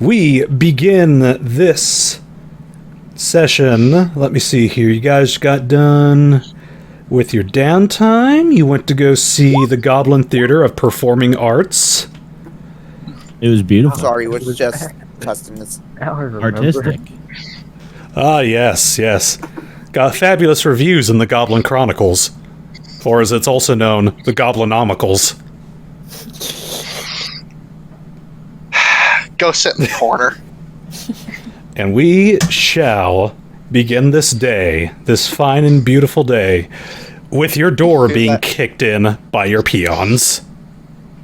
we begin this session. Let me see here. You guys got done with your downtime. You went to go see the Goblin Theater of Performing Arts. It was beautiful. Sorry, it was just customers. Artistic. Ah, yes. Got fabulous reviews in the Goblin Chronicles. Or as it's also known, the Goblinomicals. Go sit in the corner. And we shall begin this day, this fine and beautiful day, with your door being kicked in by your peons.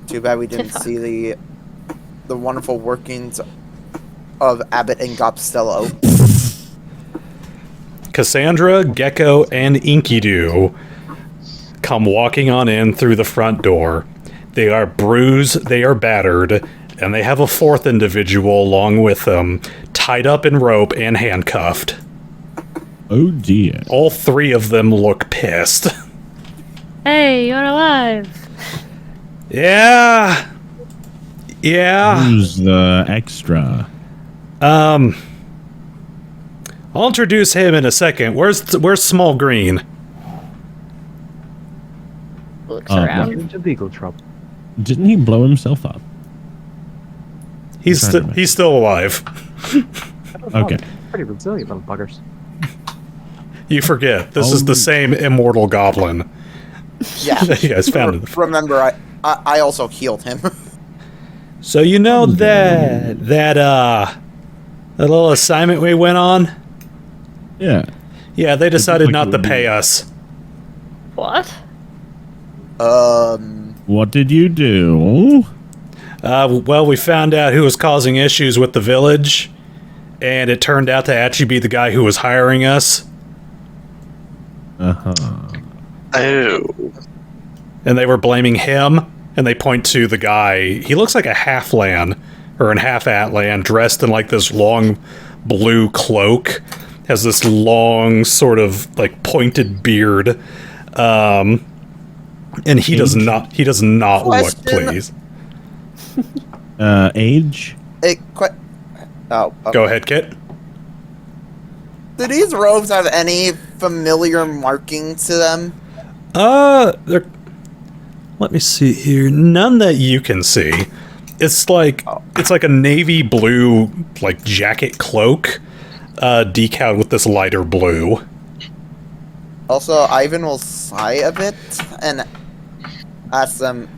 Too bad we didn't see the wonderful workings of Abbott and Gopstello. Cassandra, Gecko, and Enkidu come walking on in through the front door. They are bruised, they are battered, and they have a fourth individual along with them, tied up in rope and handcuffed. Oh dear. All three of them look pissed. Hey, you're alive. Yeah. Who's the extra? I'll introduce him in a second. Where's Small Green? Looks around. Into legal trouble. Didn't he blow himself up? He's still alive. Okay. Pretty resilient little buggers. You forget, this is the same immortal goblin. Yeah. that you guys found. Remember, I also healed him. So you know that little assignment we went on? Yeah. Yeah, they decided not to pay us. What? What did you do? Well, we found out who was causing issues with the village, and it turned out to actually be the guy who was hiring us. Uh-huh. Oh. And they were blaming him, and they point to the guy. He looks like a halfling, or an half-Atlan, dressed in like this long blue cloak, has this long sort of like pointed beard, and he does not look pleased. Age? Okay. Go ahead, Kit. Do these robes have any familiar markings to them? Let me see here. None that you can see. It's like a navy blue like jacket cloak, decaled with this lighter blue. Also, Ivan will sigh a bit and ask them,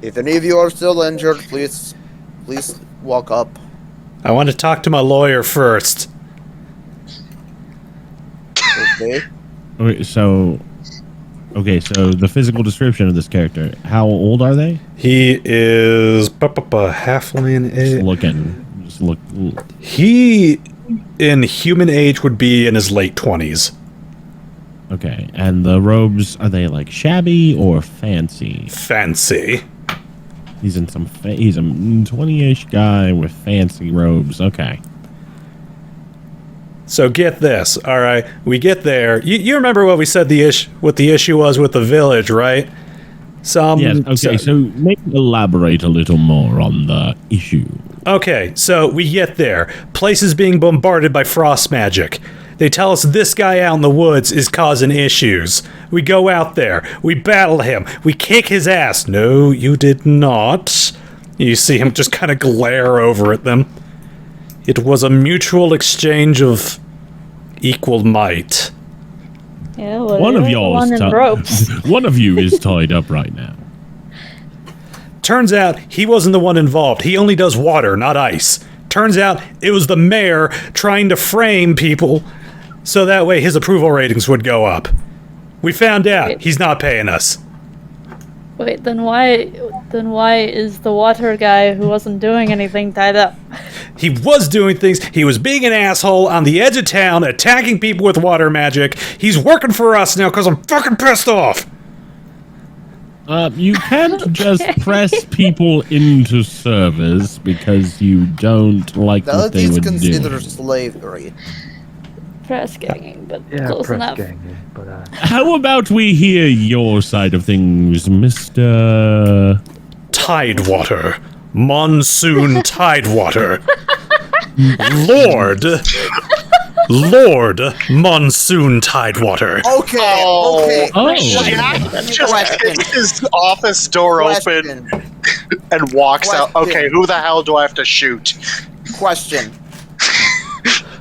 if any of you are still injured, please walk up. I want to talk to my lawyer first. Okay. So the physical description of this character, how old are they? He is halfling age. Just look. He, in human age, would be in his late 20s. Okay, and the robes, are they like shabby or fancy? Fancy. He's a 20-ish guy with fancy robes. Okay. So get this, all right? We get there. You remember what we said what the issue was with the village, right? Yes. Okay. So maybe elaborate a little more on the issue. Okay. So we get there. Place is being bombarded by frost magic. They tell us this guy out in the woods is causing issues. We go out there. We battle him. We kick his ass. No, you did not. You see him just kind of glare over at them. It was a mutual exchange of equal might. Yeah, well, One of y'all one is in ropes. one of you is tied up right now. Turns out he wasn't the one involved. He only does water, not ice. Turns out it was the mayor trying to frame people so that way his approval ratings would go up. We found out Wait. he's not paying us. Wait, then why is the water guy who wasn't doing anything tied up? He was doing things. He was being an asshole on the edge of town, attacking people with water magic. He's working for us now because I'm fucking pissed off. You can't just press people into service because you don't like what That they is would considered do. slavery. Press ganging, but Yeah, close press enough. gang, but How about we hear your side of things, Mr. Tidewater. Monsoon Tidewater. Lord Monsoon Tidewater. Okay, Oh. okay. Oh. Jack just Question. hits his office door open Question. and walks out. Question. Okay, who the hell do I have to shoot? Question.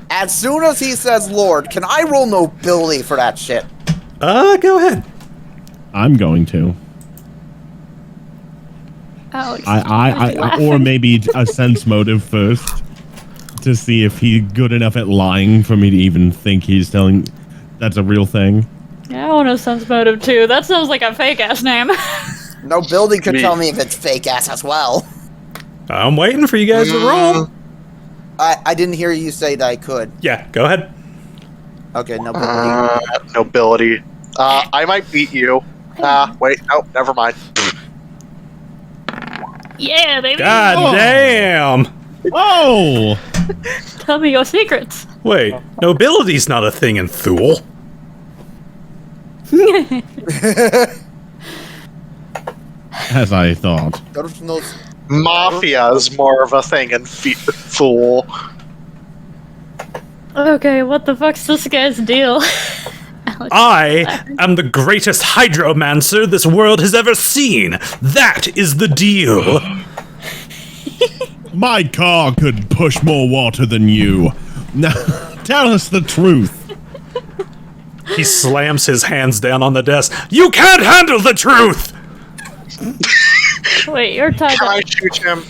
As soon as he says Lord, can I roll nobility for that shit? Go ahead. I'm going to. Alex. Or maybe a sense motive first to see if he's good enough at lying for me to even think he's telling that's a real thing. Yeah, I want a sense motive too. That sounds like a fake ass name. Nobility could Me. tell me if it's fake ass as well. I'm waiting for you guys to roll. I didn't hear you say that I could. Yeah, go ahead. Okay, nobility. Nobility. I might beat you. Wait, no, never mind. Yeah, baby. God Oh. damn. Oh! Tell me your secrets. Wait, nobility's not a thing in Thule. As I thought. Those- those- Mafia is more of a thing in Fool. Okay, what the fuck's this guy's deal? Alex, I am the greatest hydromancer this world has ever seen. That is the deal. My car could push more water than you. Now, tell us the truth. He slams his hands down on the desk. You can't handle the truth! Wait, you're tied Can I up. shoot him?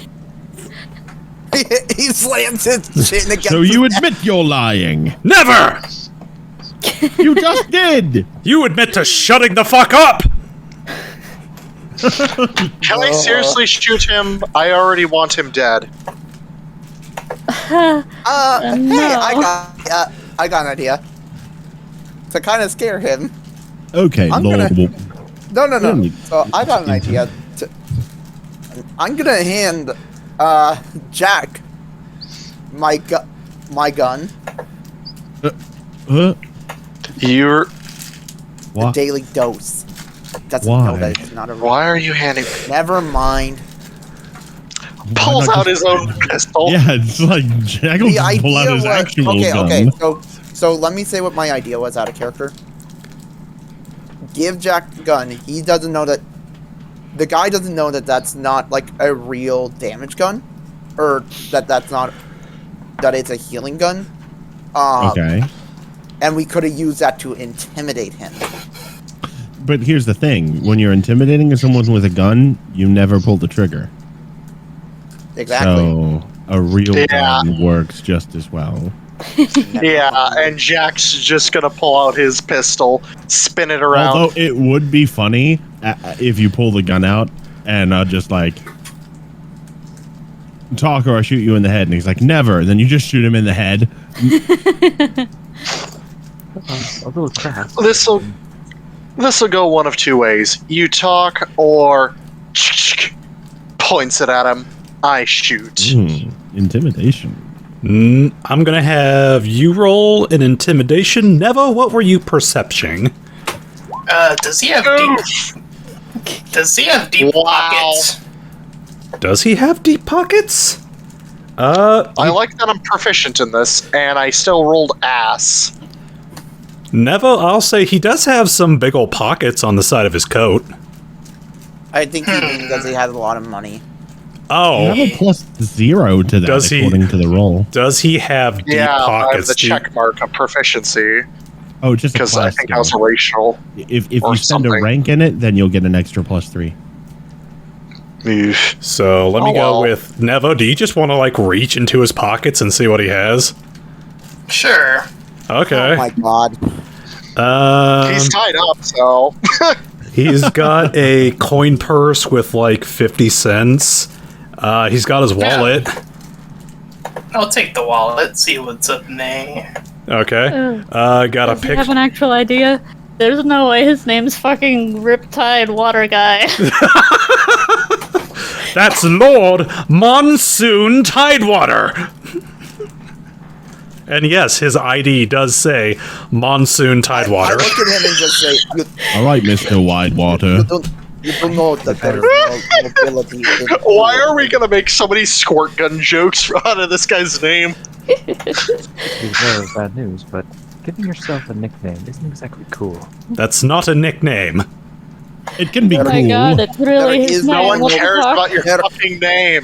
he slams his chin against So you his admit you're lying. Never! You just did. You admit to shutting the fuck up! Can I seriously shoot him? I already want him dead. Hey, no. I got an idea. To kind of scare him. Okay, I'm Lord. gonna- No. Really? So I got an idea. I'm gonna hand Jack my gun, You're. What? daily dose. Doesn't Why? know that it's not a. Why are you handing? Never mind. Pulls not out just- his own pistol. Yeah, it's like Jack will The just pull out idea his was actual okay. gun. Okay. So let me say what my idea was out of character. Give Jack the gun. He doesn't know that. The guy doesn't know that that's not like a real damage gun, or that's not that it's a healing gun. Okay. And we could have used that to intimidate him. But here's the thing. When you're intimidating someone with a gun, you never pull the trigger. Exactly. So a real Yeah. gun works just as well. Yeah, and Jack's just gonna pull out his pistol, spin it around. Although it would be funny if you pull the gun out and just like talk or I shoot you in the head, and he's like, never. Then you just shoot him in the head. A little crass. This'll go one of two ways. You talk or points it at him. I shoot. Intimidation. I'm gonna have you roll an intimidation. Nevo, what were you percepting? Does he have deep? Does he have deep Wow. pockets? Does he have deep pockets? I like that I'm proficient in this, and I still rolled ass. Nevo, I'll say he does have some big ol' pockets on the side of his coat. I think he did because he has a lot of money. You Oh, have a +0 to that Does he- according to the roll. does he have deep Yeah, I have pockets? the Do you- check mark of proficiency Oh, just a because I class think skill. I was racial. If or you spend a something. rank in it, then you'll get an extra +3. So let me Oh, go well. with Nevo. Do you just want to like reach into his pockets and see what he has? Sure. Okay. Oh my god. He's tied up, so He's got a coin purse with like 50 cents. He's got his wallet. I'll take the wallet, see what's up in there. Okay. Got a Does he pic. have an actual idea? There's no way his name's fucking Riptide Water Guy. That's Lord Monsoon Tidewater. And yes, his ID does say Monsoon I Tidewater. look at him and just say, All right, Mr. Widewater. you don't know that there's no nobility in why are we gonna make so many squirt gun jokes out of this guy's name? It's very bad news, but giving yourself a nickname isn't exactly cool. That's not a nickname. It can be Oh cool. my god, it's really There his is name. No one What the cares fuck? about your fucking name.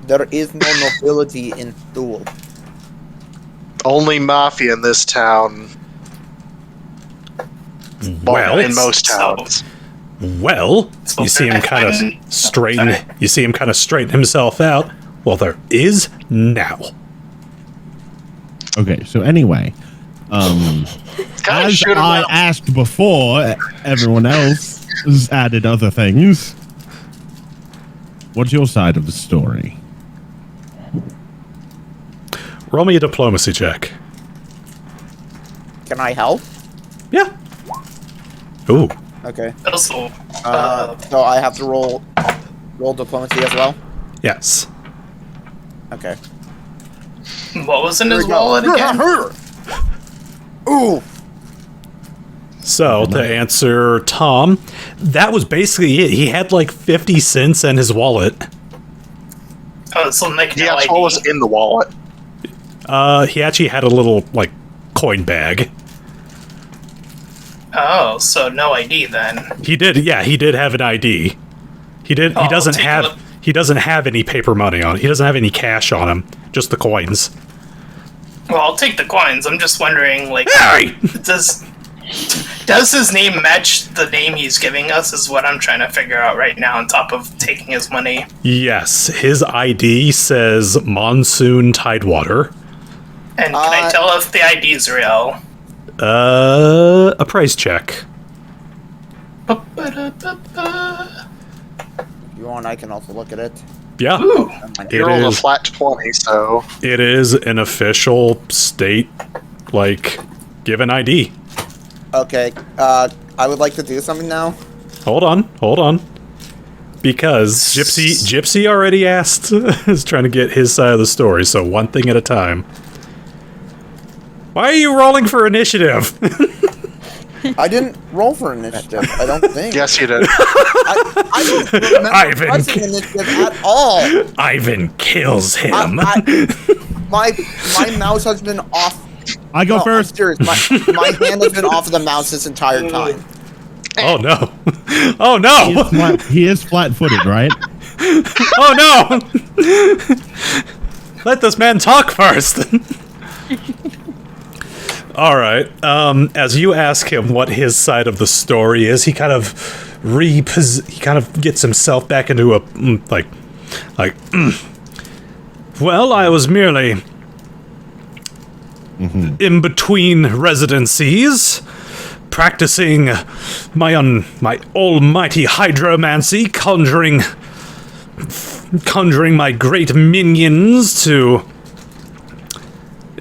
There is no nobility in Thule. Only mafia in this town. Well, in most towns. Well, you see him kind of straighten. You see him kind of straighten himself out. Well, there is now. Okay, so anyway, Kinda as shoot him I out. asked before, everyone else has added other things. What's your side of the story? Roll me a diplomacy check. Can I help? Yeah. Ooh. Okay. Also, So I have to roll diplomacy as well. Yes. Okay. what was in Here his we go. wallet again? Ooh. So, to answer Tom, that was basically it. He had like 50 cents in his wallet. Oh, so like Yeah, no that's ID. what was in the wallet. He actually had a little, like, coin bag. Oh, so no ID then. He did, yeah, he did have an ID. He did, Oh, he doesn't take a have, look. he doesn't have any paper money on it. He doesn't have any cash on him. Just the coins. Well, I'll take the coins. I'm just wondering, like, Hey! does his name match the name he's giving us? Is what I'm trying to figure out right now. On top of taking his money. Yes, his ID says Monsoon Tidewater. And can I tell if the ID's real? A price check. Ba-ba-da-ba-ba. If you want, I can also look at it. Yeah. Ooh. It You rolled a is. flat 20, so... It is an official state, like, given ID. Okay. I would like to do something now. Hold on. Because Gypsy already asked, is trying to get his side of the story, so one thing at a time. Why are you rolling for initiative? I didn't roll for initiative. I don't think. Yes, you did. I don't remember Ivan. pressing initiative at all. Ivan kills him. My mouse has been off. I go No, I'm first. serious. My hand has been off of the mouse this entire time. Oh no. Oh no. He is flat-footed, right? Oh no. Let this man talk first. All right. As you ask him what his side of the story is, he kind of gets himself back into a well, I was merely in between residencies, practicing my almighty hydromancy, conjuring my great minions to.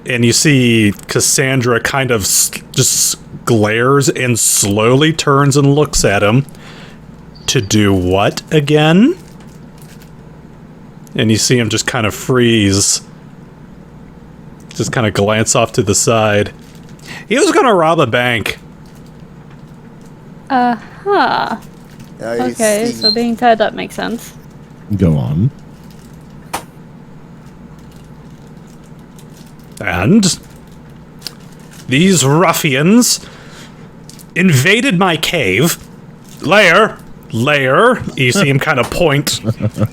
And you see Cassandra kind of just glares and slowly turns and looks at him. To do what again? And you see him just kind of freeze. Just kind of glance off to the side. He was gonna rob a bank. Huh. I Okay, see. so being tied up makes sense. Go on. And these ruffians invaded my cave. Lair. You see him kind of point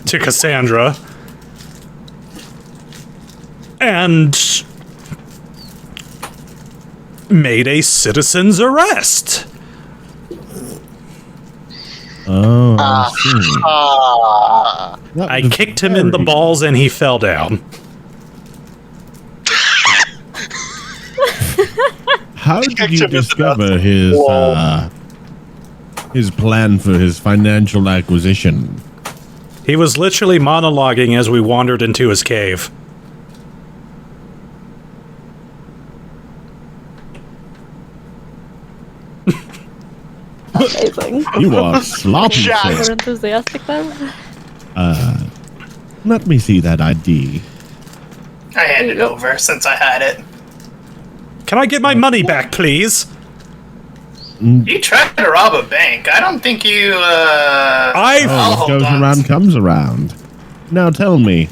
to Cassandra. And made a citizen's arrest. Oh, I see. That I was kicked him in the very- balls and he fell down. How did Kicked you him in the discover nuts. his plan for his financial acquisition? He was literally monologuing as we wandered into his cave. Amazing. You are sloppy, Jack. More sir. enthusiastic though. Let me see that ID. I handed over since I had it. Can I get my money back, please? You tried to rob a bank. I don't think you. Oh, I'll what hold goes on. around comes around. Now tell me,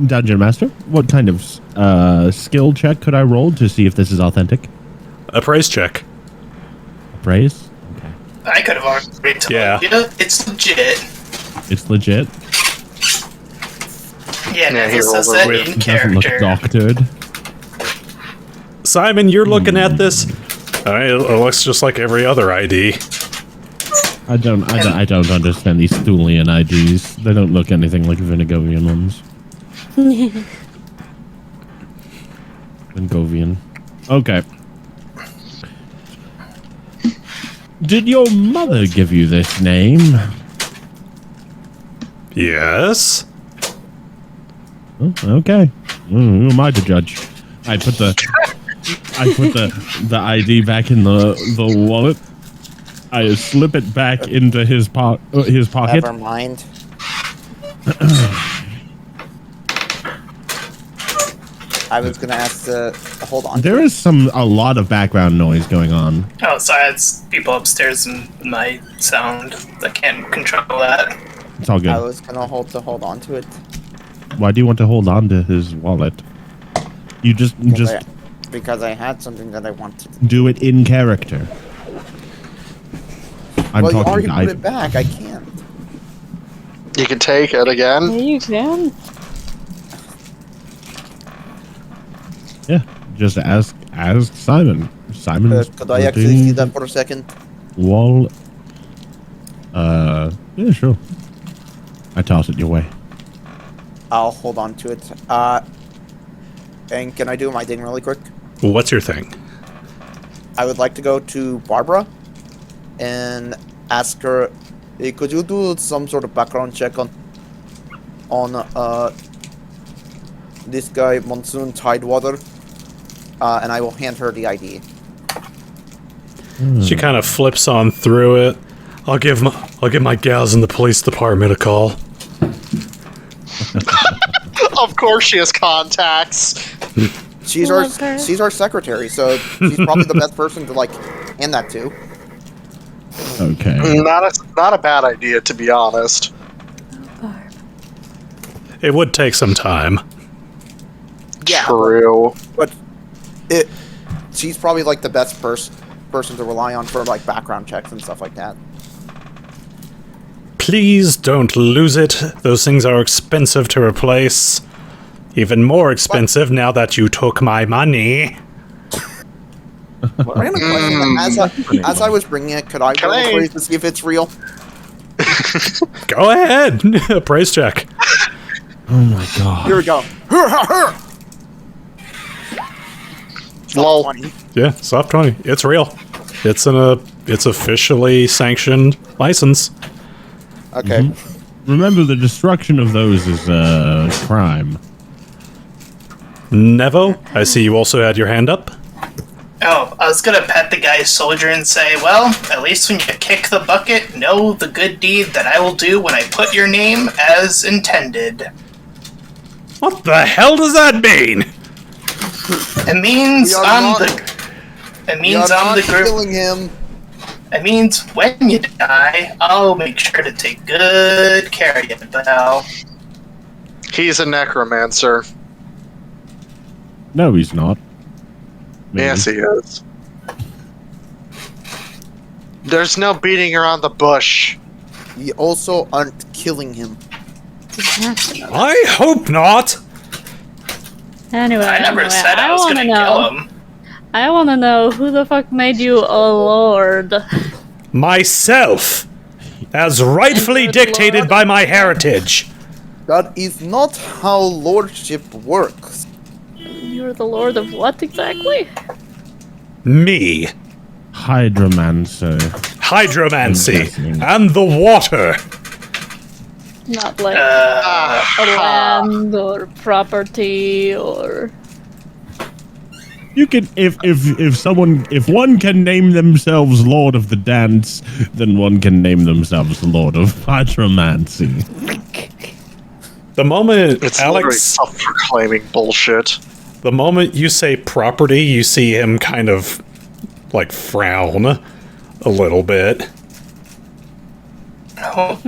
Dungeon Master, what kind of skill check could I roll to see if this is authentic? Appraise check. Appraise? Okay. I could have already told you. It's legit. It's legit. Yeah, Yeah, Nevo he says rolled that it in It doesn't look character. doctored. Simon, you're looking at this. It looks just like every other ID. I don't understand these Thulian IDs. They don't look anything like Vinigovian ones. Vingovian. Okay. Did your mother give you this name? Yes. Oh, okay. Who am I to judge? I put the ID back in the wallet. I slip it back into his pocket. Never mind. I was gonna ask to hold on. There is a lot of background noise going on. Oh, sorry, it's people upstairs and my sound. I can't control that. It's all good. I was gonna hold on to it. Why do you want to hold on to his wallet? You just Because I had something that I wanted. do it in character. I'm Well, you talking already to put it Ivan. back. I can't. You can take it again. Yeah, you can. Yeah, just ask Simon. Simon, Could I actually see that for a second? wall? Yeah, sure. I toss it your way. I'll hold on to it. And can I do my thing really quick? What's your thing? I would like to go to Barbara and ask her, hey, could you do some sort of background check on this guy, Monsoon Tidewater? And I will hand her the ID. She kind of flips on through it. I'll give my gals in the police department a call. Of course she has contacts. She's Love her. our secretary, so she's probably the best person to like hand that to. Okay. Not a bad idea, to be honest. It would take some time. Yeah, True. but she's probably like the best person to rely on for like background checks and stuff like that. Please don't lose it. Those things are expensive to replace. Even more expensive now that you took my money. Random question. As I was bringing it, could I Can roll I- a phrase to see if it's real? Go ahead. Appraise check. Oh my god. Here we go. Lol. 20. Yeah, soft 20. It's real. It's officially sanctioned license. Okay. Remember, the destruction of those is a crime. Nevo, I see you also had your hand up. Oh, I was gonna pet the guy's soldier and say, well, at least when you kick the bucket, know the good deed that I will do when I put your name as intended. What the hell does that mean? It means We are I'm not- the. It We are means I'm not the group. killing him. It means when you die, I'll make sure to take good care of you, pal. He's a necromancer. No, he's not. Maybe. Yes, he is. There's no beating around the bush. We also aren't killing him. I hope not. Anyway, I never said I was wanna gonna know. kill him. I want to know who the fuck made you a lord. Myself, as rightfully And good dictated lord. by my heritage. That is not how lordship works. You're the lord of what exactly? Me, Hydromancer. hydromancy, and the water. Not like Uh, a land or property or. You can if one can name themselves Lord of the Dance, then one can name themselves Lord of Hydromancy. The moment It's Alex, self-proclaiming bullshit. the moment you say property, you see him kind of like frown a little bit. oh,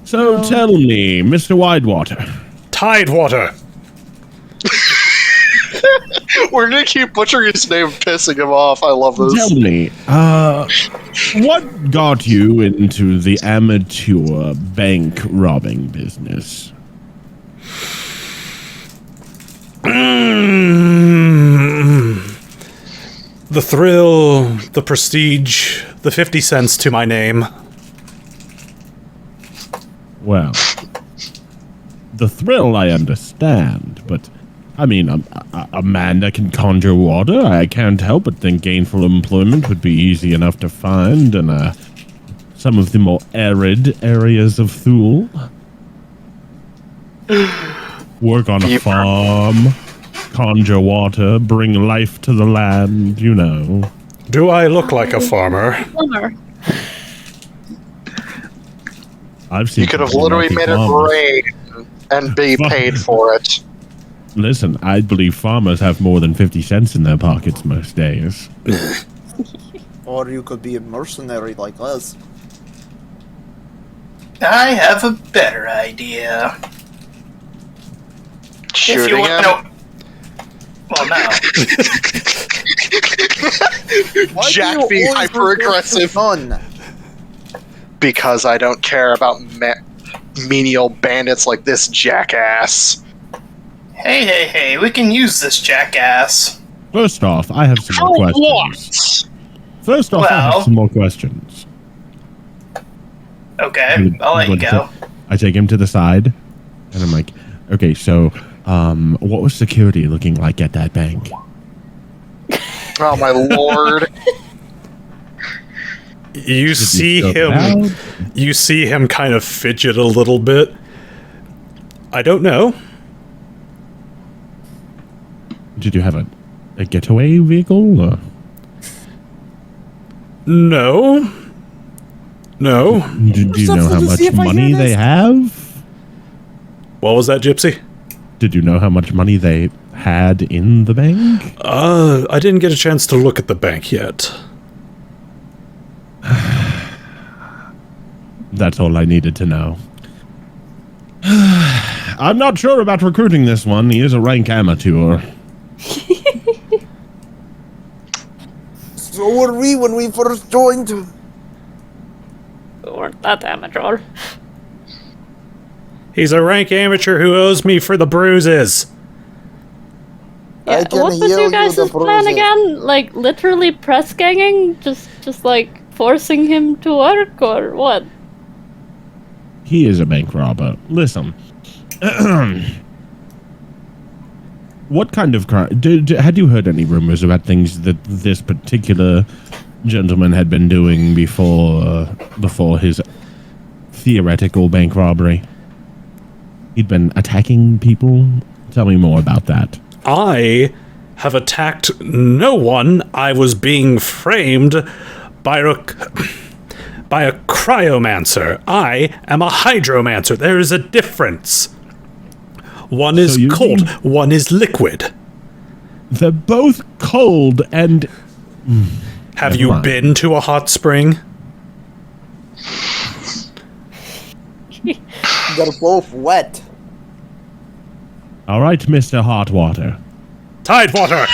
So tell me, Mr. Widewater, Tidewater. We're gonna keep butchering his name, pissing him off. I love this. Tell me, what got you into the amateur bank robbing business? The thrill, the prestige, the 50 cents to my name. Well, the thrill I understand, but I mean, a man that can conjure water, I can't help but think gainful employment would be easy enough to find in some of the more arid areas of Thule. Work on a farm, conjure water, bring life to the land, you know. Do I look like a farmer? Plumber. I've seen You could have some literally lucky made it farmers. rain and be paid for it. Listen, I believe farmers have more than 50 cents in their pockets most days. Or you could be a mercenary like us. I have a better idea. Shooting if you him. want to. Well, no. Why do Jack you being always hyper-aggressive. resort to gun? Because I don't care about menial bandits like this jackass. Hey, we can use this jackass. First off, I have some more questions. First off, I Well- have some more questions. Okay, I'll let you go. I take him to the side, and I'm like, okay, so, what was security looking like at that bank? Oh my lord. You see Did you him. feel You see him kind of fidget a little bit. I don't know. Did you have a getaway vehicle? Or? No. No. Did you know how Let's much see if I hear money they this. have? What was that, Gypsy? Did you know how much money they had in the bank? I didn't get a chance to look at the bank yet. That's all I needed to know. I'm not sure about recruiting this one. He is a rank amateur. So were we when we first joined. We weren't that amateur. He's a rank amateur who owes me for the bruises. I Yeah, can what was heal your you guys' the plan bruises. again? Like literally press ganging? Just like forcing him to work or what? He is a bank robber. Listen. What kind of crime? Had you heard any rumors about things that this particular gentleman had been doing before his theoretical bank robbery? He'd been attacking people? Tell me more about that. I have attacked no one. I was being framed by a cryomancer. I am a hydromancer. There is a difference. One is So you cold, mean- one is liquid. They're both cold and... Have Never you mind. been to a hot spring? They're both wet. All right, Mr. Hotwater. Tidewater!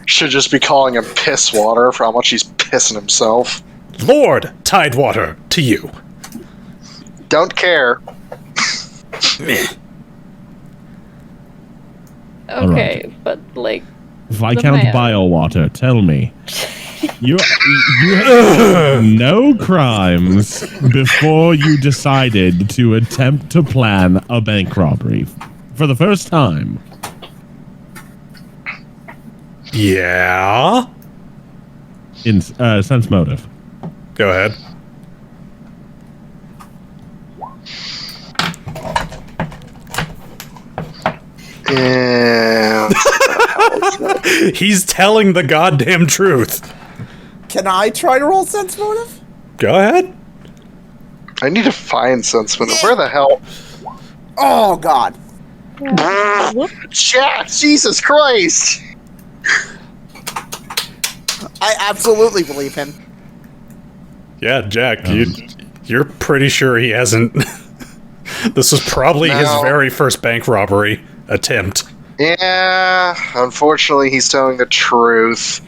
Should just be calling him piss water for how much he's pissing himself. Lord Tidewater, to you. Don't care. Meh. Okay, but like Viscount mayor. Biowater, tell me. You had no crimes before you decided to attempt to plan a bank robbery for the first time. Yeah? In sense motive. Go ahead. Yeah. He's telling the goddamn truth. Can I try to roll sense motive? Go ahead. I need to find Senseman. Where the hell? Oh god. Jack, Jesus Christ! I absolutely believe him. Yeah, Jack, you're pretty sure he hasn't... This was probably his No. very first bank robbery attempt. Yeah, unfortunately, he's telling the truth.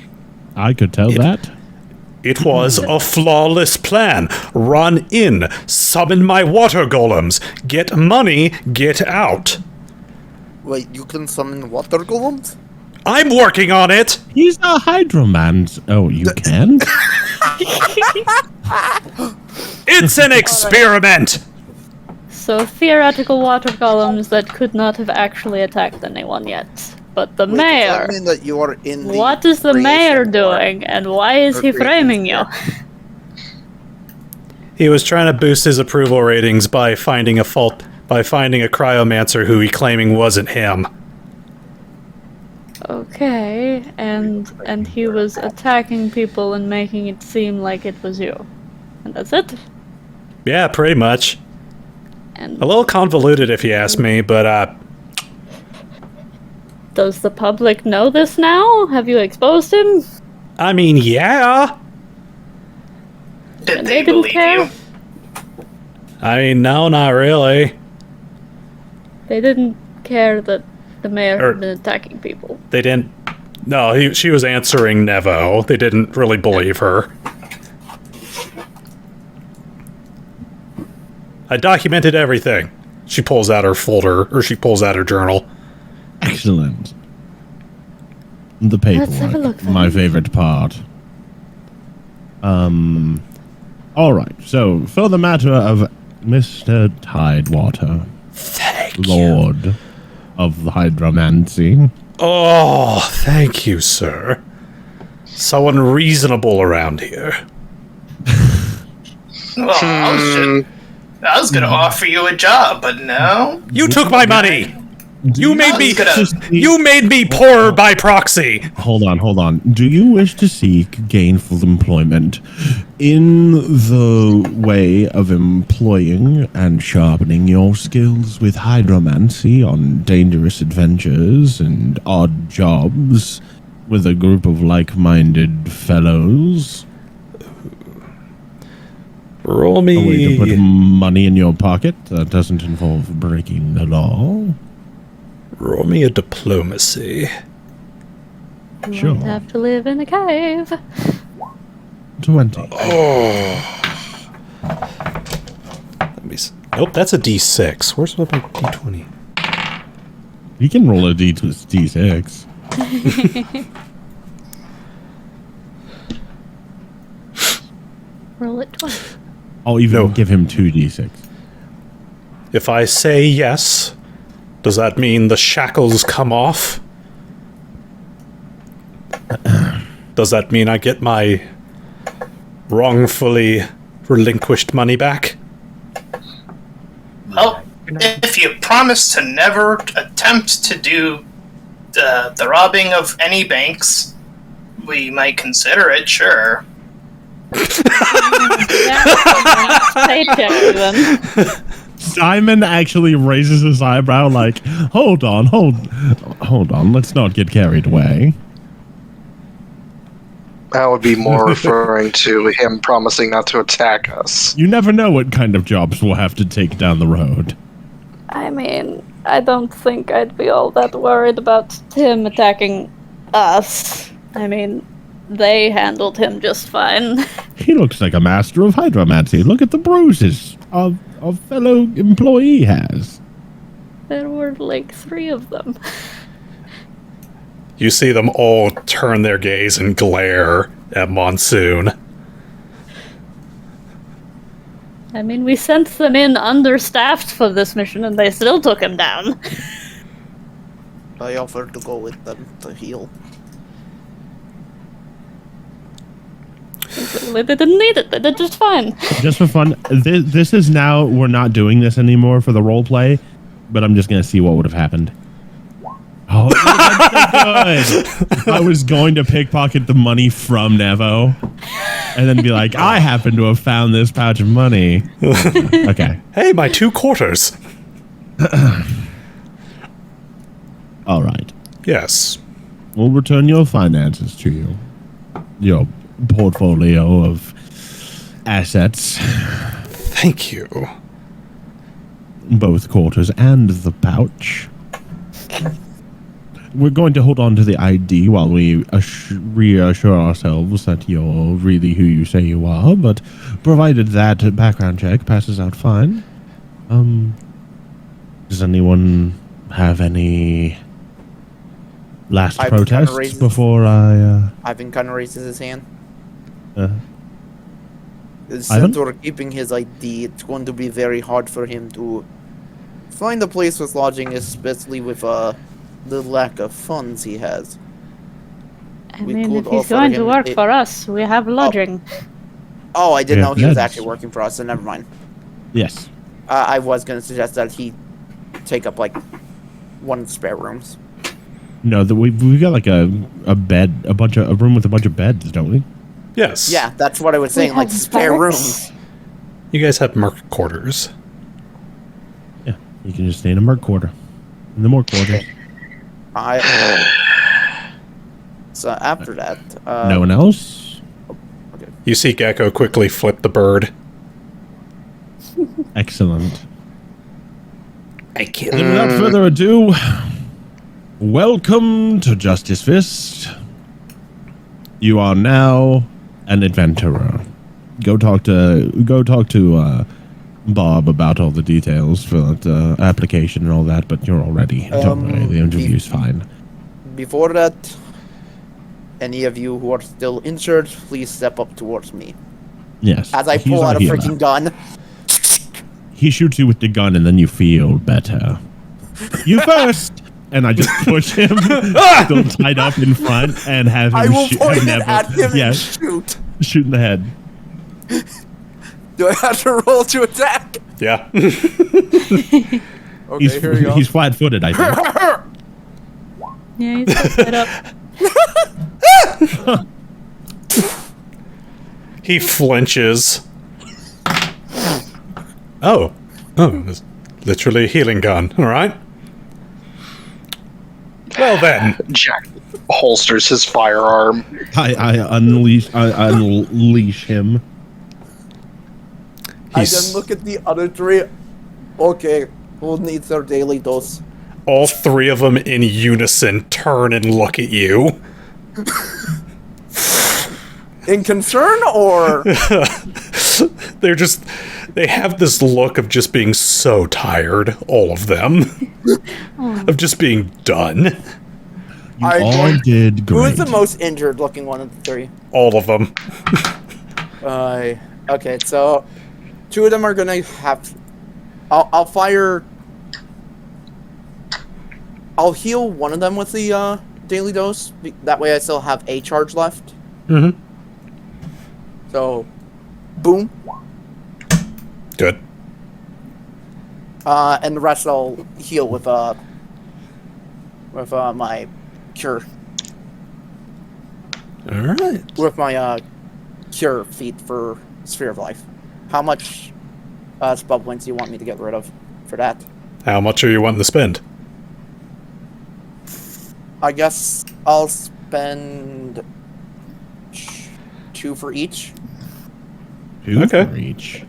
I could tell that. It was a flawless plan. Run in, summon my water golems, get money, get out. Wait, you can summon water golems? I'm working on it! He's a hydroman. Oh, you can? It's an experiment! So theoretical water golems that could not have actually attacked anyone yet. But the Wait, does mayor. that mean that you are in the What is the mayor creation war? doing, and why is Or he creation framing you? war? He was trying to boost his approval ratings by finding a cryomancer who he claiming wasn't him. Okay, and he was attacking people and making it seem like it was you. And that's it? Yeah, pretty much. And A little convoluted if you ask me, but does the public know this now? Have you exposed him? I mean, yeah. Did And they they didn't believe care? you? I mean, no, not really. They didn't care that the mayor Er- had been attacking people. They didn't. No, she was answering Nevo. They didn't really believe her. I documented everything. She pulls out her folder, or she pulls out her journal. Excellent. The Let's have a paperwork, look then. my favorite part. All right. So, for the matter of Mr. Tidewater, Thank Lord of the Hydromancy, Oh, thank you, sir. So unreasonable around here. Well, I was gonna offer you a job, but no. You took my money. You made me. Just- You made me poorer by proxy. hold on. Do you wish to seek gainful employment in the way of employing and sharpening your skills with hydromancy on dangerous adventures and odd jobs with a group of like-minded fellows? Roll A way to put me. money in your pocket that doesn't involve breaking the law? Roll me a diplomacy. You Sure. won't have to live in a cave. 20. Let me. Nope, that's a D6. Where's my D20? You can roll a D6. Roll it twice. I'll even No. give him 2d6. If I say yes, does that mean the shackles come off? Does that mean I get my wrongfully relinquished money back? Well, if you promise to never attempt to do the robbing of any banks, we might consider it, sure. Paycheck even. Simon actually raises his eyebrow like, hold on, let's not get carried away. That would be more referring to him promising not to attack us. You never know what kind of jobs we'll have to take down the road. I mean, I don't think I'd be all that worried about him attacking us. I mean, they handled him just fine. He looks like a master of hydromancy. Look at the bruises a fellow employee has. There were like 3 of them. You see them all turn their gaze and glare at Monsoon. I mean, we sent them in understaffed for this mission and they still took him down. I offered to go with them to heal. They didn't need it. They did just fine. Just for fun, this is now, we're not doing this anymore for the role play, but I'm just going to see what would have happened. Oh, that's so good. I was going to pickpocket the money from Nevo and then be like, I happen to have found this pouch of money. Okay. Hey, my 2 quarters. All right. Yes. We'll return your finances to you. Your portfolio of assets, Thank you. both quarters and the pouch. we're going to hold on to the ID while we reassure ourselves that you're really who you say you are. But provided that background check passes out fine, does anyone have any last Ivan kinda protests raises- before I? Ivan kind of raises his hand. Ivan? Since we're keeping his ID, it's going to be very hard for him to find a place with lodging, especially with the lack of funds he has. I We mean, could if he's offer going to him work a- for us, we have lodging. Oh, I didn't Yeah, know he was that's- actually working for us, so never mind. Yes. I was going to suggest that he take up, like, one of the spare rooms. No, we got like a bed, a room with a bunch of beds, don't we? Yes. Yeah, that's what I was saying, like, have spare barracks. rooms. You guys have merc quarters. Yeah, you can just stay in a merc quarter. In the more quarters. So after that, No one else? You see Gecko quickly flip the bird. Excellent. Then without further ado, welcome to Justice Fist. You are now an adventurer. Go talk to Bob about all the details for the application and all that, but you're all ready. Don't worry, the interview's fine. before that, any of you who are still injured, please step up towards me. Yes. As I he's pull our out a healer. freaking gun. He shoots you with the gun and then you feel better. You first! And I just push him, still tied up in front, and have him I will point it Nevo- at him yeah, and shoot. shoot in the head. Do I have to roll to attack? Yeah. Okay, here we go. He's flat-footed, I think. Yeah, he's set up. He flinches. Oh. It's literally a healing gun. All right. Well then. Jack holsters his firearm. I unleash him. I He's, then look at the other three. Okay, who needs their daily dose? all three of them in unison turn and look at you. In concern or? They have this look of just being so tired, all of them. Of just being done. You I all want- did great. Who is the most injured looking one of the three? All of them. Okay, so two of them are gonna have. I'll fire. I'll heal one of them with the daily dose. That way, I still have a charge left. Mm-hmm. So, boom, Good. and the rest I'll heal with my cure. All right. With my cure feat for Sphere of Life. How much spell points do you want me to get rid of for that? How much are you wanting to spend? I guess I'll spend 2 for each. Two Okay. for each.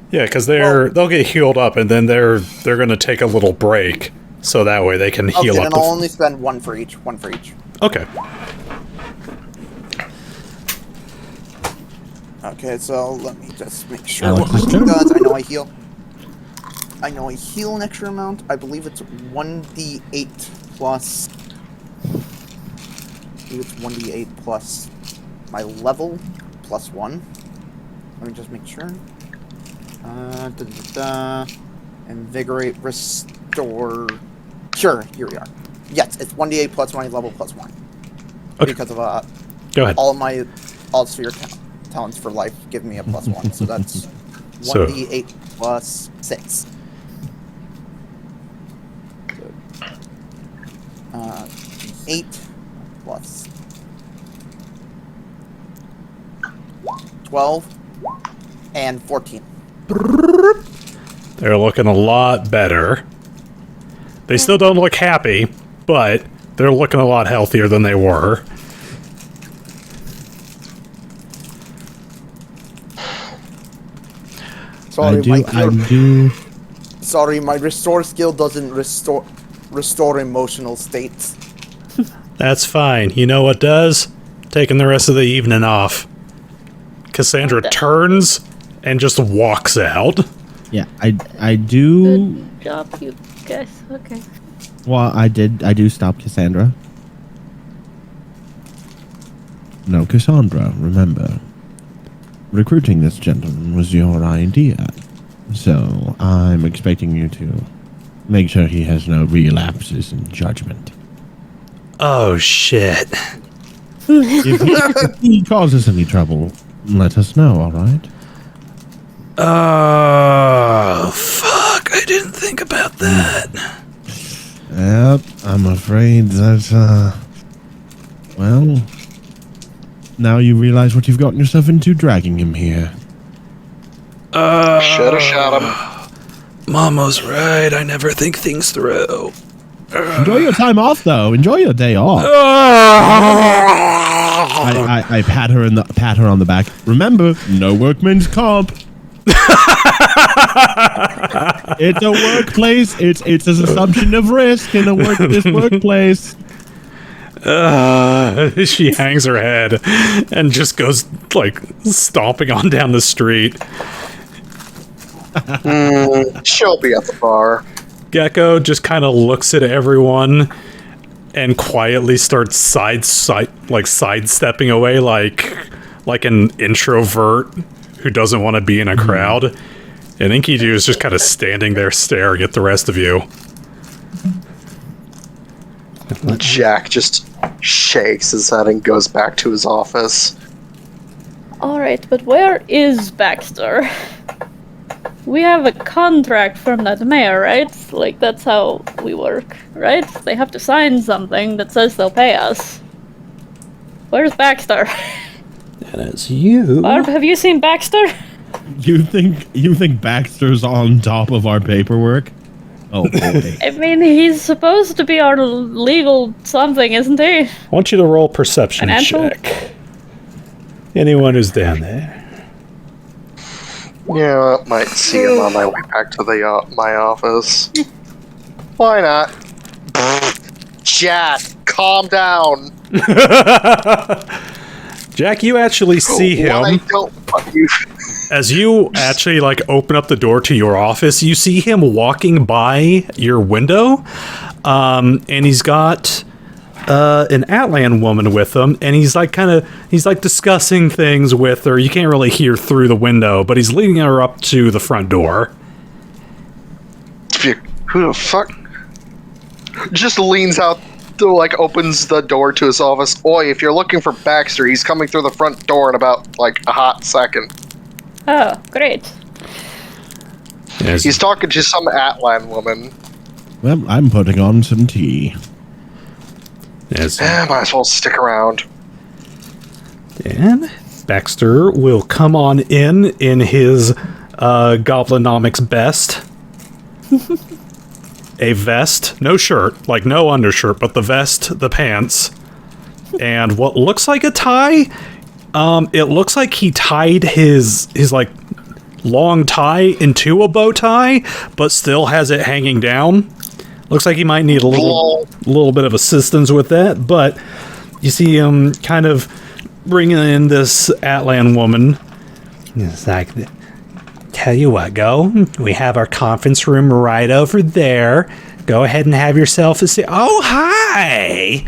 Yeah, because they'll get healed up, and then they're gonna take a little break, so that way they can Okay, heal then up. I'll only spend 1 for each. 1 for each. Okay. Okay, so let me just make sure Alex what my is thing turn. does. I know I heal an extra amount. I believe it's 1d8 plus. I believe it's 1d8 plus my level plus 1. Let me just make sure. Invigorate, restore, cure. Here we are. Yes, it's 1d8 plus my level plus 1. Okay. Because of Go ahead. all my sphere talents for life give me a plus 1, so that's So- 1d8 plus 6. So, 8 plus 12 and 14. They're looking a lot better. They still don't look happy, but they're looking a lot healthier than they were. Sorry, I do. Sorry, my restore skill doesn't restore emotional states. That's fine. You know what does? Taking the rest of the evening off. Cassandra turns and just walks out. Yeah, I do. Good job, you guys. Okay. Well, I do stop Cassandra. No, Cassandra, remember. Recruiting this gentleman was your idea. So, I'm expecting you to make sure he has no relapses in judgment. Oh, shit. If he causes any trouble, let us know, alright? Oh, fuck. I didn't think about that. Yep, I'm afraid that, well, now you realize what you've gotten yourself into dragging him here. Should have shot him. Mama's right. I never think things through. Enjoy your time off, though. Enjoy your day off. I pat her on the back. Remember, no workman's comp. It's a workplace. It's an assumption of risk in this workplace. She hangs her head and just goes, like, stomping on down the street. She'll be at the bar. Gecko just kind of looks at everyone and quietly starts sidestepping away like an introvert who doesn't want to be in a crowd. And Enkidu is just kind of standing there staring at the rest of you. Jack just shakes his head and goes back to his office. Alright, but where is Baxter? We have a contract from that mayor, right? Like, that's how we work, right? They have to sign something that says they'll pay us. Where's Baxter? And it's you. Barb, have you seen Baxter? You think Baxter's on top of our paperwork? Oh boy. I mean, he's supposed to be our legal something, isn't he? I want you to roll perception Financial? check. Anyone who's down there. Yeah, I might see him on my way back to my office. Why not? Jack, calm down. Jack, you actually see him. What I don't want you. As you actually, like, open up the door to your office, you see him walking by your window, and he's got an Avalon woman with him, and he's discussing things with her. You can't really hear through the window, but he's leading her up to the front door. Who the fuck? Just leans out, opens the door to his office. Oi, if you're looking for Baxter, he's coming through the front door in about, a hot second. Oh, great. Yes. He's talking to some Avalon woman. Well, I'm putting on some tea. Yes. Might as well stick around. And Baxter will come on in his Goblinomics best. A vest, no shirt, like no undershirt, but the vest, the pants, and what looks like a tie. It looks like he tied his long tie into a bow tie, but still has it hanging down. Looks like he might need a little bit of assistance with that, but you see him kind of bringing in this Avalon woman. It's like, tell you what, go. We have our conference room right over there. Go ahead and have yourself a seat. Oh, hi!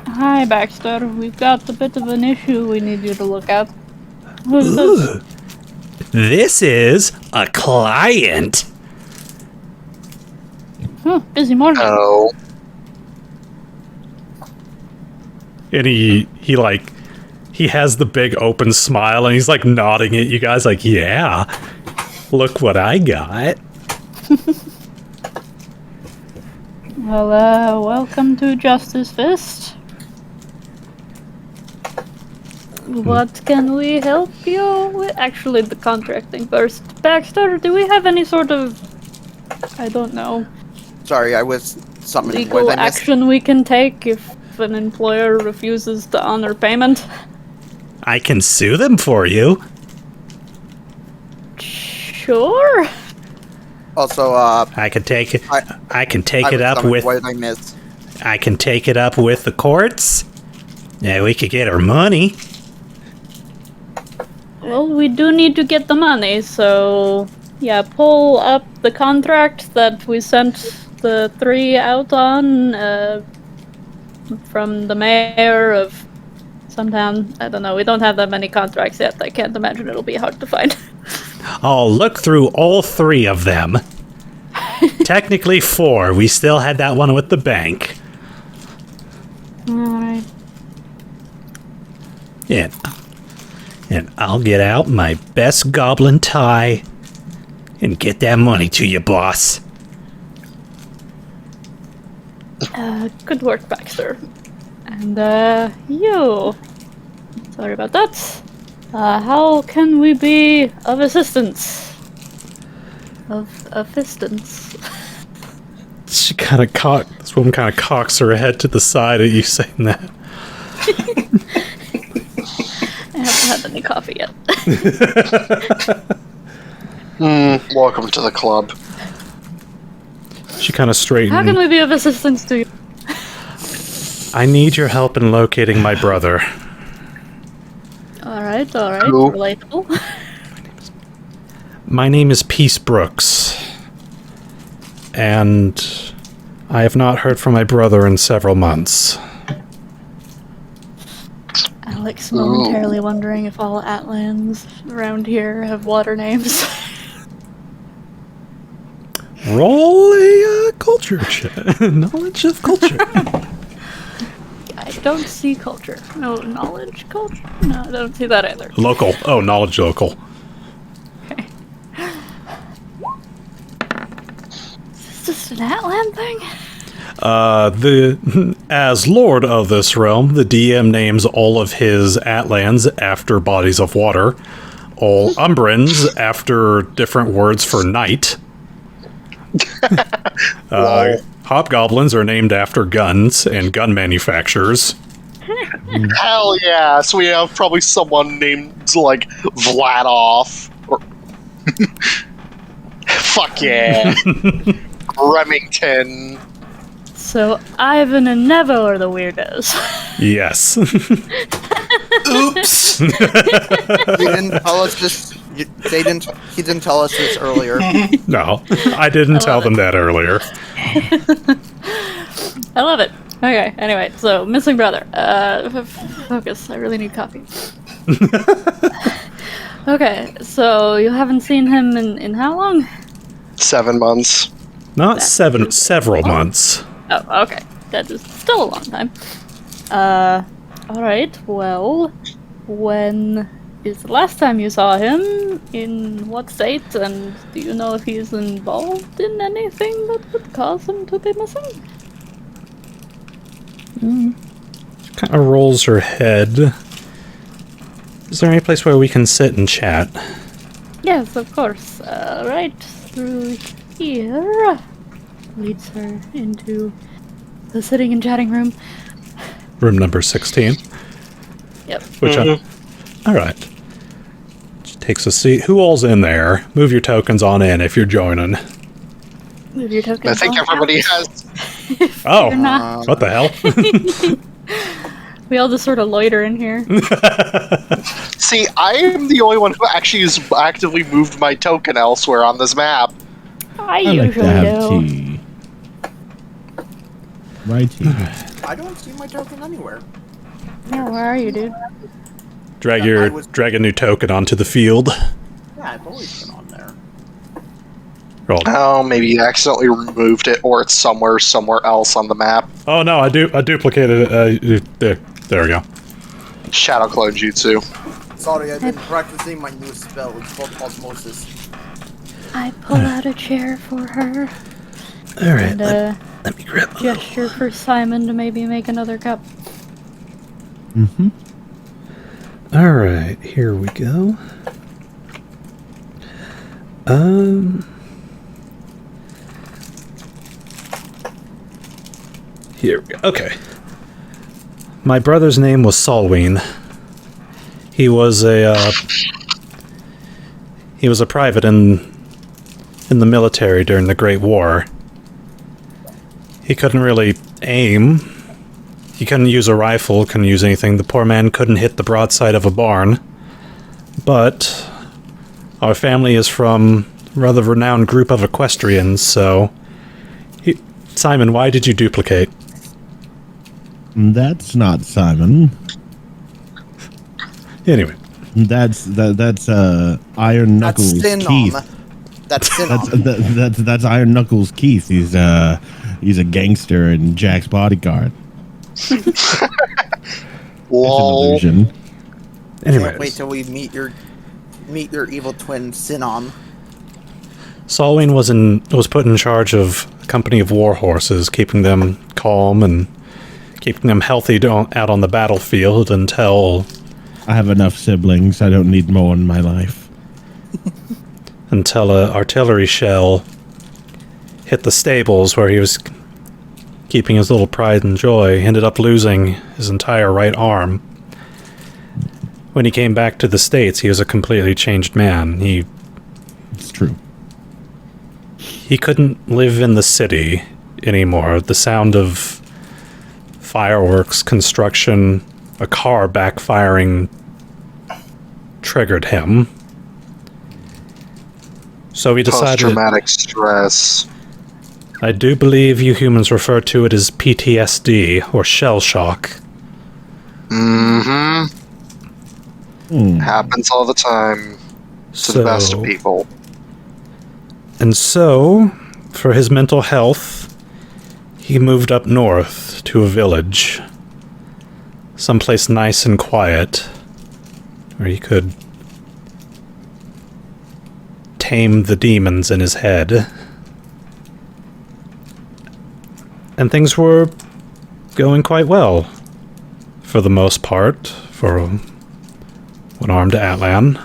Hi, Baxter. We've got a bit of an issue we need you to look at. Who's this? This is a client. Busy morning. Oh. And he has the big open smile, and he's like nodding at you guys like, yeah, look what I got. Well, welcome to Justice Fist. What can we help you with? Actually, the contracting first. Baxter, do we have any sort of, I don't know, Sorry, I was something. legal What did I miss? action we can take if an employer refuses to honor payment? I can sue them for you. Sure. Also, I can take it. I can take I it was up something. with. What did I miss? I can take it up with the courts. Yeah, we could get our money. Well, we do need to get the money, so yeah, pull up the contract that we sent the 3 out on from the mayor of some town. I don't know, we don't have that many contracts yet. I can't imagine it'll be hard to find. I'll look through all 3 of them. Technically 4. We still had that one with the bank. Alright. Yeah. And I'll get out my best goblin tie and get that money to you, boss. Good work, Baxter. And, you. Sorry about that. How can we be of assistance? Of assistance. She kind of this woman kind of cocks her head to the side at you saying that. I haven't had any coffee yet. Welcome to the club. She kind of straightened. How can we be of assistance to you? I need your help in locating my brother. Alright, Who? relatable. My name is Peace Brooks. And I have not heard from my brother in several months. Alex momentarily wondering if all Atlans around here have water names. Roll a culture check. Knowledge of culture. I don't see culture. No, knowledge culture? No, I don't see that either. Local. Oh, knowledge local. Okay. Is this just an Atlan thing? As Lord of this realm, the DM names all of his Atlans after bodies of water, all Umbrans after different words for night. Hobgoblins are named after guns and gun manufacturers. Hell yeah! So we have probably someone named, like, Vladoff. Or Fuck yeah! Remington. So Ivan and Nevo are the weirdos. Yes. Oops. You didn't tell us this. He didn't tell us this earlier. No, I didn't tell them that earlier. I love it. Okay, anyway, so missing brother. Focus. I really need coffee. Okay, so you haven't seen him in how long? 7 months. Not several months. Oh, okay. That is still a long time. Alright, well, when is the last time you saw him? In what state? And do you know if he's involved in anything that would cause him to be missing? Kind of rolls her head. Is there any place where we can sit and chat? Yes, of course. Right through here. Leads her into the sitting and chatting room. Room number 16. Yep. Which alright. She takes a seat. Who all's in there? Move your tokens on in if you're joining. Move your tokens I think on everybody out. has. Oh, You're not. what the hell? We all just sort of loiter in here. See, I am the only one who actually has actively moved my token elsewhere on this map. I I like to usually have do. tea. Right here. I don't see my token anywhere. Yeah, where are you, dude? Drag I was- a new token onto the field. Yeah, I've always been on there. Roll. Oh, maybe you accidentally removed it, or it's somewhere else on the map. Oh no, I duplicated it. There we go. Shadow Clone Jutsu. Sorry, I've been practicing my new spell. It's called Osmosis. I pull out a chair for her All right, and let me grab. gesture for Simon to maybe make another cup. Mm-hmm. All right, here we go. Here we go. Okay. My brother's name was Solween. He was a private in the military during the Great War. He couldn't really aim. He couldn't use a rifle, couldn't use anything. The poor man couldn't hit the broadside of a barn. But our family is from a rather renowned group of equestrians, so... Simon, why did you duplicate? That's not Simon. Anyway. That's Iron Knuckles Keith. That's Sinom. That's Iron Knuckles Keith. He's a gangster and Jack's bodyguard. Lol. It's an illusion. Anyways. Can't wait till we meet your evil twin Sinom. Solwyn was put in charge of a company of war horses, keeping them calm and keeping them healthy out on the battlefield until... I have enough siblings. I don't need more in my life. Until an artillery shell hit the stables where he was keeping his little pride and joy. He ended up losing his entire right arm. When he came back to the States, he was a completely changed man. It's true. He couldn't live in the city anymore. The sound of fireworks, construction, a car backfiring triggered him. So he decided... Post-traumatic stress. I do believe you humans refer to it as PTSD, or shell shock. Mm-hmm. Happens all the time to the best of people. And so, for his mental health, he moved up north to a village. Someplace nice and quiet, where he could tame the demons in his head. And things were going quite well, for the most part, for one armed Atlan.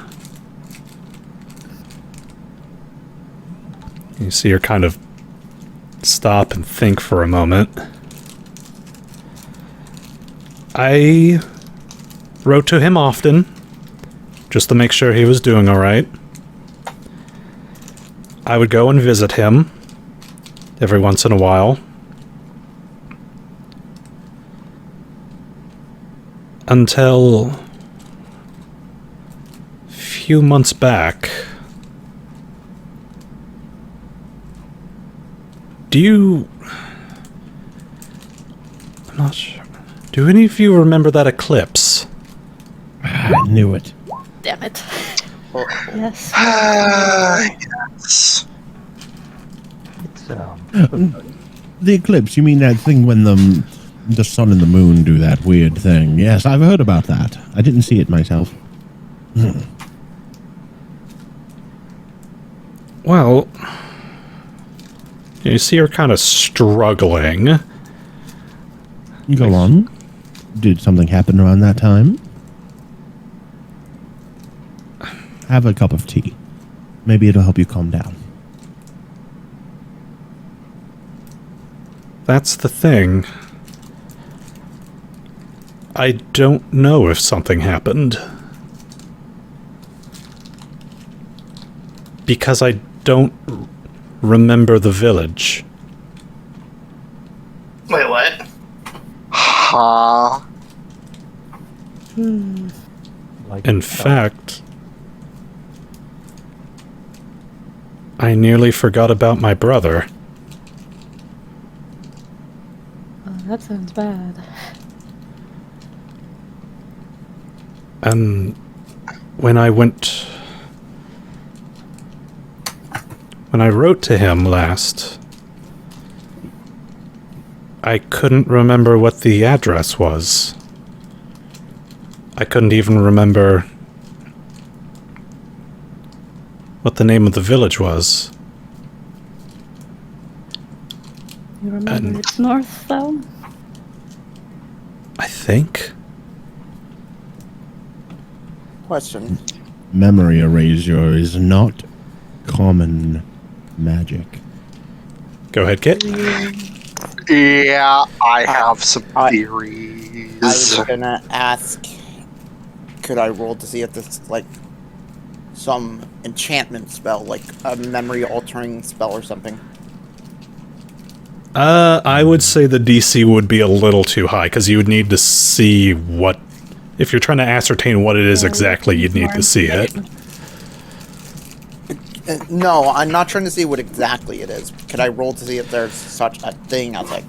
You see her kind of stop and think for a moment. I wrote to him often, just to make sure he was doing alright. I would go and visit him every once in a while. Until a few months back. I'm not sure. Do any of you remember that eclipse? I knew it. Damn it. Yes. Yes. It's The eclipse, you mean that thing when the sun and the moon do that weird thing? Yes, I've heard about that. I didn't see it myself. Well, you see her kind of struggling. Go on. Did something happen around that time? Have a cup of tea. Maybe it'll help you calm down. That's the thing. I don't know if something happened. Because I don't remember the village. Wait, what? Huh? like In fact, I nearly forgot about my brother. Oh, that sounds bad. And when I wrote to him last, I couldn't remember what the address was. I couldn't even remember what the name of the village was. You remember it's north, though? I think. Question. Memory erasure is not common magic. Go ahead, Kit. Yeah, I have some I theories. was gonna ask, could I roll to see if this is like some enchantment spell, like a memory altering spell or something? I would say the DC would be a little too high, because you would need to see what... If you're trying to ascertain what it is exactly, you'd need to see it. No, I'm not trying to see what exactly it is. Could I roll to see if there's such a thing as, like...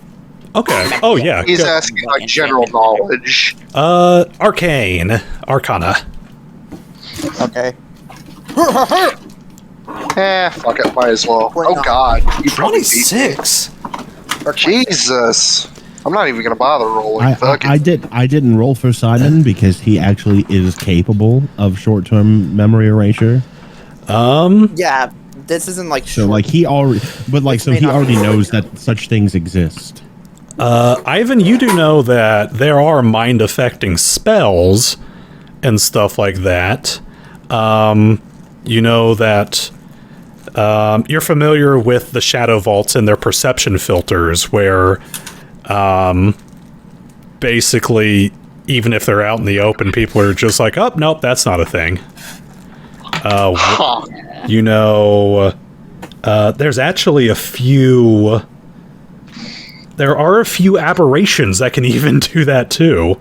Okay. Oh, yeah. He's Go. asking like general knowledge. Arcane. Arcana. Okay. Fuck it, might as well. Wait, Oh no. god. You probably beat me. 26? Jesus. I'm not even gonna bother rolling. Fuck it. I didn't roll for Simon because he actually is capable of short-term memory erasure. Yeah, this isn't like So short. like he already, but like so may he not already be knows short-term. that such things exist. Ivan, you do know that there are mind-affecting spells and stuff like that. You know that... you're familiar with the Shadow Vaults and their perception filters, where basically, even if they're out in the open, people are just like, oh, nope, that's not a thing. You know, there's actually a few... There are a few aberrations that can even do that, too.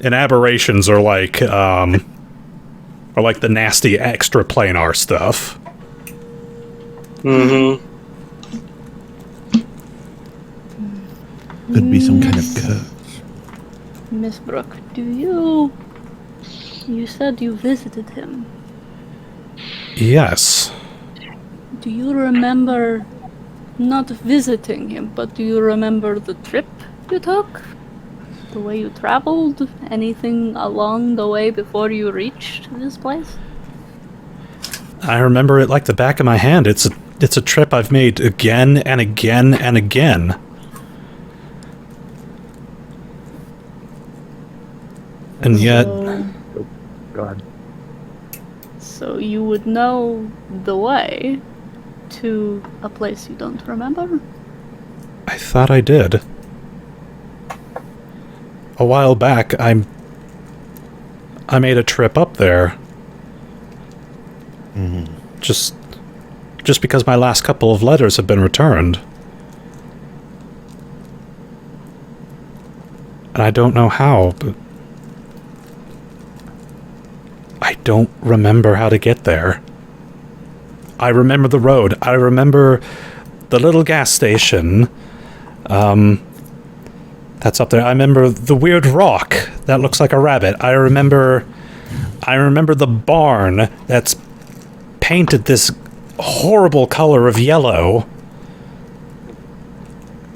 And aberrations are like the nasty extra-planar stuff. Mm-hmm. Could be some kind of curse. Miss Brooke, do you... You said you visited him. Yes. Do you remember not visiting him, but do you remember the trip you took? The way you traveled? Anything along the way before you reached this place? I remember it like the back of my hand. It's a trip I've made again and again and again. And yet... Go ahead. So you would know the way to a place you don't remember? I thought I did. A while back, I made a trip up there. Just because my last couple of letters have been returned. And I don't know how, but... I don't remember how to get there. I remember the road. I remember the little gas station. That's up there. I remember the weird rock that looks like a rabbit. I remember the barn that's painted this horrible color of yellow.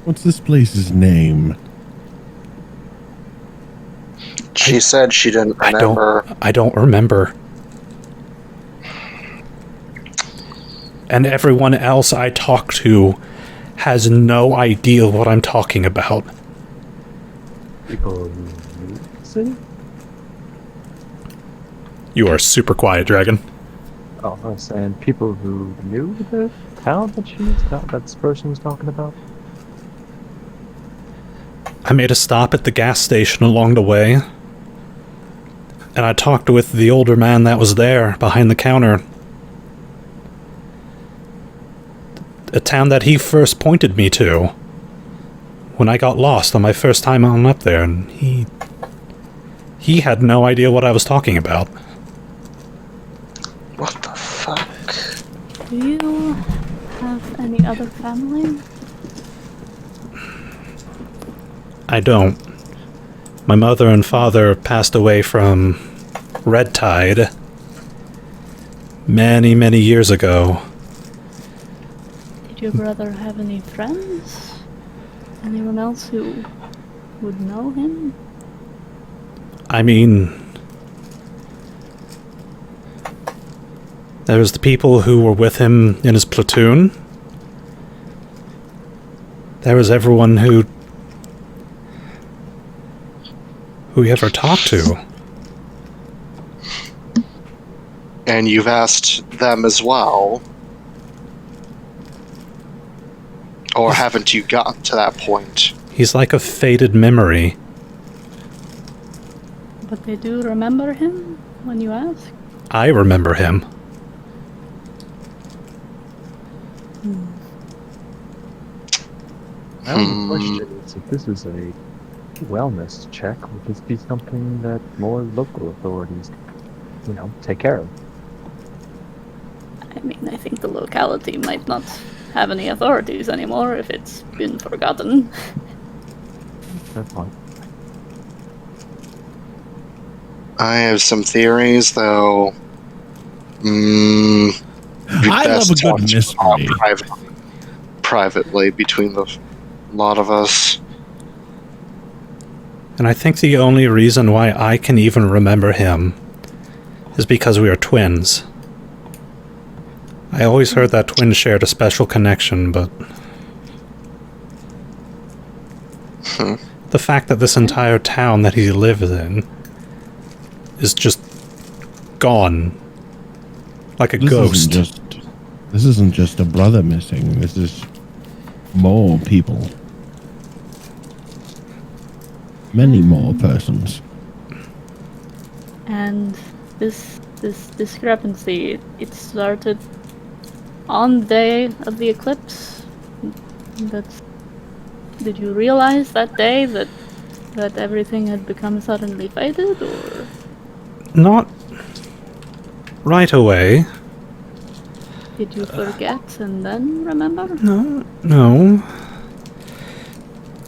What's this place's name? She said she didn't remember. I don't remember. And everyone else I talk to has no idea what I'm talking about. People who knew the city? You are super quiet, Dragon. Oh, I was saying people who knew the town that this person was talking about? I made a stop at the gas station along the way. And I talked with the older man that was there, behind the counter. A town that he first pointed me to. When I got lost on my first time on up there, and he had no idea what I was talking about. What the fuck? Do you have any other family? I don't. My mother and father passed away from red tide many, many years ago. Did your brother have any friends? Anyone else who would know him? I mean, there was the people who were with him in his platoon. There was everyone who he ever talked to. And you've asked them as well. Or haven't you gotten to that point? He's like a faded memory. But they do remember him when you ask? I remember him. My only question is, if this is a wellness check, would this be something that more local authorities, take care of? I mean, I think the locality might not have any authorities anymore if it's been forgotten. Fair point. I have some theories, though. I love a good mystery. Privately between the lot of us. And I think the only reason why I can even remember him is because we are twins. I always heard that twins shared a special connection, but... the fact that this entire town that he lives in is just gone. Like a ghost. This isn't just a brother missing. This is more people. Many more persons. And this discrepancy, it started on the day of the eclipse. Did you realize that day that everything had become suddenly faded, or? Not right away. Did you forget and then remember? No.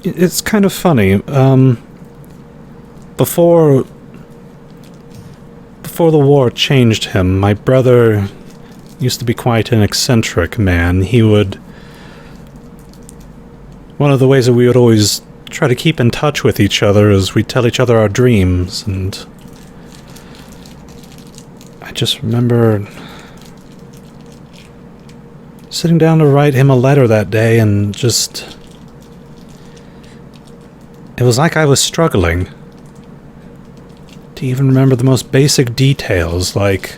It's kind of funny. Before the war changed him, my brother used to be quite an eccentric man. One of the ways that we would always try to keep in touch with each other is we'd tell each other our dreams, and I just remember sitting down to write him a letter that day, and just... it was like I was struggling to even remember the most basic details, like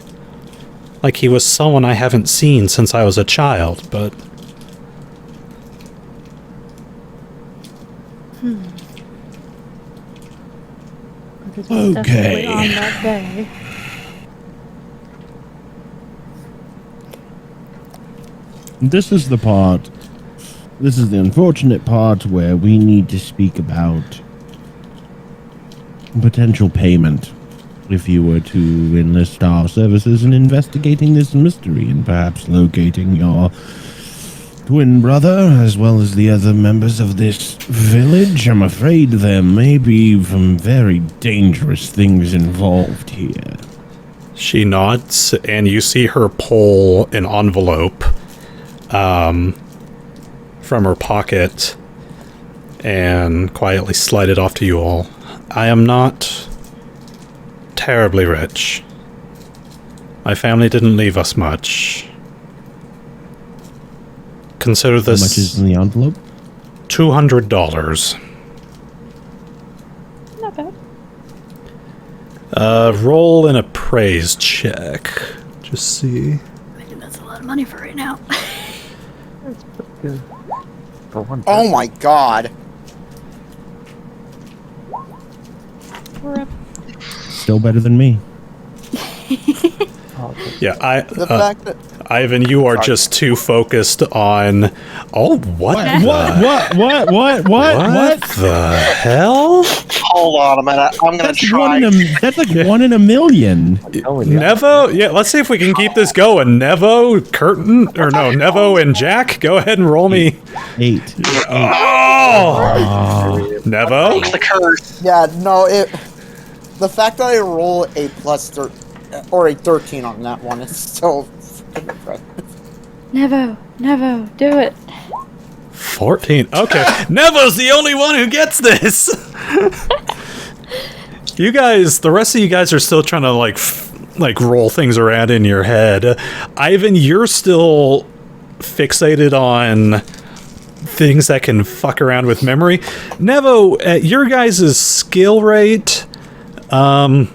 he was someone I haven't seen since I was a child, but... But it was definitely on that day. This is the unfortunate part where we need to speak about potential payment if you were to enlist our services in investigating this mystery and perhaps locating your twin brother as well as the other members of this village. I'm afraid there may be some very dangerous things involved here. She nods, and you see her pull an envelope from her pocket and quietly slide it off to you all. I am not terribly rich. My family didn't leave us much. Consider this... How much is in the envelope? $200. Not bad. Roll an appraise check. Just see. I think that's a lot of money for right now. That's pretty good. For one Oh my god. Still better than me. Yeah, The fact that Ivan, you are just too focused on... Oh, what the hell? Hold on a minute. I'm gonna try. That's like 1 in a million. Nevo? Yeah, let's see if we can keep this going. Nevo, Khurtin, or no, Nevo and Jack, go ahead and roll me. 8. Oh! Nevo? The curse. yeah, no, the fact that I roll a or a 13 on that one is still fucking impressive. Nevo, do it. 14. Okay. Nevo's the only one who gets this! You guys, the rest of you guys are still trying to, like roll things around in your head. Ivan, you're still fixated on things that can fuck around with memory. Nevo, at your guys' skill rate, a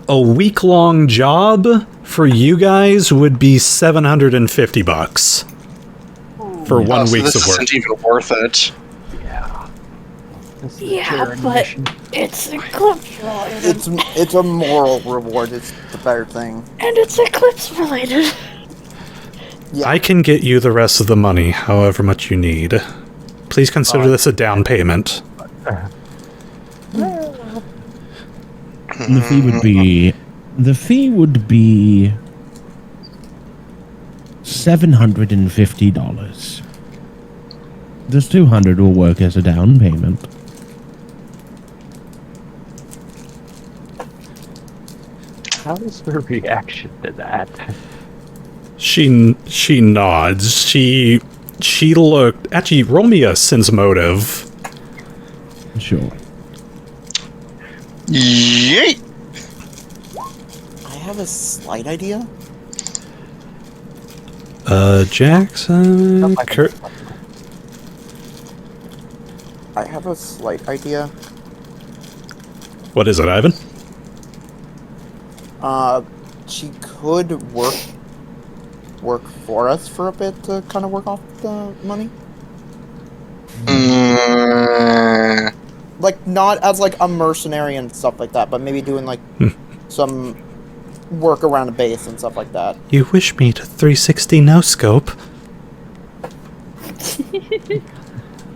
week-long job for you guys would be $750 for 1 week's of this work. isn't even worth it. Yeah, but it's eclipse related. It's a moral reward. It's the better thing. And it's eclipse related. Yeah. I can get you the rest of the money, however much you need. Please consider this a down payment. The fee would be $750. This $200 will work as a down payment. How is her reaction to that? She nods. She looked. Actually, roll me a sense motive. Sure. Yeet! I have a slight idea. Jackson. Kurt. I have a slight idea. What is it, Ivan? She could work for us for a bit to kind of work off the money. Like, not as, like, a mercenary and stuff like that, but maybe doing, like, some work around a base and stuff like that. You wish me to 360 no scope?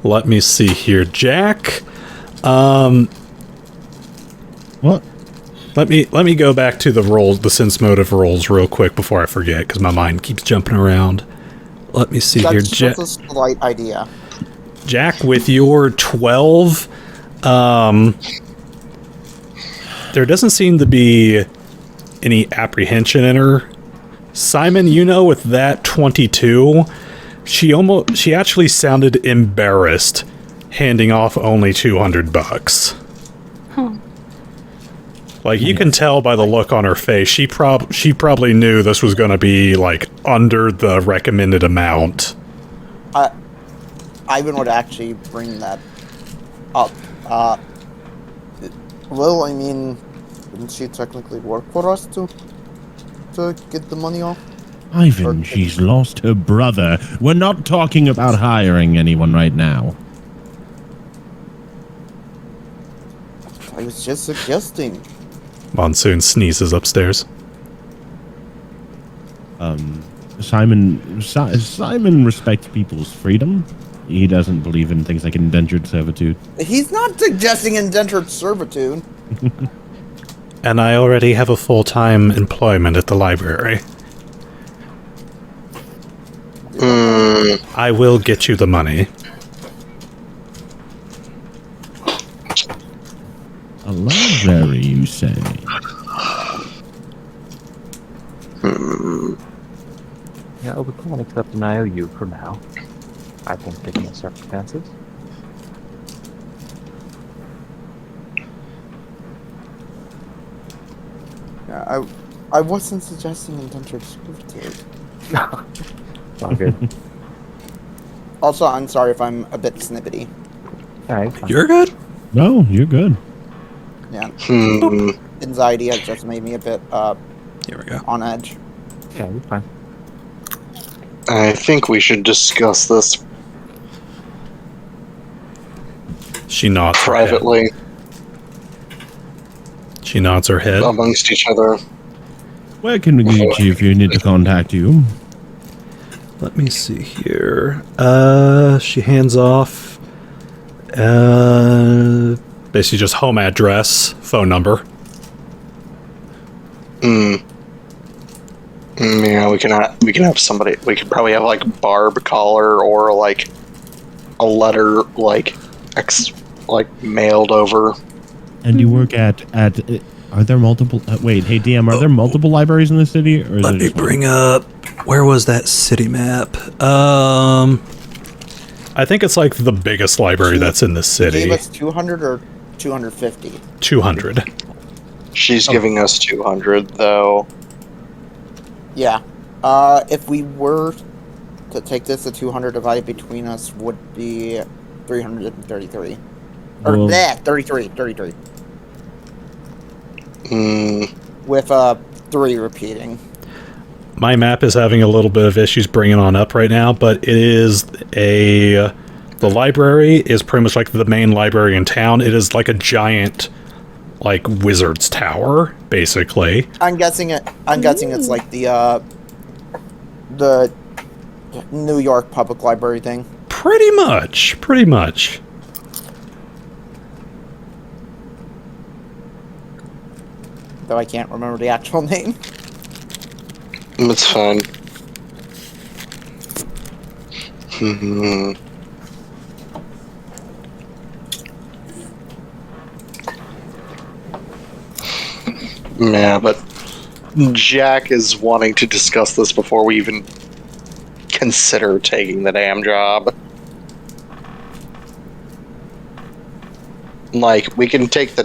Let me see here, Jack. What? Let me go back to the sense motive rolls real quick before I forget, because my mind keeps jumping around. Let me see here, That's Jack. just a slight idea. Jack, with your 12, there doesn't seem to be any apprehension in her. Simon, you know, with that 22, she actually sounded embarrassed handing off only $200. Huh. Like, you can tell by the look on her face, she probably knew this was going to be, like, under the recommended amount. Ivan would actually bring that up. Well, I mean, didn't she technically work for us to get the money off? Ivan, she's lost her brother. We're not talking about hiring anyone right now. I was just suggesting. Monsoon sneezes upstairs. Simon respects people's freedom. He doesn't believe in things like indentured servitude. He's not suggesting indentured servitude. And I already have a full-time employment at the library. I will get you the money. A library, you say? Yeah, we can't accept an IOU for now. I think, given the circumstances. Yeah, I wasn't suggesting indentured servitude. All good. Also, I'm sorry if I'm a bit snippety. Alright, fine. You're good? No, you're good. Yeah. Anxiety has just made me a bit Here we go. on edge. Yeah, you're fine. I think we should discuss this She nods her head. privately She nods her head. amongst each other. Where can we reach you if you need to contact you? Let me see here. She hands off. Basically just home address, phone number. Yeah, we can have somebody. We could probably have like Barb call her or like a letter like mailed over. And you work at are there multiple? Wait, hey DM, are there multiple libraries in the city? Or is Let there me just one? bring up. Where was that city map? I think it's like the biggest library that's in the city. Gave us 200 or 250. 200. She's giving us 200 though. Yeah. If we were to take this, the 200 divided between us would be 333. Or Well- 33. With 3 repeating. My map is having a little bit of issues bringing on up right now, but it is the library is pretty much like the main library in town. It is like a giant, like, wizard's tower, basically. I'm guessing it's like the New York Public Library thing. Pretty much. Pretty much. Though I can't remember the actual name. It's fine. Hmm. Yeah, but Jack is wanting to discuss this before we even consider taking the damn job. Like, we can take the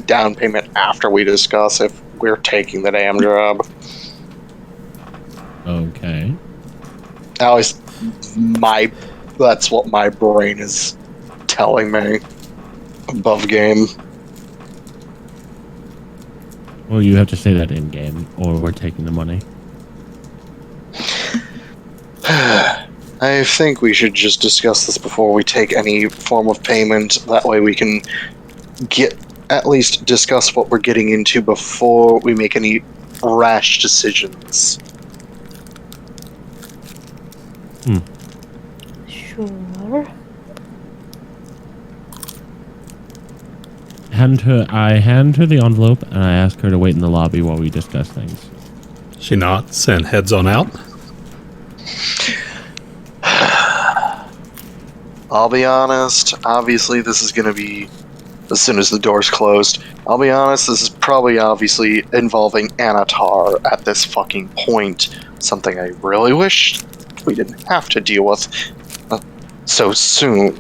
down payment after we discuss if we're taking the damn job. Okay. That's what my brain is telling me. Above game. Well, you have to say that in game, or we're taking the money. I think we should just discuss this before we take any form of payment. That way we can at least discuss what we're getting into before we make any rash decisions. Sure. I hand her the envelope, and I ask her to wait in the lobby while we discuss things. She nods and heads on out. I'll be honest, obviously this is going to be as soon as the door's closed. I'll be honest, this is probably obviously involving Anatar at this fucking point. Something I really wish we didn't have to deal with so soon.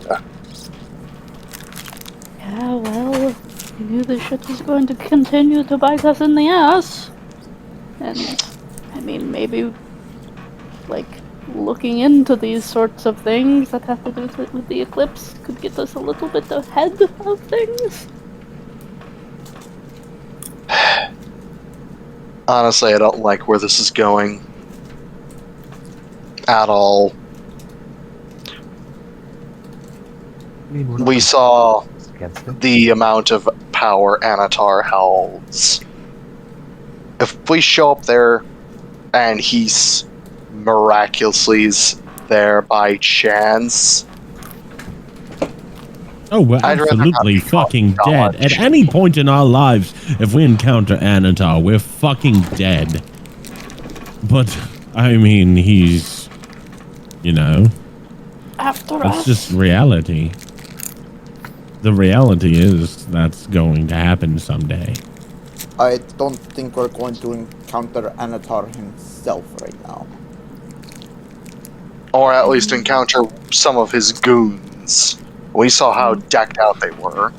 Yeah, well, we knew this shit was going to continue to bite us in the ass. And, I mean, maybe, like, looking into these sorts of things that have to do with the eclipse could get us a little bit ahead of things. Honestly, I don't like where this is going. At all. I mean, we're not We saw against it. the amount of power Anatar holds. If we show up there and he's miraculously there by chance, Oh, we're I'd rather not absolutely be fucking called dead. dodge. At any point in our lives, if we encounter Anatar, we're fucking dead. But, I mean, he's, you know, After that's us. just reality. The reality is that's going to happen someday. I don't think we're going to encounter Anatar himself right now. or at least encounter some of his goons. We saw how decked out they were.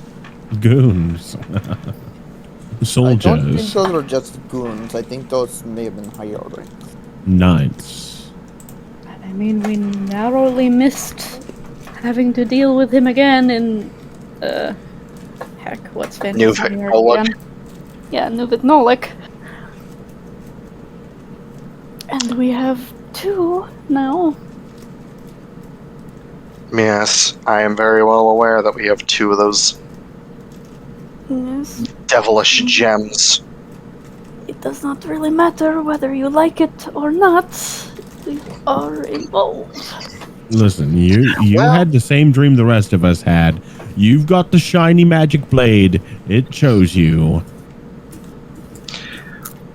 Goons. I don't think Soldiers. those were just goons. I think those may have been higher ranks. Knights. I mean, we narrowly missed having to deal with him again in, heck, what's New fantasy here Pavolich. again? Yeah, New Pavolich. And we have 2 now. Yes, I am very well aware that we have 2 of those Yes. devilish gems. It does not really matter whether you like it or not. We are involved. Listen, you Well- had the same dream the rest of us had. You've got the shiny magic blade. It chose you.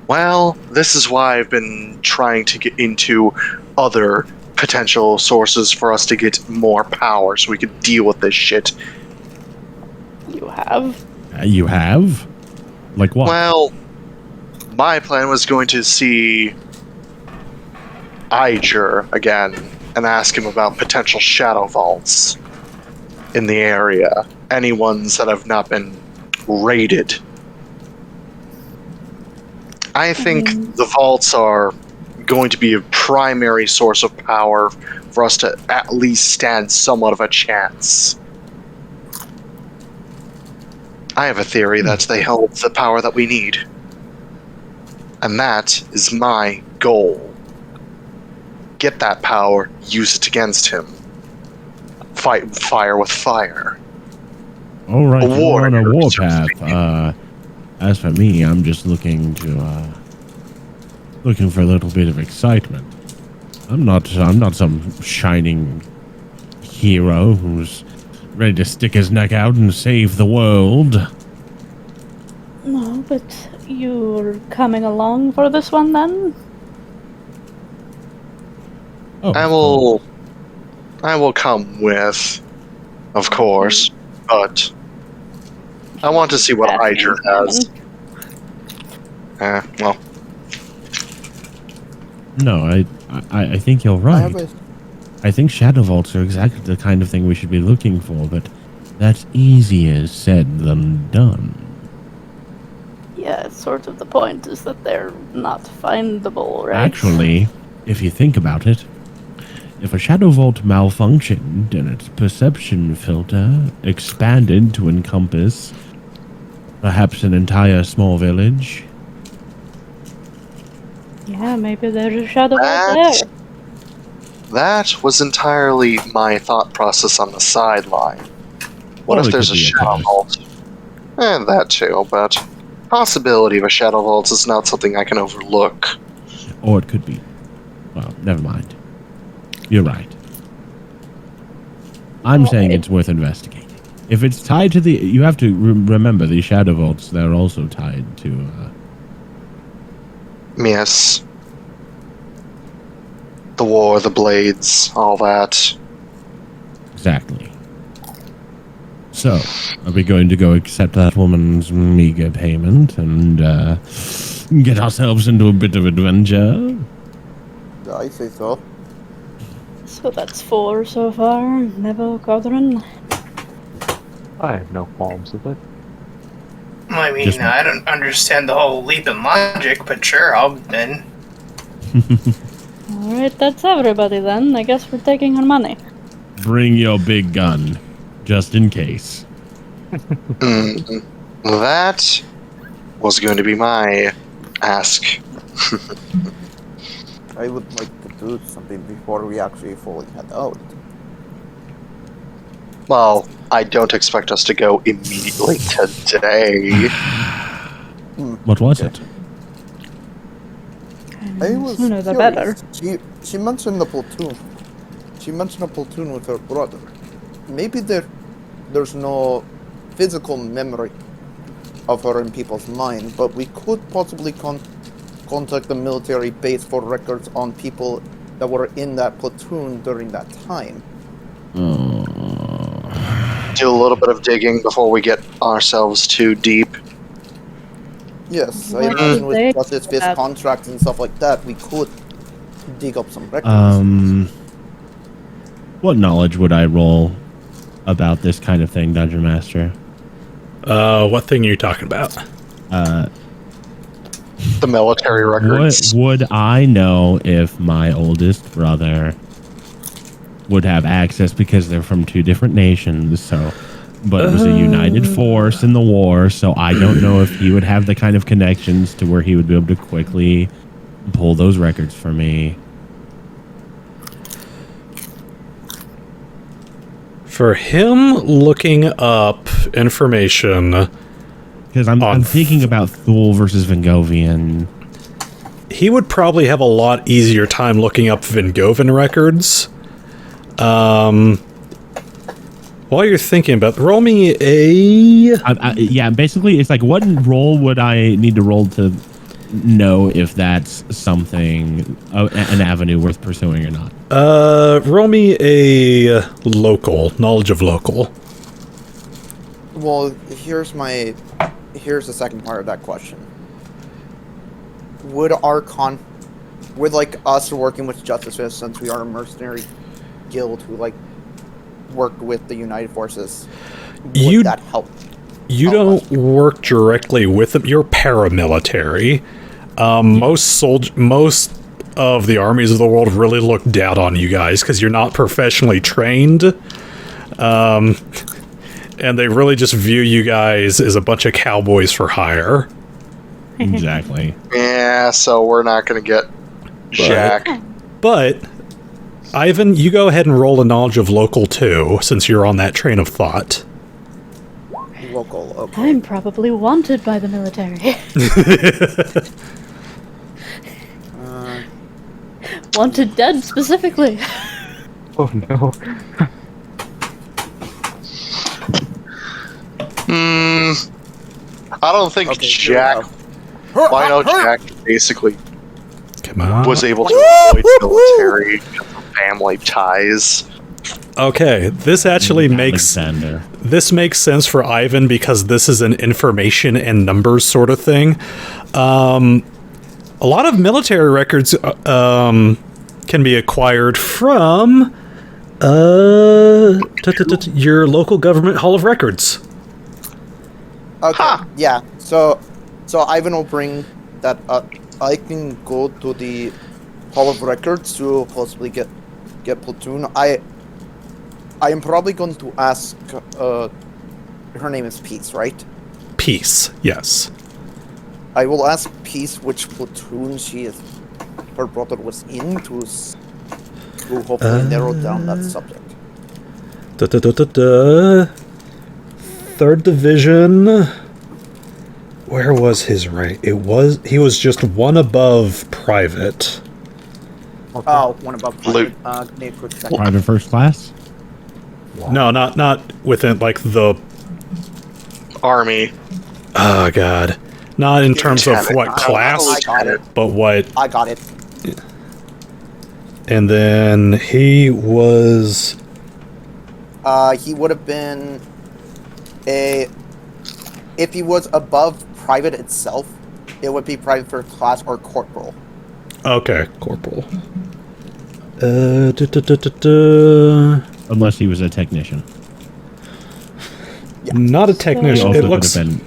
Well, this is why I've been trying to get into other potential sources for us to get more power so we could deal with this shit. You have. You have? Like what? Well, my plan was going to see Iger again and ask him about potential shadow vaults in the area. Any ones that have not been raided. I think the vaults are going to be a primary source of power for us to at least stand somewhat of a chance. I have a theory that they hold the power that we need. And that is my goal. Get that power, use it against him. Fight fire with fire. All right, A you're on a warrior, so to warpath. As for me, I'm just looking for a little bit of excitement. I'm not some shining hero who's ready to stick his neck out and save the world. No, but you're coming along for this one then? Oh, I will come with, of course, but I want to see what Hydra has. Well, no, I think you're right. I think shadow vaults are exactly the kind of thing we should be looking for, but that's easier said than done. Yeah, sort of the point is that they're not findable, right? Actually, if you think about it, if a shadow vault malfunctioned and its perception filter expanded to encompass perhaps an entire small village. Yeah, maybe there's a shadow vault there. That was entirely my thought process on the sideline. What Or if it there's could a be a shadow ghost. vault? That too, but possibility of a shadow vault is not something I can overlook. Or it could be. Well, never mind. You're right. I'm saying it's worth investigating. If it's tied to the... You have to remember, the shadow vaults, they're also tied to... Yes. The war, the blades, all that. Exactly. So, are we going to go accept that woman's meager payment and get ourselves into a bit of adventure? I say so. So that's 4 so far. Nevo, Kodhran. I have no qualms with it. I mean, Just- I don't understand the whole leap in logic, but sure, I'll in. Alright, that's everybody then. I guess we're taking her money. Bring your big gun, just in case. That was going to be my ask. I would like to do something before we actually fully head out. Well, I don't expect us to go immediately today. What was it? I was Sooner the curious. better. She mentioned the platoon. She mentioned a platoon with her brother. Maybe there's no physical memory of her in people's mind, but we could possibly contact the military base for records on people that were in that platoon during that time. Do a little bit of digging before we get ourselves too deep. Yes, I What imagine did with they Justice do Fist that? contracts and stuff like that, we could dig up some records. What knowledge would I roll about this kind of thing, Dungeon Master? What thing are you talking about? The military records. Would I know if my oldest brother would have access, because they're from 2 different nations, but it was a united force in the war, so I don't know if he would have the kind of connections to where he would be able to quickly pull those records for me. For him looking up information, Because I'm thinking about Thule versus Vingovian. he would probably have a lot easier time looking up Vingovan records. While you're thinking about, roll me a... Yeah, basically, it's like, what role would I need to roll to know if that's something, an avenue worth pursuing or not? Roll me a local, knowledge of local. Well, here's the second part of that question. Would like us working with Justice Fist, since we are a mercenary guild who like worked with the United Forces, would that help? You don't work directly with them. You're paramilitary. Most of the armies of the world really look down on you guys because you're not professionally trained. And they really just view you guys as a bunch of cowboys for hire. Exactly. Yeah, so we're not going to get Jack. But, Ivan, you go ahead and roll a knowledge of local too, since you're on that train of thought. Local, okay. I'm probably wanted by the military. Wanted dead specifically. Oh no. I don't think Okay, here we Jack. go. Well, I know Jack basically Come on. was able to avoid military because of family ties. Okay, this actually makes Alexander. this makes sense for Ivan because this is an information and numbers sort of thing. A lot of military records can be acquired from your local government hall of records. Okay, Ha! yeah. So Ivan will bring that up. I can go to the Hall of Records to possibly get platoon. I am probably going to ask. Her name is Peace, right? Peace, yes. I will ask Peace which platoon her brother was in to hopefully narrow down that subject. Third Division. Where was his rank? He was just one above private. Oh, one above Loot. private. Give me a quick second. Private first class? No, not within like the. Army. Oh God, not in terms of Lieutenant. what class, I got it. but what. I got it. And then he was. He would have been if he was above private itself, it would be private first class or corporal. Okay, corporal. Unless he was a technician. Yeah. Not a He technician. also It could looks. have been.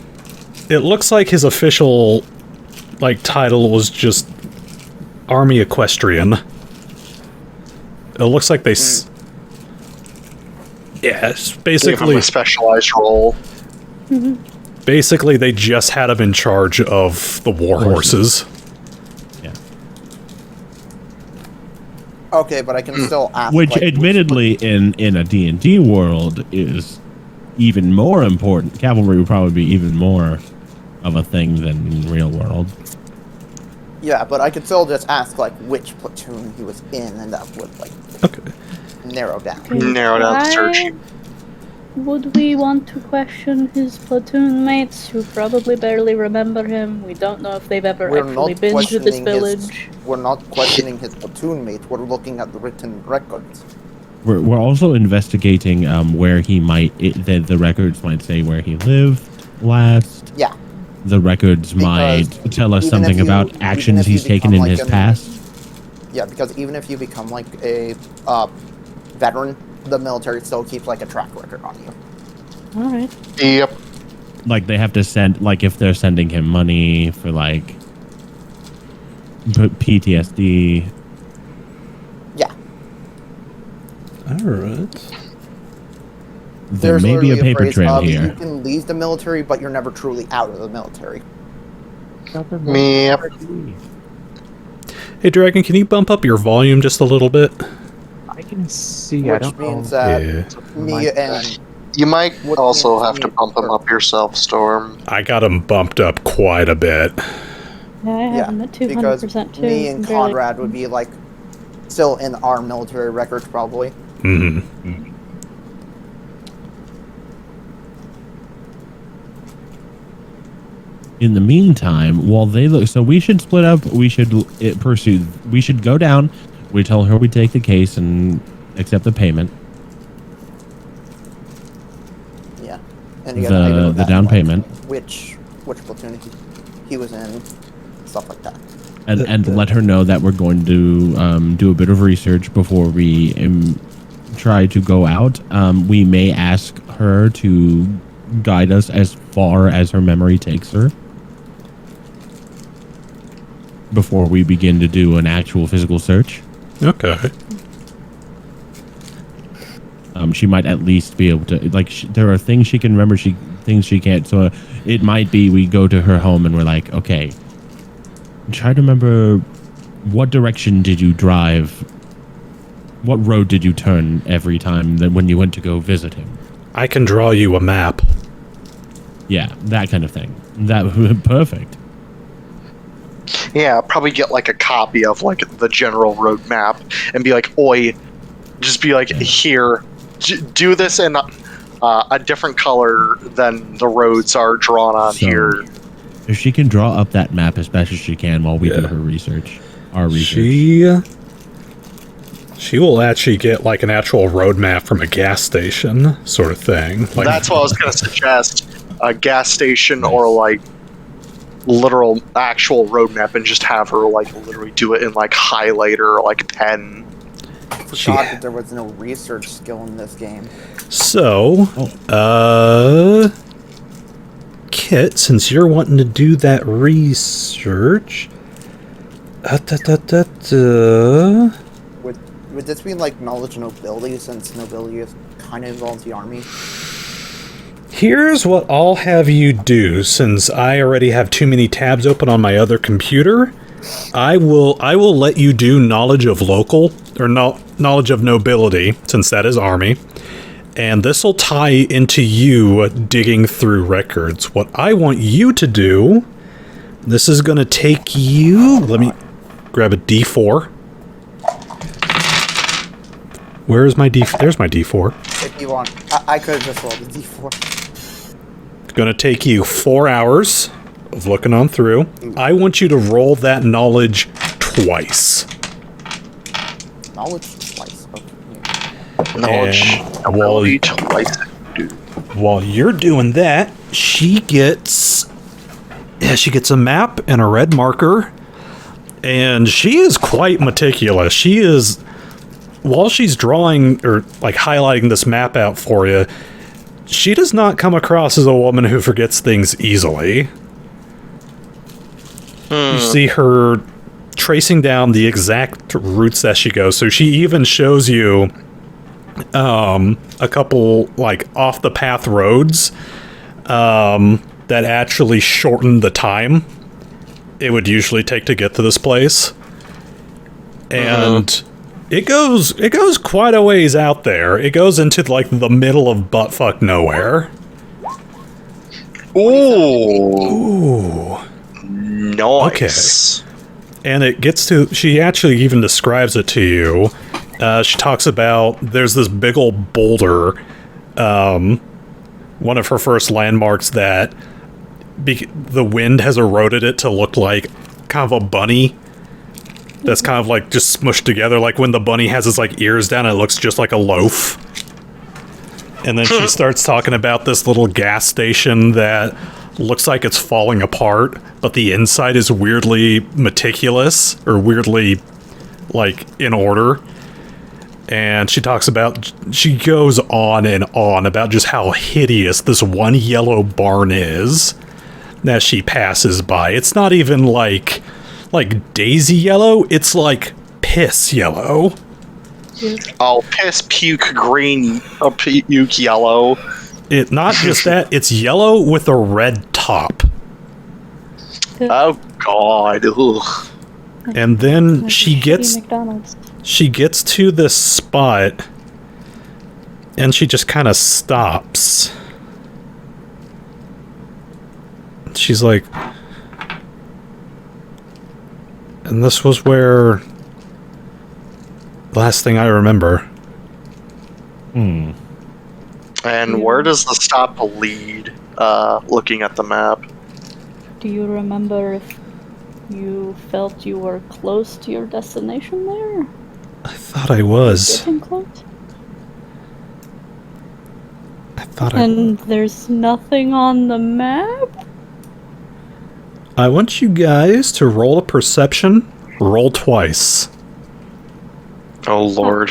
It looks like his official, title was just Army Equestrian. It looks like they. Yeah, it's Gave him basically. a specialized role. Basically, they just had him in charge of the war horses. Yeah. Okay, but I can still ask. Which, like, admittedly, in a D&D world is even more important. Cavalry would probably be even more of a thing than in real world. Yeah, but I could still just ask like which platoon he was in, and that would Okay. narrow down. Narrow down the search. Why would we want to question his platoon mates who probably barely remember him? We don't know if they've ever We're actually not been to this questioning village. We're not questioning his platoon mate. We're looking at the written records. We're also investigating where he might. The records might say where he lived last. Yeah. The records might tell us even something if you- about even actions if you he's taken become in his like past. Yeah, because even if you become like a veteran, the military still keeps like a track record on you. Alright. Yep. Like they have to send, like if they're sending him money for like PTSD. Yeah. Alright. There may be a literally paper phrase trail of, You here. can leave the military, but you're never truly out of the military. Yep. Hey, Dragon, can you bump up your volume just a little bit? I can see. I Which don't means know. that Yeah. me and You might What also means have to me- bump him up yourself, Storm. I got him bumped up quite a bit. Yeah, I have yeah, him at because 200% too. me and Barely- Conrad would be like still in our military records probably. Hmm. In the meantime, while they look, so we should split up. We should pursue. We should go down. We tell her we take the case and accept the payment. Yeah. And again, I know The that, down like, payment, which platoon he was in, stuff like that. and let her know that we're going to do a bit of research before we try to go out. We may ask her to guide us as far as her memory takes her before we begin to do an actual physical search. Okay. She might at least be able to, like, there are things she can remember, things she can't. So it might be we go to her home and we're like, okay, try to remember what direction did you drive, what road did you turn every time that when you went to go visit him. I can draw you a map. Yeah, that kind of thing. That perfect. Yeah, probably get like a copy of like the general roadmap and be like, "Oi," just be like, "Here, do this in a different color than the roads are drawn on So, here." If she can draw up that map as best as she can while we do Yeah. her research, our research. She will actually get like an actual roadmap from a gas station sort of thing. Like, That's what I was gonna suggest: a gas station or like literal actual roadmap, and just have her like literally do it in like highlighter or like pen. I forgot that there was no research skill in this game. So, Kit, since you're wanting to do that research, Would this be like knowledge nobility, since nobility is kind of involves the army? here's what I'll have you do. Since I already have too many tabs open on my other computer, I will let you do knowledge of local, or knowledge of nobility, since that is army. And this will tie into you digging through records. What I want you to do, this is going to take you... Let me grab a D4. Where is my D4? There's my D4. If you want, I could have just rolled a D4. It's going to take you 4 hours of looking on through. I want you to roll that knowledge twice. Knowledge twice. Okay. Knowledge, And ability twice. While you're doing that, she gets a map and a red marker, and she is quite meticulous. She is, while she's drawing or like highlighting this map out for you, she does not come across as a woman who forgets things easily. You see her tracing down the exact routes that she goes. So she even shows you a couple like off the path roads that actually shorten the time it would usually take to get to this place. And it goes quite a ways out there. It goes into like the middle of buttfuck nowhere. Ooh. Nice. Okay. And it gets to, she actually even describes it to you. She talks about, there's this big old boulder, one of her first landmarks that the wind has eroded it to look like kind of a bunny that's kind of like just smushed together. Like when the bunny has its like ears down, it looks just like a loaf. And then she starts talking about this little gas station that looks like it's falling apart, but the inside is weirdly meticulous or weirdly like in order. And she talks about, she goes on and on about just how hideous this one yellow barn is that she passes by. It's not even like daisy yellow, it's like piss yellow. Oh, piss, puke, green, puke, yellow. It not just that, it's yellow with a red top. Oh god. Ugh. And then she gets McDonald's. to this spot and she just kind of stops. She's like, and this was where, last thing I remember. And where does the stop lead, looking at the map? Do you remember if you felt you were close to your destination there? I thought I was. Getting close? I thought And there's nothing on the map? I want you guys to roll a perception. Roll twice. Oh lord.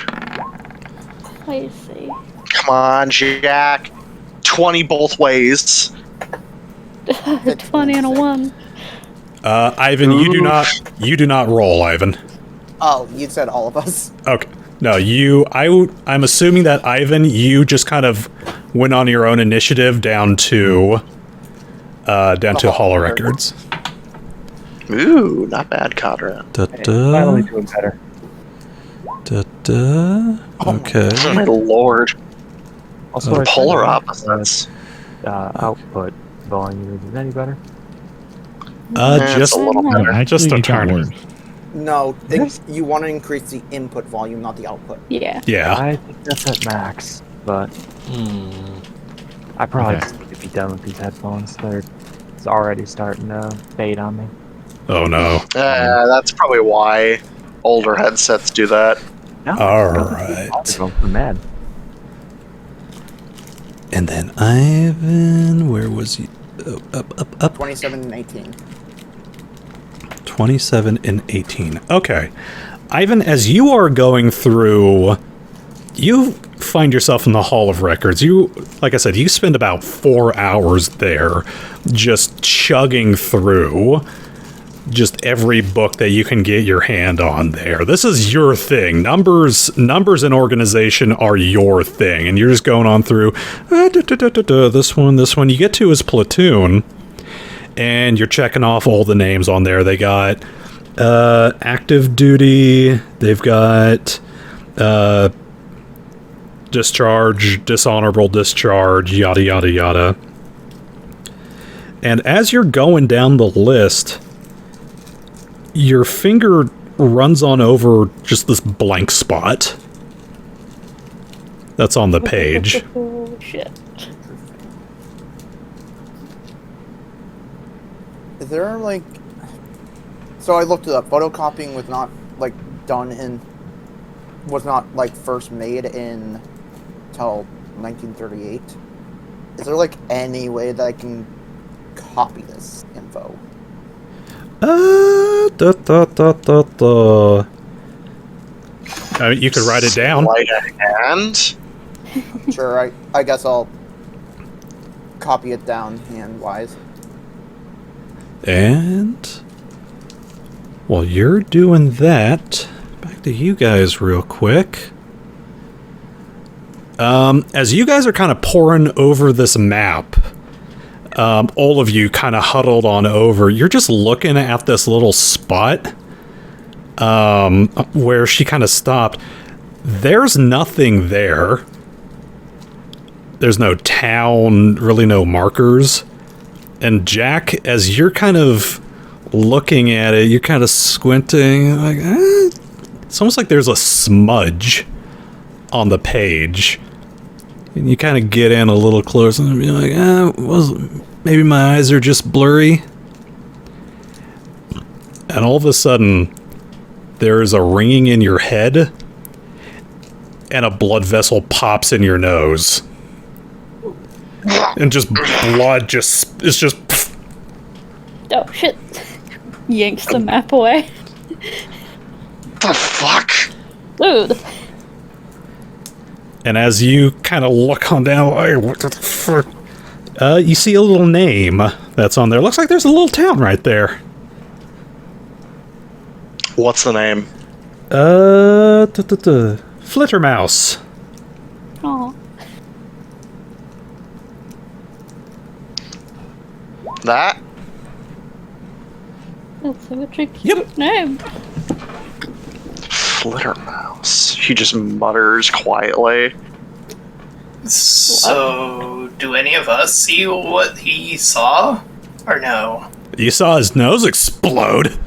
I see. Come on, Jack. 20 both ways. 20 and a 1. Ivan, you do not roll, Ivan. Oh, you said all of us. Okay. No, I'm assuming that Ivan, you just kind of went on your own initiative down to Holo Records. Ooh, not bad, Kodhran. Finally doing better. Okay. Oh my lord. Also, I Polar think, opposites. output volume is any better? Just a little No, better. actually, Just a it got turn. worse. No, Yes. you want to increase the input volume, not the output. Yeah. yeah. I think that's at max, but I probably Okay. just need to be done with these headphones. It's already starting to fade on me. Oh no. That's probably why older headsets do that. No, Alright. I'm mad. And then Ivan, where was he? Oh, up. 27 and 18. 27 and 18. Okay. Ivan, as you are going through, you find yourself in the Hall of Records. You, like I said, you spend about 4 hours there just chugging through just every book that you can get your hand on there. This is your thing. Numbers and organization are your thing, and you're just going on through this one. You get to his platoon, and you're checking off all the names on there. They got active duty. They've got discharge, dishonorable discharge, yada yada yada. And as you're going down the list, your finger runs on over just this blank spot that's on the page. Oh, shit. Is there like... So I looked it up. Photocopying was not like done in... Was not like first made in... Till 1938. Is there like any way that I can copy this info? You could write it down. Sleight of hand? Sure, I guess I'll copy it down hand-wise. And while you're doing that, back to you guys real quick. As you guys are kind of poring over this map, all of you kind of huddled on over, you're just looking at this little spot where she kind of stopped. There's nothing there. There's no town, really no markers. And Jack, as you're kind of looking at it, you're kind of squinting, like, it's almost like there's a smudge on the page. And you kind of get in a little closer and be like, maybe my eyes are just blurry. And all of a sudden, there is a ringing in your head, and a blood vessel pops in your nose. And just blood it's just... Oh, shit. Yanks the map away. The fuck? Dude. And as you kind of look on down, like, what the fuck? You see a little name that's on there. Looks like there's a little town right there. What's the name? Flittermouse. Aw. That? That's such a cute Yep. name. Flittermouse. He just mutters quietly. So, do any of us see what he saw? Or no? You saw his nose explode.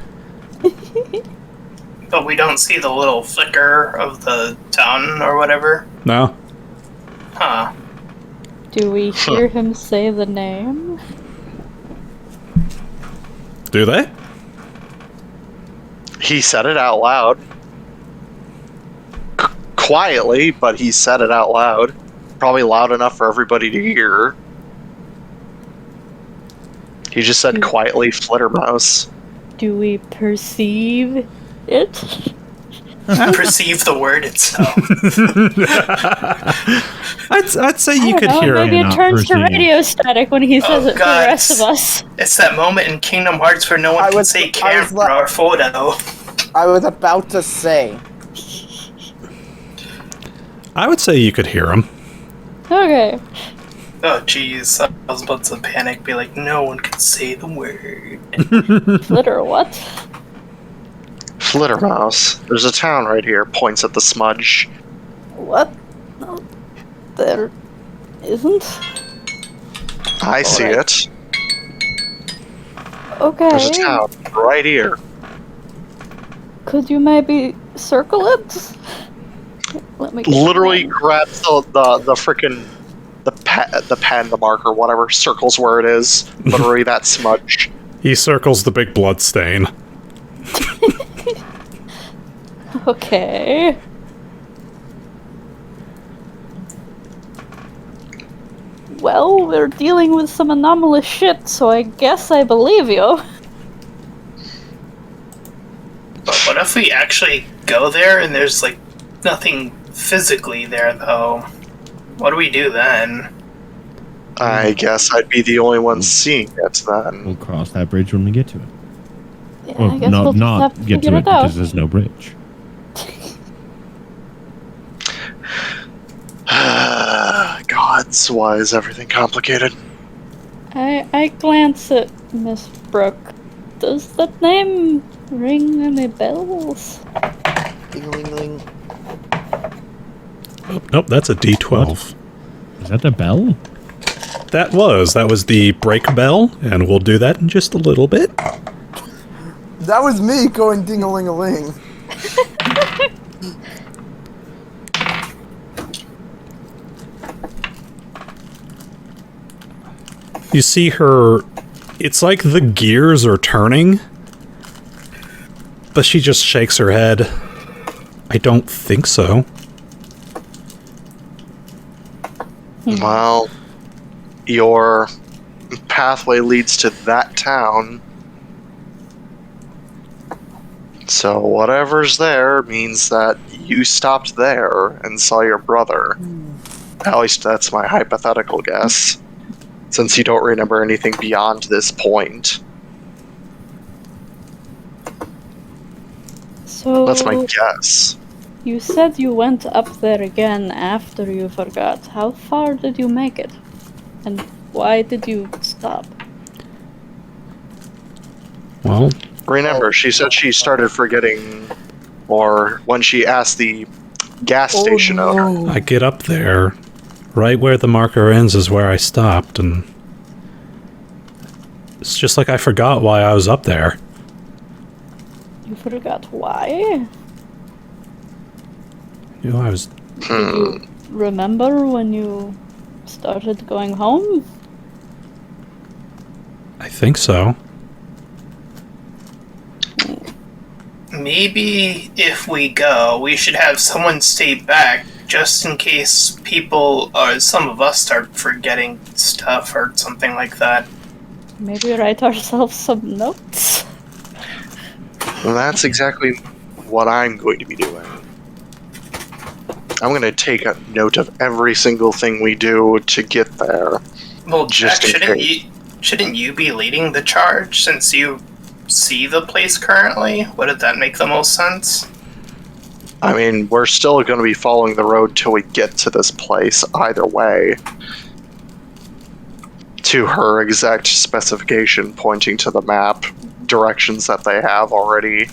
But we don't see the little flicker of the town or whatever? No. Huh. Do we hear him say the name? Do they? He said it out loud. Quietly, but he said it out loud. Probably loud enough for everybody to hear. He just said quietly, Flittermouse. Do we perceive it? Perceive the word itself. I'd say you I could don't know, hear maybe him. it turns to perceive. radio static when he says Oh, it to God. the rest of us. It's that moment in Kingdom Hearts where no one I can was- say I was camera or photo. I was about to say. I would say you could hear him. Okay. Oh jeez, I was about to panic, be like, no one can say the word. Flitter what? Flittermouse. There's a town right here. Points at the smudge. What? No, there isn't. I see Alright. it. Okay. There's a town right here. Could you maybe circle it? Let me get Literally one. grabs the frickin' the pen, the marker, whatever, circles where it is. Literally that smudge. He circles the big blood stain. Okay. Well, we're dealing with some anomalous shit, so I guess I believe you. But what if we actually go there and there's like nothing physically there though? What do we do then? I guess I'd be the only one seeing it then. We'll cross that bridge when we get to it. Yeah, Or I guess we'll just have to get figure to it it out. because there's no bridge. Gods, why is everything complicated? I glance at Miss Brooke. Does that name ring any bells? Ding-a-ling-ling. Oh, nope, that's a D12. Is that the bell? That was the break bell, and we'll do that in just a little bit. That was me going ding-a-ling-a-ling. You see her, it's like the gears are turning, but she just shakes her head. I don't think so. Well, your pathway leads to that town. So whatever's there means that you stopped there and saw your brother. At least that's my hypothetical guess. Since you don't remember anything beyond this point. So That's my guess. you said you went up there again after you forgot. How far did you make it? And why did you stop? Well, Remember, she said she started forgetting, or when she asked the gas station owner. I get up there. Right where the marker ends is where I stopped, and it's just like I forgot why I was up there. You forgot why? You know, I was... Did you remember when you started going home? I think so. Maybe if we go, we should have someone stay back just in case people or some of us start forgetting stuff or something like that. Maybe write ourselves some notes? And that's exactly what I'm going to be doing. I'm going to take a note of every single thing we do to get there. Well, Jack, Just in case. shouldn't you be leading the charge since you see the place currently? Wouldn't that make the most sense? I mean, we're still going to be following the road till we get to this place, either way. To her exact specification, pointing to the map, directions that they have already.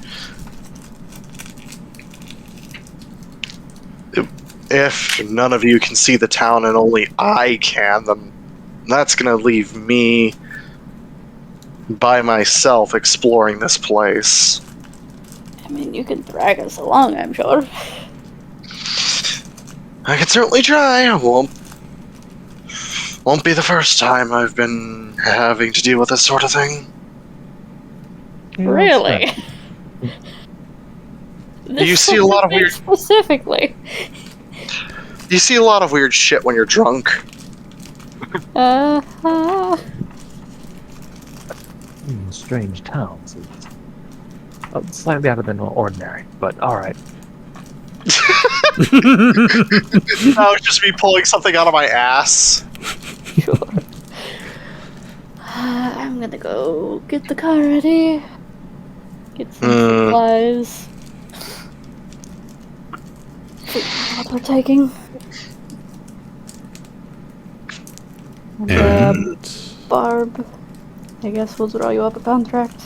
If none of you can see the town and only I can, then that's going to leave me by myself exploring this place. I mean, you can drag us along, I'm sure. I can certainly try. Won't be the first time I've been having to deal with this sort of thing. Really? You see a lot of weird- Specifically. You see a lot of weird shit when you're drunk. Strange towns. It's slightly out of the ordinary, but alright. That was just me pulling something out of my ass. Sure. I'm gonna go get the car ready. Get some supplies. What we're taking. And... Barb, I guess we'll draw you up a contract.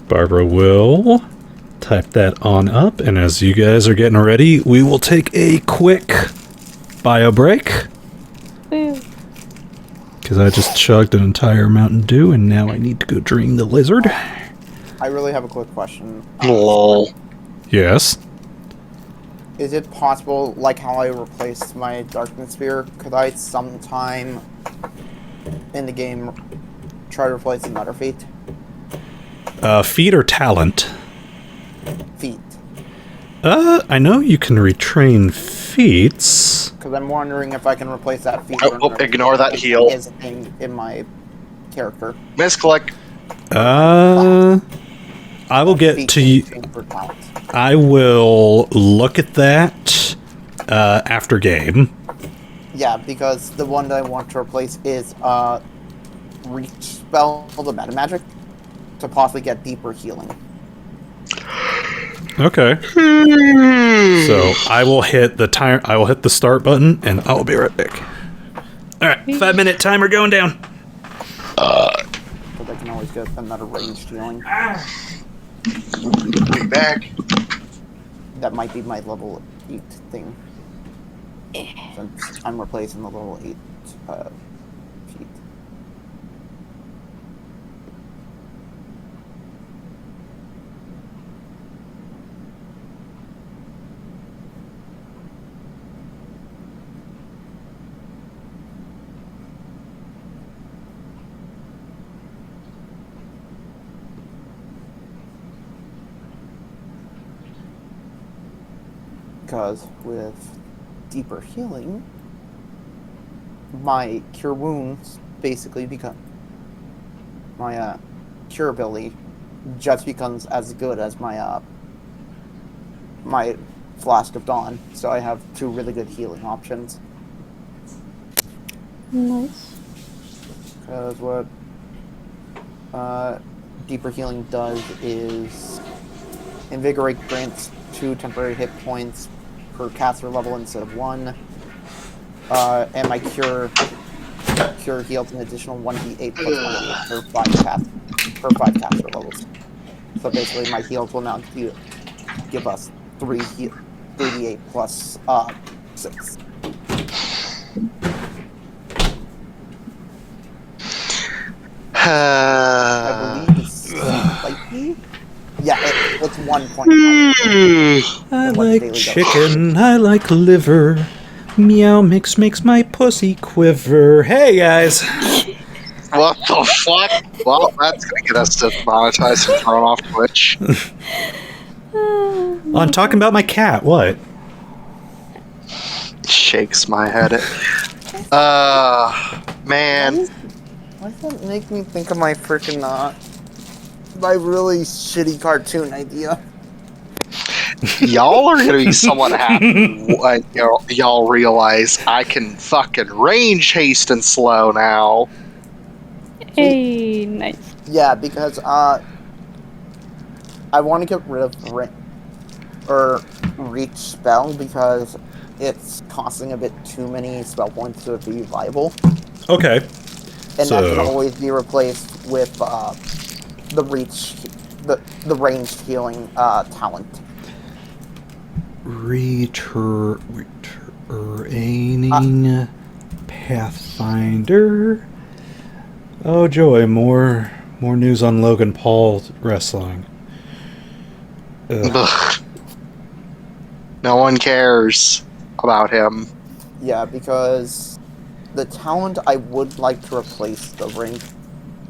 Barbara will type that on up, and as you guys are getting ready, we will take a quick bio break. Woo. Because I just chugged an entire Mountain Dew, and now I need to go dream the lizard. I really have a quick question. Lol. Yes. Is it possible, like how I replaced my Darkness Sphere, could I sometime in the game try to replace another feat? Feat or talent? Feat. I know you can retrain feats. Because I'm wondering if I can replace that feat. Oh, ignore that heal. Is in my character. Misclick. I will get Feat to you. for talent. I will look at that after game. Yeah, because the one that I want to replace is Reach Spell, the Meta Magic, to possibly get deeper healing. Okay. So I will hit the I will hit the start button, and I will be right back. All right, 5-minute timer going down. But I can always get another ranged healing. Be back. That might be my level 8 thing. Since I'm replacing the level 8 feat. Because with deeper healing, my cure wounds basically become my cure ability just becomes as good as my my Flask of Dawn. So I have 2 really good healing options. Nice. Because what deeper healing does is invigorate grants 2 temporary hit points per caster level instead of 1. And my cure heals an additional 1d8 plus 1 per 5 caster levels. So basically my heals will now give us 3d8 plus 6. I believe it's slightly. Yeah, it's 1 point. I like chicken, I like liver. Meow mix makes my pussy quiver. Hey guys! What the fuck? Well, that's gonna get us demonetized and thrown off Twitch. I'm talking about my cat, what? Shakes my head. Man. Why does that make me think of my freaking my really shitty cartoon idea? Y'all are gonna be somewhat happy when y'all realize I can fucking range haste and slow now. Hey, nice. Yeah, because I want to get rid of reach spell because it's costing a bit too many spell points to be viable, Okay. and So- that can always be replaced with the ranged healing talent. Retraining Pathfinder. Oh joy, more news on Logan Paul wrestling. Ugh. Ugh. No one cares about him. Yeah, because the talent I would like to replace the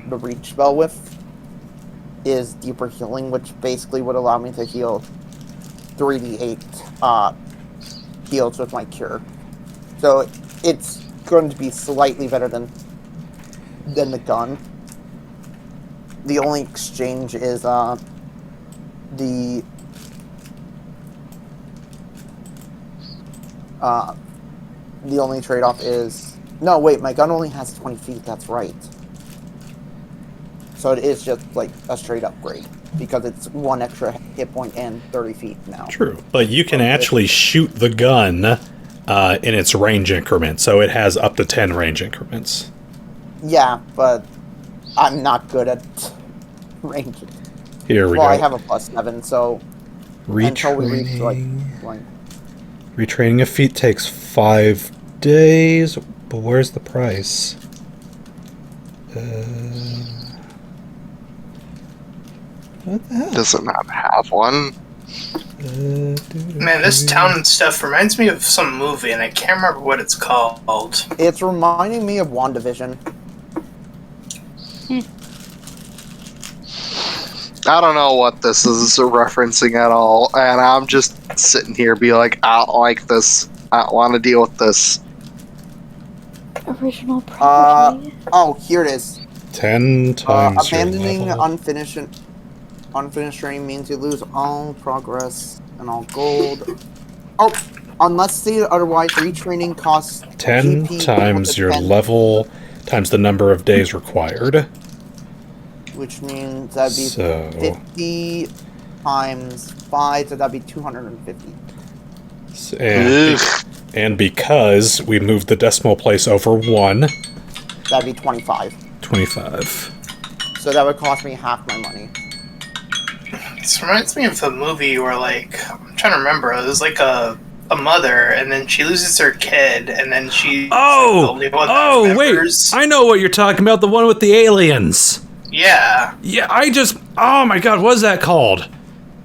reach spell with is deeper healing, which basically would allow me to heal 3d8 heals with my cure. So it's going to be slightly better than the gun. The only exchange is the only trade-off is... No, wait, my gun only has 20 feet, that's right. So it is just, like, a straight upgrade. Because it's 1 extra hit point and 30 feet now. True, but you can actually shoot the gun in its range increment, so it has up to 10 range increments. Yeah, but I'm not good at range. Here we Well, go. I have a +7, so until we reach, like... Retraining a feat takes 5 days, but where's the price? What the hell? Does it not have one? Man, this town stuff reminds me of some movie, and I can't remember what it's called. It's reminding me of WandaVision. I don't know what this is referencing at all, and I'm just sitting here be like, I don't like this. I don't want to deal with this. Original property. Oh, here it is. 10 times Abandoning your level. unfinished training means you lose all progress and all gold. Oh, unless stated otherwise, retraining costs 10 GP times your 10, level times the number of days required. which means that'd be So 50 times 5, so that'd be 250. and because we moved the decimal place over 1, That'd be 25. 25. So that would cost me half my money. This reminds me of a movie where, like, I'm trying to remember. It was like a mother, and then she loses her kid, and then she. Wait! I know what you're talking about. The one with the aliens. Yeah. Yeah, oh my god, what is that called?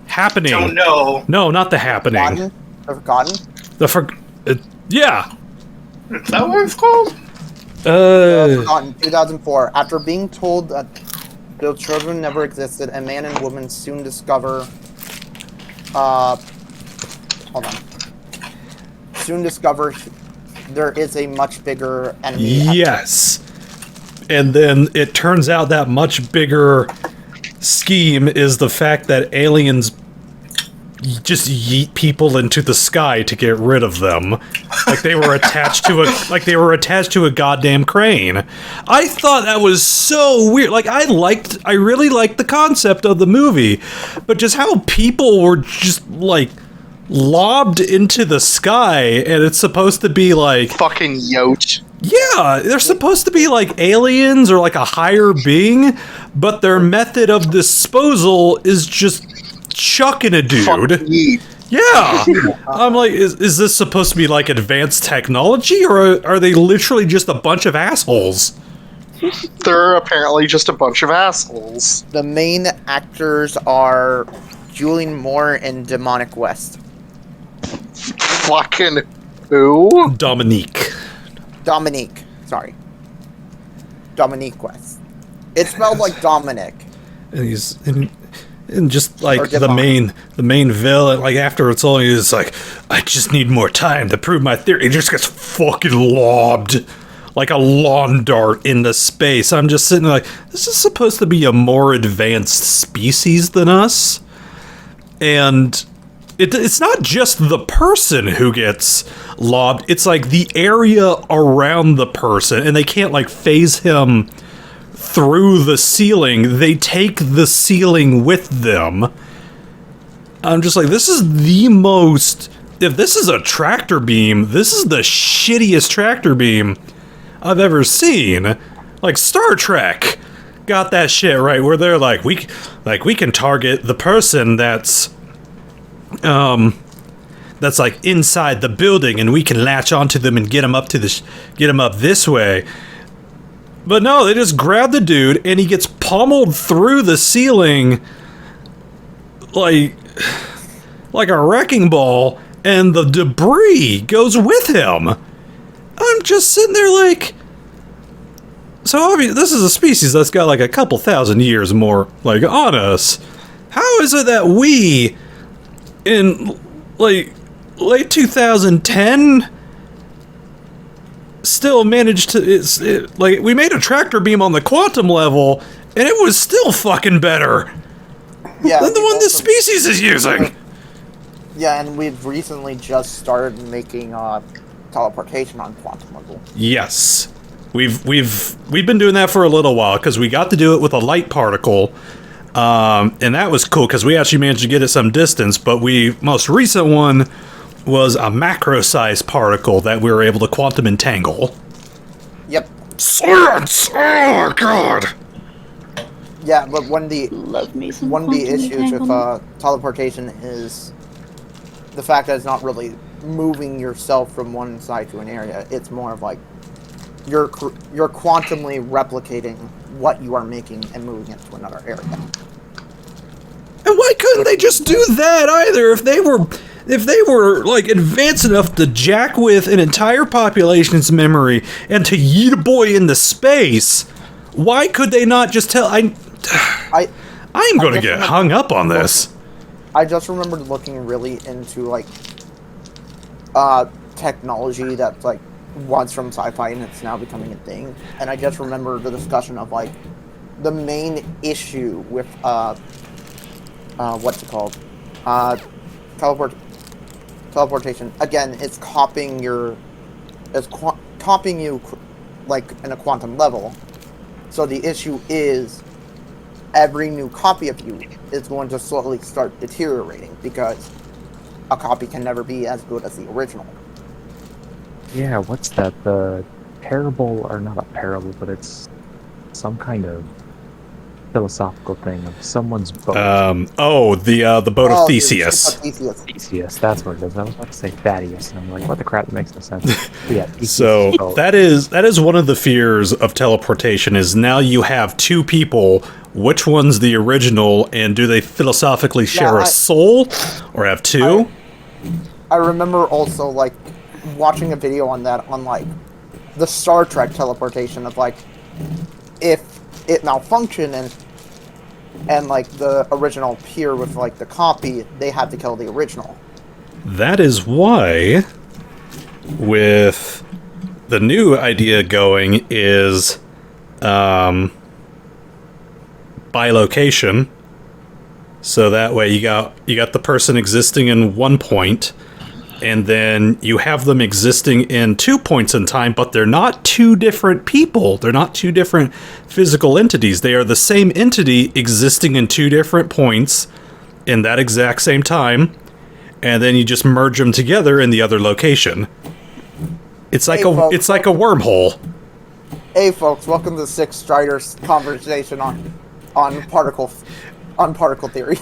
Happening. Don't know. No, not the Happening. Forgotten? Yeah. Is that what it's called? Forgotten, 2004. After being told that their children never existed, a man and woman soon discover. Hold on. Soon discover there is a much bigger enemy. Yes. And then it turns out that much bigger scheme is the fact that aliens just yeet people into the sky to get rid of them, like they were attached to a goddamn crane. I thought that was so weird. Like I really liked the concept of the movie, but just how people were just like lobbed into the sky, and it's supposed to be like Fucking yote. yeah, they're supposed to be like aliens or like a higher being, but their method of disposal is just chucking a dude. Fuck yeet. Yeah. I'm like, is this supposed to be like advanced technology, or are they literally just a bunch of assholes? They're apparently just a bunch of assholes. The main actors are Julian Moore and Demonic West. Fucking who? Dominique. Dominique West. It's spelled like Dominic. And he's and just like Or the Demonic. main villain, like after it's all, he's like, I just need more time to prove my theory. He just gets fucking lobbed like a lawn dart into space. I'm just sitting there like, this is supposed to be a more advanced species than us. And it's not just the person who gets lobbed, it's like the area around the person, and they can't like phase him through the ceiling. They take the ceiling with them. I'm just like, this is the most... If this is a tractor beam, this is the shittiest tractor beam I've ever seen. Like Star Trek got that shit right, where they're like, we can target the person that's like inside the building, and we can latch onto them and get them up this way. But no, they just grab the dude, and he gets pummeled through the ceiling like a wrecking ball, and the debris goes with him. I'm just sitting there like, so obviously this is a species that's got like a couple thousand years more like on us. How is it that we, in like late 2010, still managed to like we made a tractor beam on the quantum level, and it was still fucking better Yeah, than the one this species is using? Yeah, and we've recently just started making teleportation on quantum level. Yes, we've been doing that for a little while because we got to do it with a light particle, and that was cool because we actually managed to get it some distance. But most recent one was a macro-sized particle that we were able to quantum entangle. Yep. Science! Oh god! Yeah, but one of the Love me some one of the quantum issues with entanglement. teleportation is the fact that it's not really moving yourself from one side to an area. It's more of like you're quantumly replicating what you are making and moving it to another area. And why couldn't they just do that either? If they were like advanced enough to jack with an entire population's memory and to yeet a boy into space, why could they not just tell? I'm going to get hung up on this. I just remembered looking really into like technology that's like once from sci-fi and it's now becoming a thing. And I just remember the discussion of like the main issue with what's it called? Teleportation. Again, it's copying you like in a quantum level. So the issue is every new copy of you is going to slowly start deteriorating because a copy can never be as good as the original. Yeah, what's that? The parable, or not a parable, but it's some kind of philosophical thing of someone's boat. The boat of Theseus. Theseus, that's what it is. I was about to say Thaddeus, and I'm like, what the crap? That makes no sense. Yeah. So that is one of the fears of teleportation. Is now you have two people. Which one's the original, and do they philosophically share a soul, or have two? I remember also like watching a video on that on like the Star Trek teleportation of like if it malfunctioned and like the original appear with like the copy, they had to kill the original. That is why, with the new idea going, is by location. So that way you got the person existing in one point, and then you have them existing in 2 points in time, but they're not two different people. They're not two different physical entities. They are the same entity existing in 2 different points in that exact same time, and then you just merge them together in the other location. It's like it's like a wormhole. Hey folks, welcome to the Six Striders conversation on particle theory.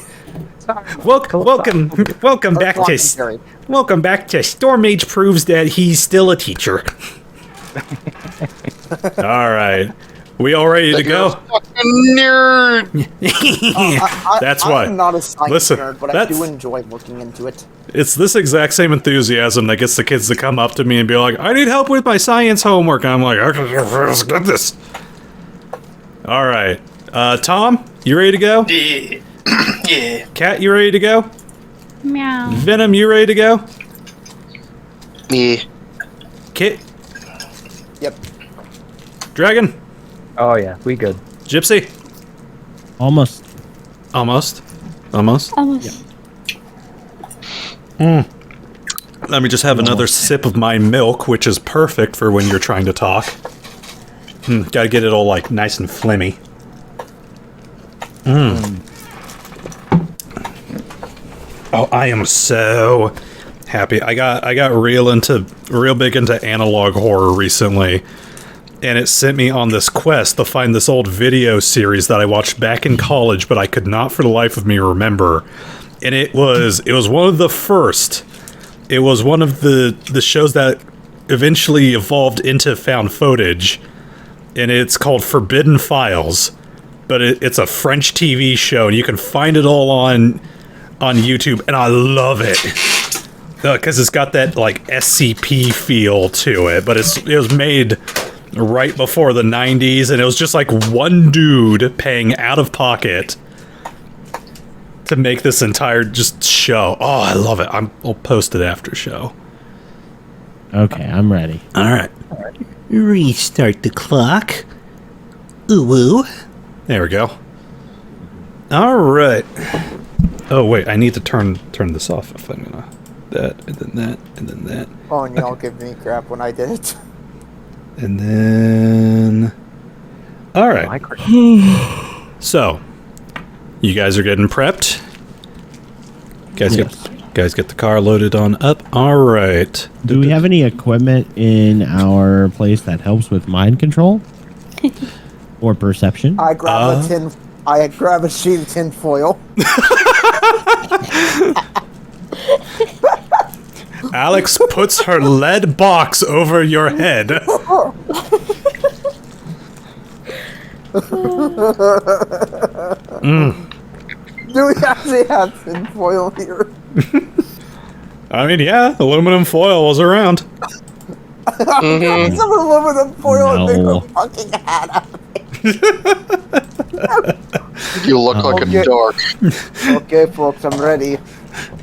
Welcome back to StormMage proves that he's still a teacher. All right, we all ready to go? Fucking nerd. That's why. I'm not a science nerd, but I that's- do enjoy looking into it. It's this exact same enthusiasm that gets the kids to come up to me and be like, "I need help with my science homework." And I'm like, "Okay, let's get this." All right, Tom, you ready to go? Yeah. Yeah. Cat, you ready to go? Meow. Venom, you ready to go? Yeah. Kit, Yep. Dragon, Oh yeah, we good. Gypsy, Almost. almost. Almost. Let me just have another sip of my milk, which is perfect for when you're trying to talk. Gotta get it all like nice and flimmy. Oh, I am so happy. I got real big into analog horror recently, and it sent me on this quest to find this old video series that I watched back in college, but I could not for the life of me remember. And it was one of the first. It was one of the shows that eventually evolved into found footage, and it's called Forbidden Files. But it's a French TV show, and you can find it all on YouTube, and I love it because it's got that like SCP feel to it. But it was made right before the 90s, and it was just like one dude paying out of pocket to make this entire just show. Oh, I love it. I'll post it after show. Okay, I'm ready. All right. Restart the clock. Ooh. There we go. All right. Oh wait, I need to turn this off if I'm gonna that and then that and then that. Oh, and y'all give me crap when I did it. And then all right. So, you guys are getting prepped. Guys get the car loaded on up. All right. Do we have any equipment in our place that helps with mind control? Or perception? I grab a sheet of tin foil. Alex puts her lead box over your head. Do we actually have tinfoil here? I mean, yeah, aluminum foil was around. Some aluminum foil and make No. a fucking hat out of it. You look like Okay. a dork. Okay, folks, I'm ready.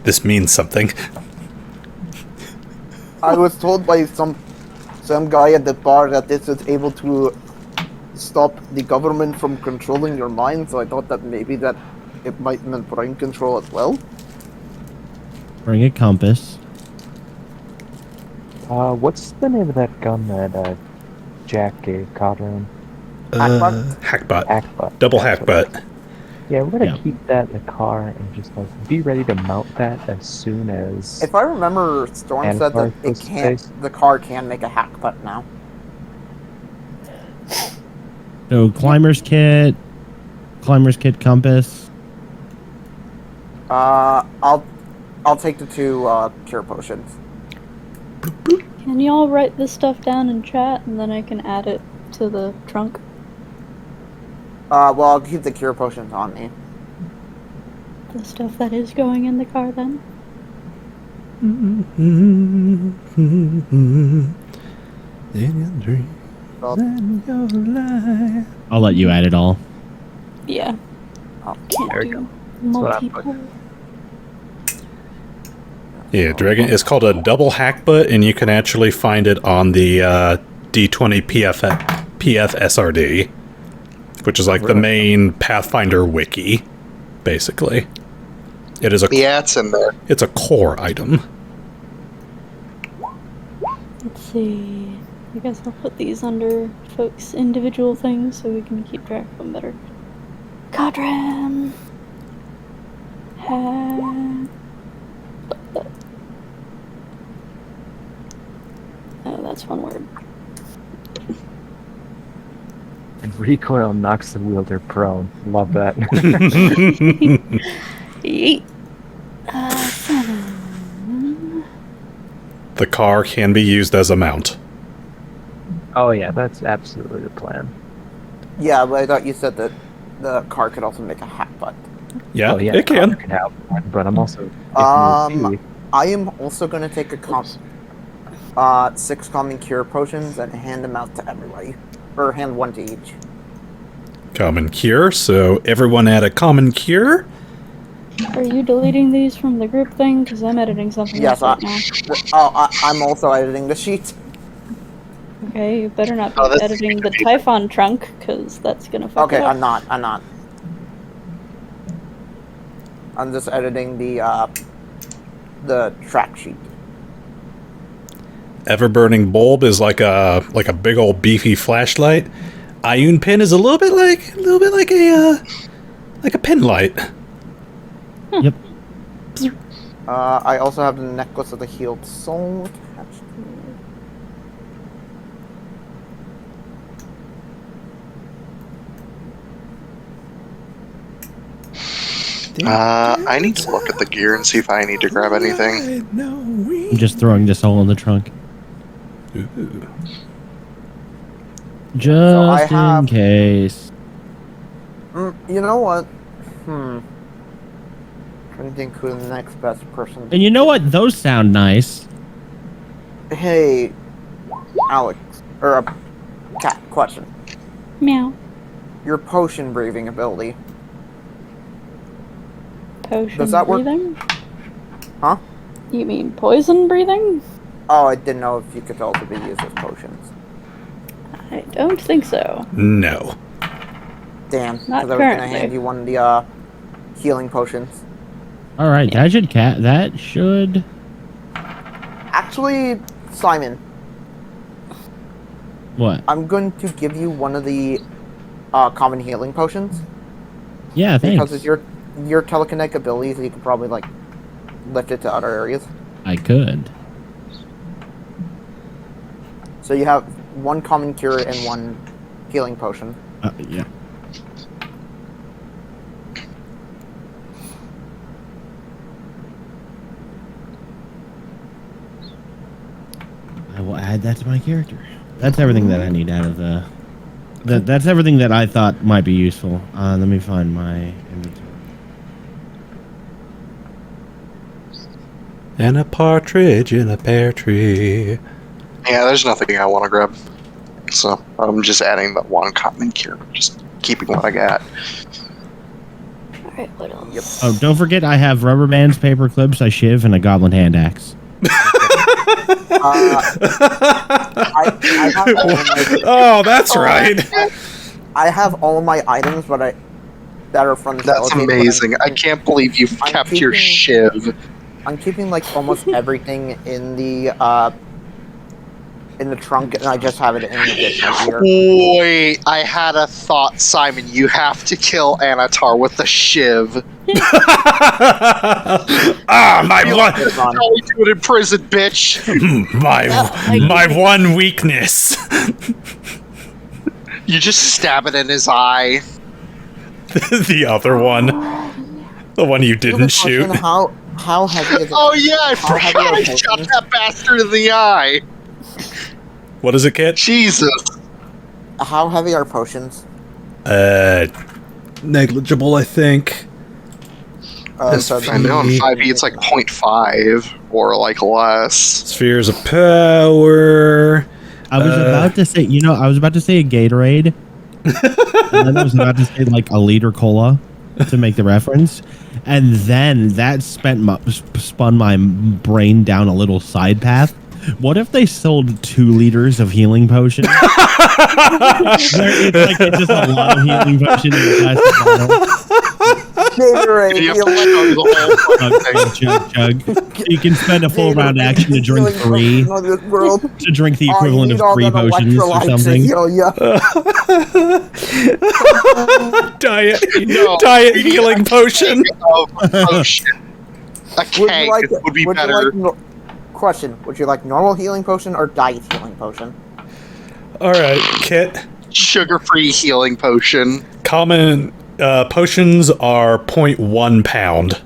This means something. I was told by some guy at the bar that this was able to stop the government from controlling your mind, so I thought that maybe that it might mean brain control as well. Bring a compass. What's the name of that gun that Jack gave Kodhran? Hackbutt. Hackbutt. Double That's what hackbutt. Yeah, we're gonna Yeah. keep that in the car and just like be ready to mount that as soon as. If I remember, Storm And said that car it goes can't. space. The car can make a hack butt now. So climber's kit compass. I'll take the 2 cure potions. Can y'all write this stuff down in chat and then I can add it to the trunk? Well, I'll keep the cure potions on me. The stuff that is going in the car then? I'll let you add it all. Yeah. Oh, Can't There we do what I put. multiple. Yeah, Dragon. It's called a double hackbutt, and you can actually find it on the D20 PFSRD, which is like the main Pathfinder wiki, basically. It is a Yeah, it's in there. it's a core item. Let's see. I guess I'll put these under folks' individual things so we can keep track of them better. Kodhran! Oh, that's one word. And recoil knocks the wielder prone. Love that. Yeet! 7. The car can be used as a mount. Oh yeah, that's absolutely the plan. Yeah, but I thought you said that the car could also make a hack butt. Yeah, Oh yeah, it can. Connor have one, but I'm also. I am also gonna take a 6 common cure potions and hand them out to everybody, or hand 1 to each. Common cure, so everyone add a common cure. Are you deleting these from the group thing? Because I'm editing something Yes, else right now. I'm also editing the sheet. Okay, you better not be Oh, that's editing the confusing. Typhon trunk, because that's gonna fuck Okay, it up. I'm not. I'm just editing the track sheet. Ever-burning bulb is like a big old beefy flashlight. Ioun pin is a little bit like a pen light. Yep. I also have the necklace of the healed soul attached to it. I need to look at the gear and see if I need to grab anything. I'm just throwing this all in the trunk. Just I in have- case. You know what? Trying to think who the next best person. And you know what? Those sound nice. Hey, Alex, or a cat question. Meow. Your potion breathing ability. Potion Does that work? breathing? Huh? You mean poison breathing? Oh, I didn't know if you could also be used as potions. I don't think so. No. Damn, Not because I was gonna currently. hand you one of the healing potions. All right, that should. Actually, Simon, What? I'm going to give you one of the common healing potions Yeah, thanks. because it's your telekinetic abilities. You could probably like lift it to other areas. I could. So you have 1 common cure and 1 healing potion. Yeah. I will add that to my character. That's everything that I need out of the That's everything that I thought might be useful. Let me find my inventory. And a partridge in a pear tree. Yeah, there's nothing I want to grab. So I'm just adding that one common cure. Just keeping what I got. Alright, what else? Oh, don't forget I have rubber bands, paper clips, a shiv, and a goblin hand axe. I have all of my, Oh, that's right. I have all of my items, but that are from the That's skeleton, but amazing. I can't believe you've I'm kept your keeping- shiv. I'm keeping like almost everything in the trunk, and I just have it in addition here. Wait, I had a thought, Simon. You have to kill Anatar with the shiv. My one, It's on. How we do it in prison, bitch. my one weakness. You just stab it in his eye. The other one, the one you didn't shoot. How heavy is it? Oh yeah, I How heavy forgot are I the shot potions? that bastard in the eye. What is it, Kit? Jesus. How heavy are potions? Negligible, I think. So I know in 5e it's like 0.5 or like less. Spheres of power. I was about to say, I was about to say a Gatorade. And then I was about to say like a liter cola to make the reference. And then that spun my brain down a little side path. What if they sold 2 liters of healing potion? It's just a lot of healing potion in a plastic bottle. Gatorade, You have you to like- chug the whole fucking thing. Chug. You can spend a full round action to drink 3, Of this world. to drink the Oh, you equivalent need of all 3 them potions or electrolytes to something. heal ya. Diet healing potion. Of potion. A Would you keg like would be would you better. like question? Would you like normal healing potion or diet healing potion? All right, Kit. Sugar-free healing potion. Common potions are 0.1 pound.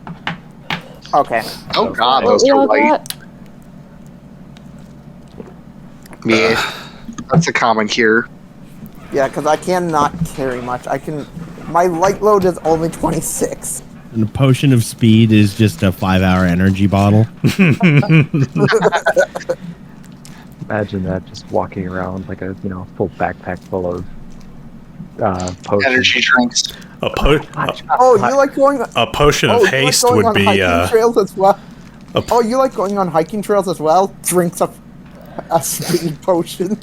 Okay. Oh god, What those we are all light. got? Yeah. That's a common cure. Yeah, because I cannot carry much. My light load is only 26. And a potion of speed is just a 5-hour energy bottle. Imagine that, just walking around like a full backpack full of potions. Energy drinks. A You like going? potion of you like haste going would on be hiking trails as well. a- You like going on hiking trails as well? Drinks a speed potion.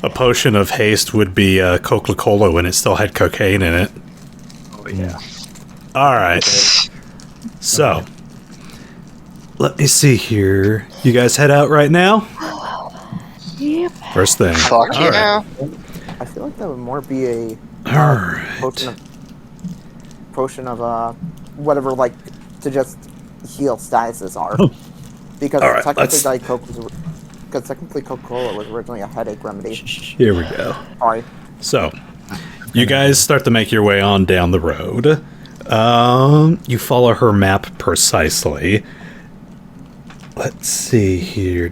a potion of haste would be Coca-Cola when it still had cocaine in it. Oh yeah. All right. So, let me see here. You guys head out right now? Yep. First thing. Fuck All yeah. I feel like that would more be a Alright. potion of whatever, like, to just heal statuses are. Because Alright, technically let's- Diet Coke was, because technically Coca-Cola was originally a headache remedy. Here we go. Sorry. So, you guys start to make your way on down the road. You follow her map precisely. Let's see here.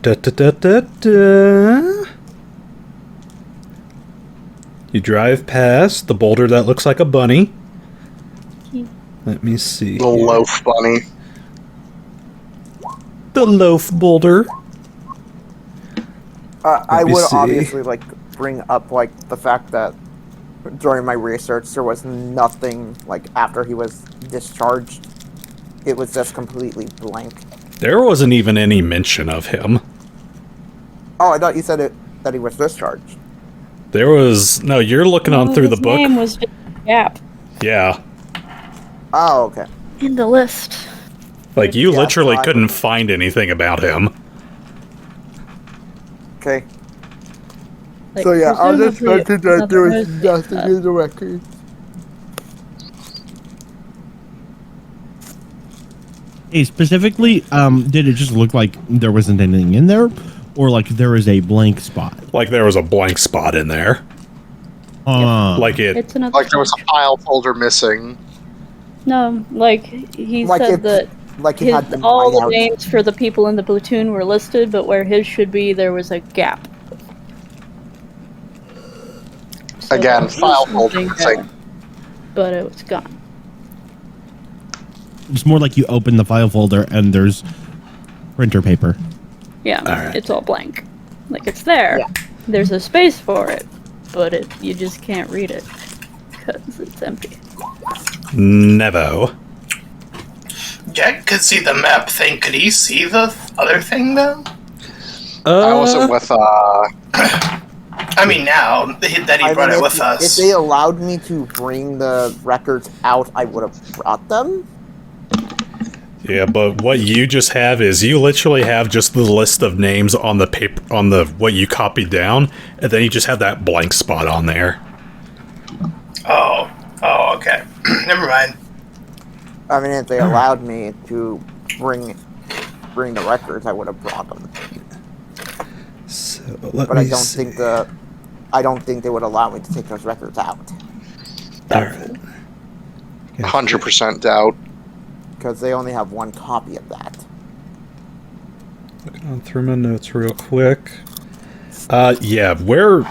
You drive past the boulder that looks like a bunny. Let me see. The here. loaf bunny. The loaf boulder. I me would see. obviously like bring up like the fact that during my research there was nothing like after he was discharged. It was just completely blank. There wasn't even any mention of him. Oh, I thought you said that he was discharged. There was no. You're looking on through the His book. name was just Gap Yeah, Oh, okay. in the list. like you Yeah, literally so I couldn't would- find anything about him. Okay. Like, So yeah, I'll just presumably mention that there was another nothing person. in the record. Hey, specifically, did it just look like there wasn't anything in there? Or like there was a blank spot? Like there was a blank spot in there. Like it. It's another. Like there was a file folder missing. No, like he Like said it's- that Like it his, had been all the mined out. names for the people in the platoon were listed, but where his should be, there was a gap. So Again, there file was folder something thing. there, but it was gone. It's more like you open the file folder and there's printer paper. Yeah, Alright. it's all blank. Like it's there. Yeah. There's a space for it, but you just can't read it because it's empty. Nevo. Jack could see the map thing. Could he see the other thing, though? I wasn't with, I mean, now that he brought it with If us. they allowed me to bring the records out, I would have brought them. Yeah, but what you just have is you literally have just the list of names on the paper, on the what you copied down, and then you just have that blank spot on there. Oh, okay. Never mind. I mean, if they allowed me to bring the records, I would have brought them. So let But me I don't see. think they would allow me to take those records out All right. 100% doubt. because they only have one copy of that. Looking on through my notes real quick. Yeah, where...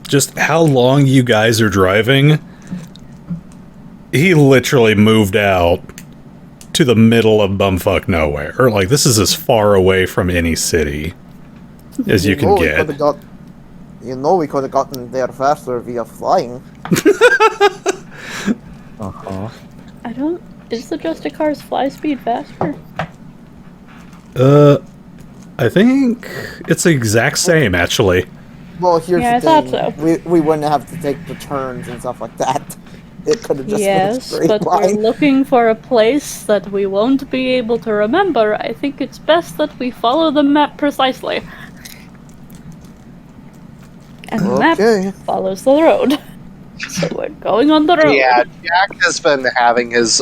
Just how long you guys are driving, he literally moved out to the middle of bumfuck nowhere. Or, like, this is as far away from any city as you can get. We could have gotten there faster via flying. Uh-huh. I don't. Is the Justicar's fly speed faster? I think it's the exact same, actually. Well, here's Yeah, the I thing. thought so. We wouldn't have to take the turns and stuff like that. It could have just been a Yes, straight but we're line. looking for a place that we won't be able to remember. I think it's best that we follow the map precisely. And the Okay. map follows the road. So we're going on the road. Yeah, Jack has been having his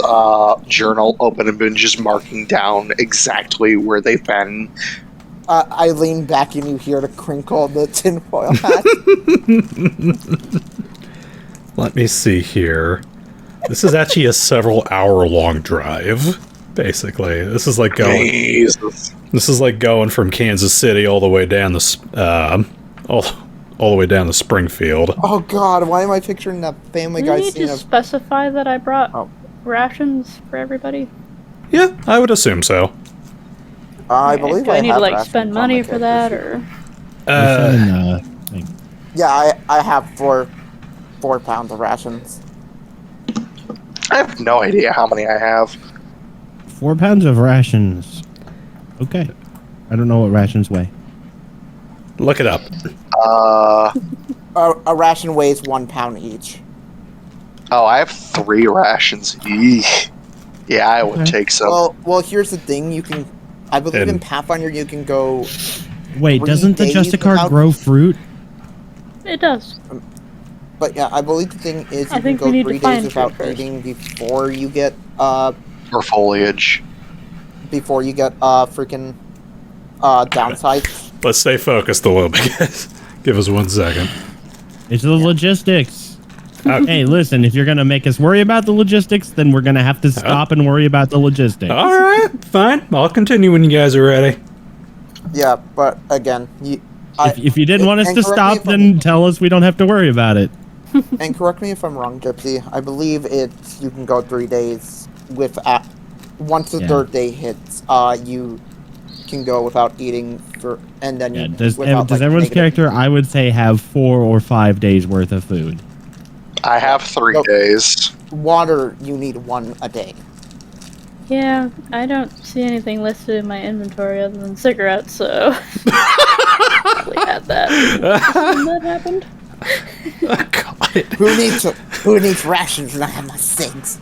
journal open and been just marking down exactly where they've been. I lean back and you hear the crinkle of the tinfoil hat. Let me see here. This is actually a several-hour-long drive, basically. This is like going. Jesus. This is like going from Kansas City all the way down the all the way down to Springfield. Oh god, why am I picturing that Family Do Guy we need scene to of... specify that I brought Oh. rations for everybody? Yeah, I would assume so. I Okay, believe do I I need have to like rations spend on money my for that, character or sheet. Yeah, I have four pounds of rations. I have no idea how many I have. 4 pounds of rations. Okay. I don't know what rations weigh. Look it up. A ration weighs 1 pound each. Oh, I have 3 rations. Eesh. Yeah, I would Okay. take some. Well, here's the thing. I believe in And- Pathfinder you can go... Wait, 3 doesn't the days Justicar without- grow fruit? it does. But yeah, I believe the thing is I you can think go we need to 3 days find without fruit first. eating before you get Or foliage. freaking downside. Let's stay focused a little bit, guys. Give us 1 second. It's the logistics. Okay. Hey, listen, if you're going to make us worry about the logistics, then we're going to have to stop and worry about the logistics. All right, fine. I'll continue when you guys are ready. Yeah, but again, If you didn't want us and to correct me stop, if I'm- then tell us we don't have to worry about it. and correct me if I'm wrong, Gypsy. I believe you can go 3 days with once the Yeah. 3rd day hits, you can go without eating and then Yeah, you does without, like, everyone's negative- character, I would say, have 4 or 5 days worth of food? I have 3 Nope. days. water. You need 1 a day. Yeah, I don't see anything listed in my inventory other than cigarettes, so probably had that when that happened. God. Who needs rations when I have my cigs?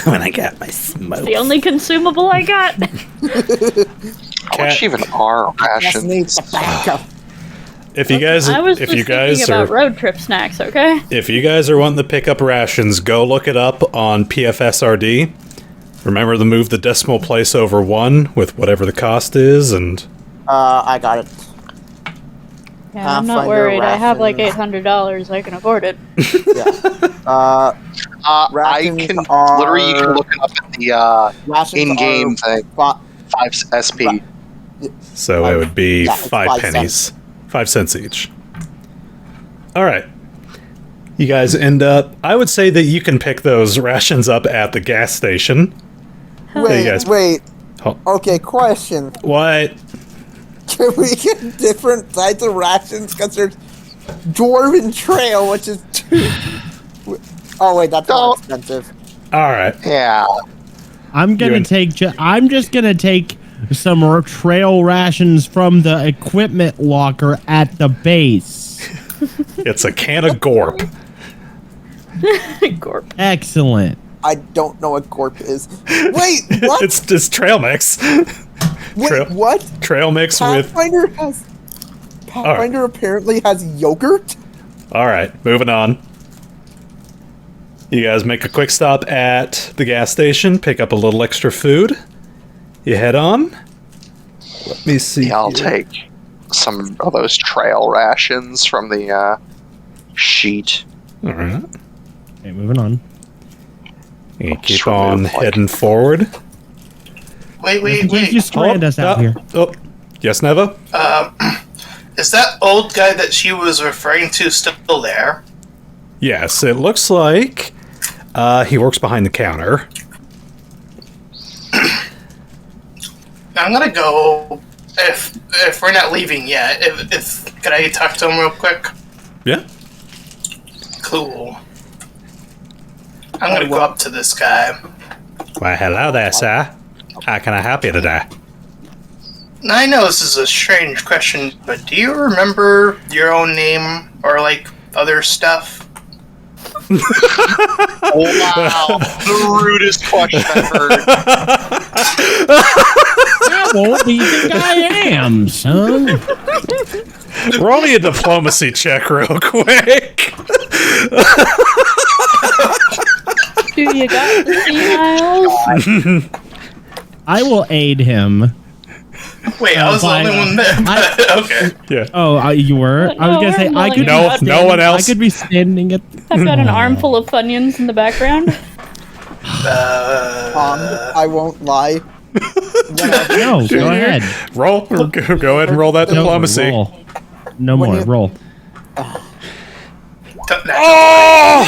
When I got my smoke. The only consumable I got. How much even are Just need rations? tobacco. If you guys, I was if just you guys thinking are, about road trip snacks, okay? if you guys are wanting to pick up rations, go look it up on PFSRD. Remember to move the decimal place over 1 with whatever the cost is, and I got it. Yeah, I'm not Pathfinder worried. I have like rations. $800. I can afford it. Yeah. I Rations can are- literally you can look it up at the Rations in-game are thing. 5 5 SP. so it would be Yeah, it's 5 5 pennies, 5 cents each. All right. You guys end up... I would say that you can pick those rations up at the gas station. Wait, guys- wait. Oh. Okay, question. What? Can we get different types of rations? Because there's Dwarven Trail, which is 2. Oh, wait, that's more expensive. All right. Yeah. I'm gonna I'm just gonna take some trail rations from the equipment locker at the base. It's a can of Gorp. Gorp. Excellent. I don't know what Gorp is. Wait, what? It's just trail mix. Wait, trail- what? Trail mix with... Pathfinder apparently has yogurt? All right, moving on. You guys make a quick stop at the gas station, pick up a little extra food. You head on. Let me see. Yeah, I'll here. take some of those trail rations from the sheet. All right. Okay, moving on. You keep Just on remove, like- heading forward. Did you strand us out here? Oh, yes, Nevo? Is that old guy that she was referring to still there? Yes, it looks like he works behind the counter. I'm gonna go if we're not leaving yet. If can I talk to him real quick? Yeah. Cool. I'm gonna go up to this guy. Why, hello there, sir. How can I help you today? Now, I know this is a strange question, but do you remember your own name or like other stuff? Wow. The rudest question I've heard. How old do you think I am, son? Roll me a diplomacy check real quick. Do you got the miles? I will aid him. Wait, I was the only one there. Okay. Yeah. Oh, you were? I was gonna say I could. No- be no one else? I could be standing at. I've got an armful of Funyuns in the background. I won't lie. No, go ahead. Roll. Go ahead and roll that No, diplomacy. roll. No When more. you- Roll. Oh!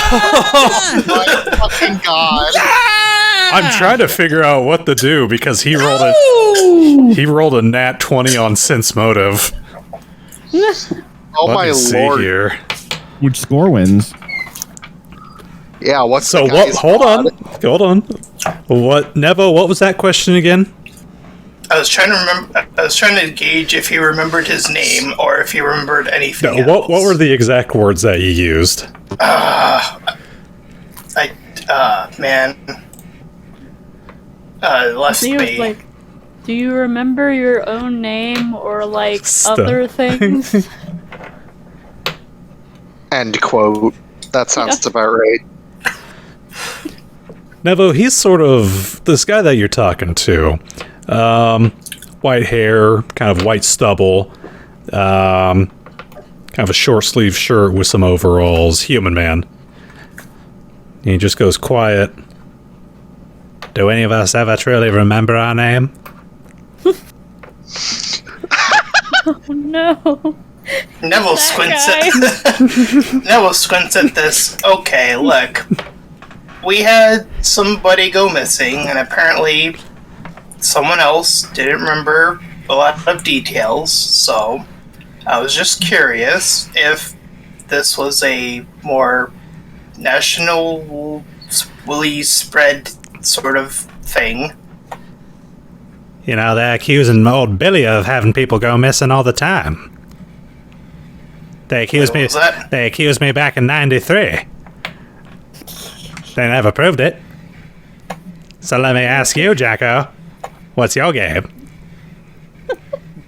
My fucking god. I'm trying to figure out what to do because he rolled a nat 20 on sense motive. Oh Let my me see lord. here. Which score wins? Yeah, what's So the what? guy's Hold on. mod? Hold on. What, Nevo? What was that question again? I was trying to remember. I was trying to gauge if he remembered his name or if he remembered anything No, else. what were the exact words that you used? Man. Let's He was be. like, do you remember your own name or like Stuff. other things? End quote. That sounds about right. Nevo, he's sort of this guy that you're talking to. White hair, kind of white stubble, kind of a short sleeve shirt with some overalls, human man. And he just goes quiet. Do any of us ever truly remember our name? Oh no. Neville That squints at Neville squints at this. Okay, look. We had somebody go missing, and apparently someone else didn't remember a lot of details, so I was just curious if this was a more nationally spread sort of thing. You know, they're accusing old Billy of having people go missing all the time. They accused What me. was that? They accused me back in '93. They never proved it. So let me ask you, Jacko, what's your game?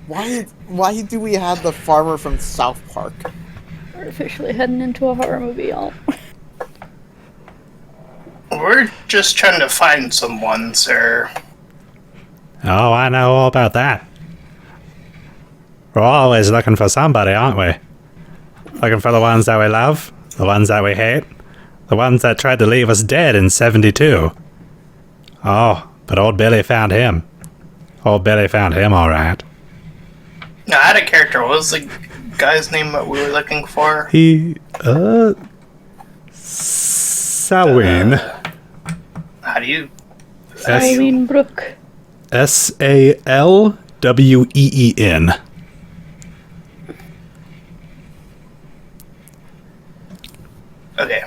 Why do we have the farmer from South Park? We're officially heading into a horror movie, y'all. We're just trying to find someone, sir. Oh, I know all about that. We're always looking for somebody, aren't we? Looking for the ones that we love, the ones that we hate, the ones that tried to leave us dead in '72. Oh, but old Billy found him. Old Billy found him all right. Now, I had a character. What was the guy's name that we were looking for? He Salween. How do you? Salween Brook. Salween. Okay.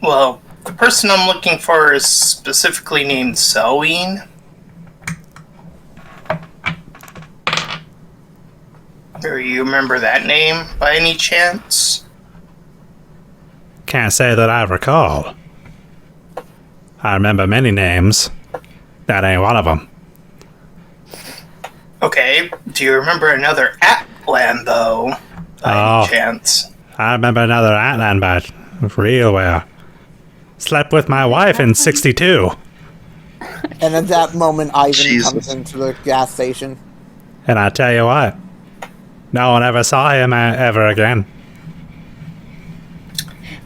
Well, the person I'm looking for is specifically named Salween. Do you remember that name by any chance? Can't say that I recall. I remember many names. That ain't one of them. Okay. Do you remember another Atlan, though, by any chance? I remember another Atlan, but real well. Slept with my wife in 62. And at that moment, Ivan Jesus. comes into the gas station. And I tell you what, no one ever saw him ever again.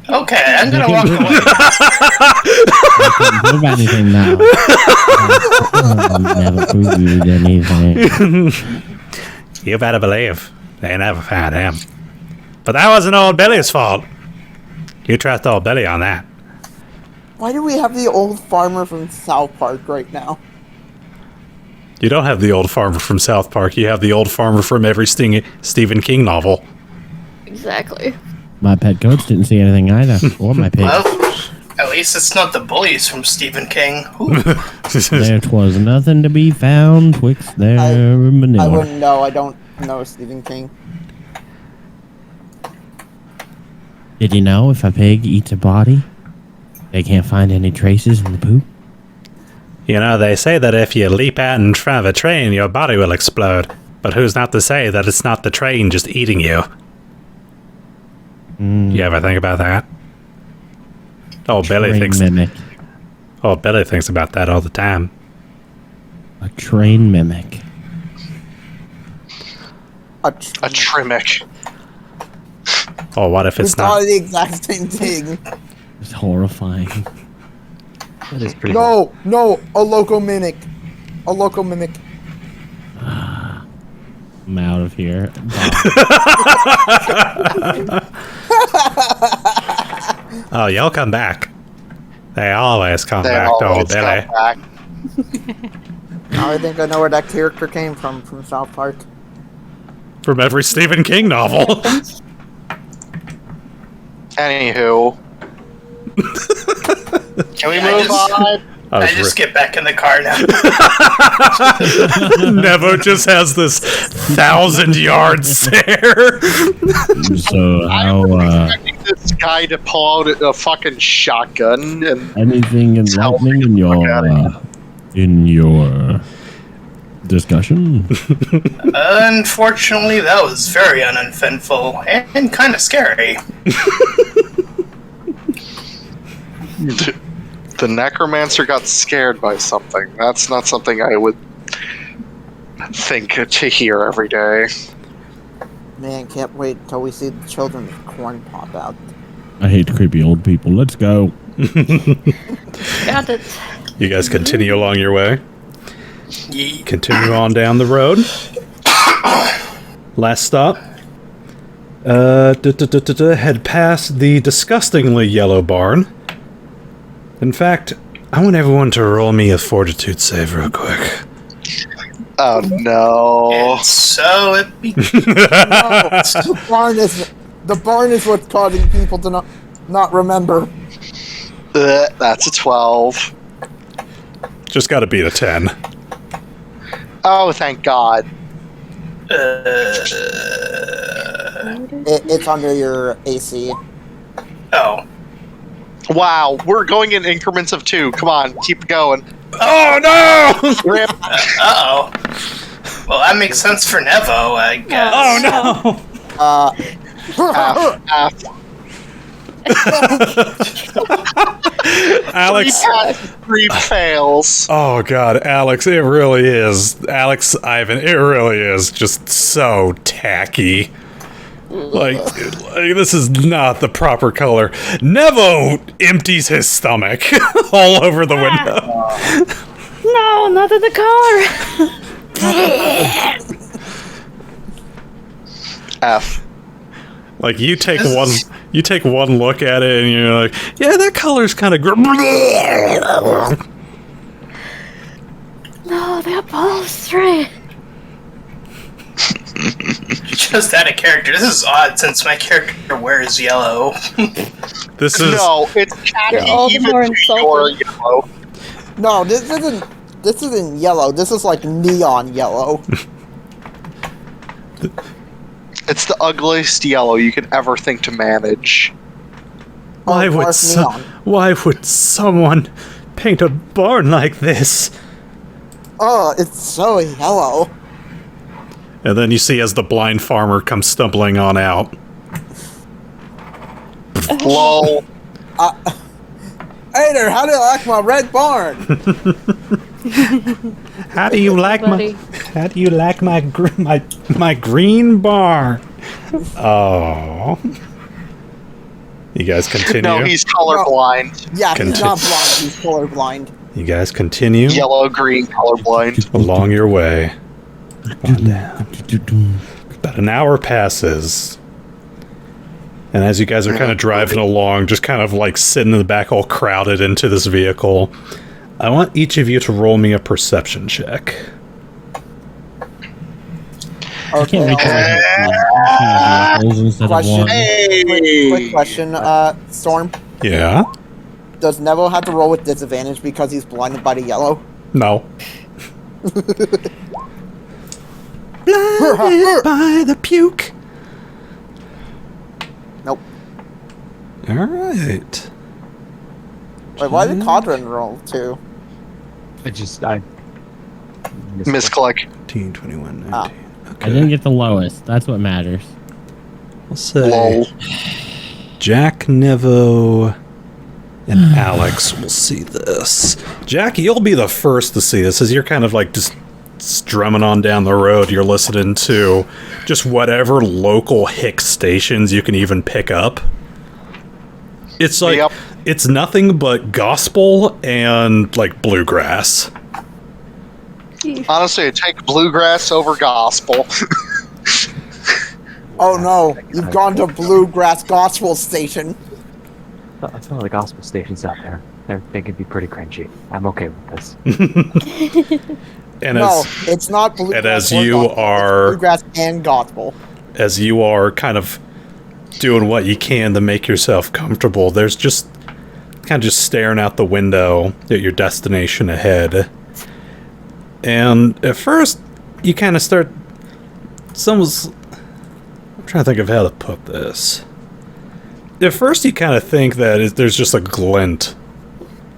Okay, I'm gonna walk away. I can't prove anything now. Never proved anything. You better believe they never found him. But that wasn't old Billy's fault. You trust old Billy on that. Why do we have the old farmer from South Park right now? You don't have the old farmer from South Park. You have the old farmer from every Stephen King novel. Exactly. My pet goats didn't see anything either. Or my pig. Well, at least it's not the bullies from Stephen King. There was nothing to be found twixt their manure. I wouldn't know. I don't know Stephen King. Did you know if a pig eats a body, they can't find any traces in the poop? You know, they say that if you leap out in front of a train, your body will explode. But who's not to say that it's not the train just eating you? You ever think about that? Old Billy Train thinks. mimic. Old Billy thinks about that all the time. A train mimic. A A Trimic. Or what if It's it's not? not the exact same thing. It's horrifying. That is pretty. No, a loco mimic. A loco mimic. I'm out of here. Oh, you'll come back. They always come They back to old always Billy. come back. Now I think I know where that character came from South Park. From every Stephen King novel. Anywho. Can we move on? I I was just get back in the car now. Nevo just has this 1,000-yard stare. So how, Expecting this guy to pull out a fucking shotgun and anything enlightening in your discussion? Unfortunately, that was very uneventful and kind of scary. the necromancer got scared by something. That's not something I would think to hear every day. Man, can't wait until we see the children with corn pop out. I hate creepy old people. Let's go. Got it. You guys continue along your way. Ye- Continue on down the road. Last stop. Head past the disgustingly yellow barn. In fact, I want everyone to roll me a fortitude save real quick. Oh no. And so it be- No, the barn is what's causing people to not remember. That's a 12. Just gotta beat a 10. Oh, thank God. It's under your AC. Oh. Wow, we're going in increments of 2. Come on, keep going. Oh no! Rip. Uh-oh. Well, that makes sense for Nevo, I guess. Oh no! Alex. 3 fails. Oh god, Alex, it really is. Alex, Ivan, it really is just so tacky. Like, this is not the proper color. Nevo empties his stomach all over the window. No, not in the car. F. Like you take one look at it and you're like, yeah, that color's kind of No, the upholstery. Just out of character. This is odd since my character wears yellow. This is No, it's khaki You're all the even more to your insulted. yellow. No, this isn't yellow. This is like neon yellow. It's the ugliest yellow you could ever think to manage. why would Dark neon. why would someone paint a barn like this? Oh, it's so yellow. And then you see as the blind farmer comes stumbling on out. Lol. Hey there, how do you like my red barn? How do you like Buddy. my green barn? Oh. You guys continue. No, he's colorblind. Yeah, he's Conti- not blind, he's colorblind. You guys continue Yellow, green, colorblind. along your way. On down. About an hour passes. And as you guys are kind of driving along, just kind of like sitting in the back all crowded into this vehicle, I want each of you to roll me a perception check. Okay, Instead of question. one. Quick question, Storm. Yeah? Does Nevo have to roll with disadvantage because he's blinded by the yellow? No. Blinded by the puke. Nope. Alright. Wait, why did Kodhran roll too? I Misclick. 18, 21, 19. Ah. I didn't get the lowest. That's what matters. We'll say Lol. Jack, Nevo, and Alex will see this. Jack, you'll be the first to see this as you're kind of like just strumming on down the road. You're listening to just whatever local hick stations you can even pick up. It's like, Yep. it's nothing but gospel and like bluegrass. Honestly, I take bluegrass over gospel. Oh no, you've gone to Bluegrass Gospel Station. Some of the gospel stations out there, they can be pretty cringy. I'm okay with this. And No, as it's not Bluegrass. and as or you gospel, it's are- Bluegrass and Gospel. as you are kind of doing what you can to make yourself comfortable, there's just kind of just staring out the window at your destination ahead. And at first, you kind of start... I'm trying to think of how to put this. At first, you kind of think that there's just a glint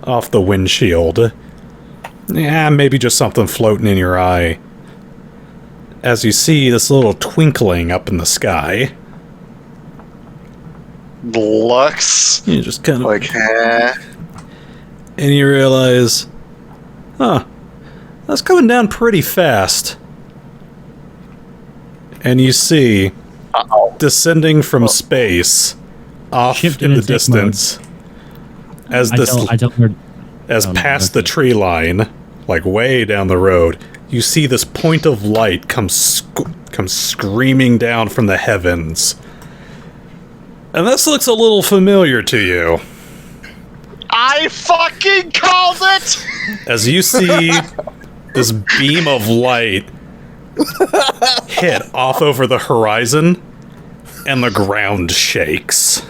off the windshield. Yeah, maybe just something floating in your eye. As you see this little twinkling up in the sky. Lux. You just kind of... Like, and you realize, huh, that's coming down pretty fast. And you see, descending from space, off Shift in in the attack mode. distance, as I don't hear. as oh, no, past okay. the tree line, like way down the road, you see this point of light come screaming down from the heavens. And this looks a little familiar to you. I fucking called it! As you see this beam of light hit off over the horizon, and the ground shakes.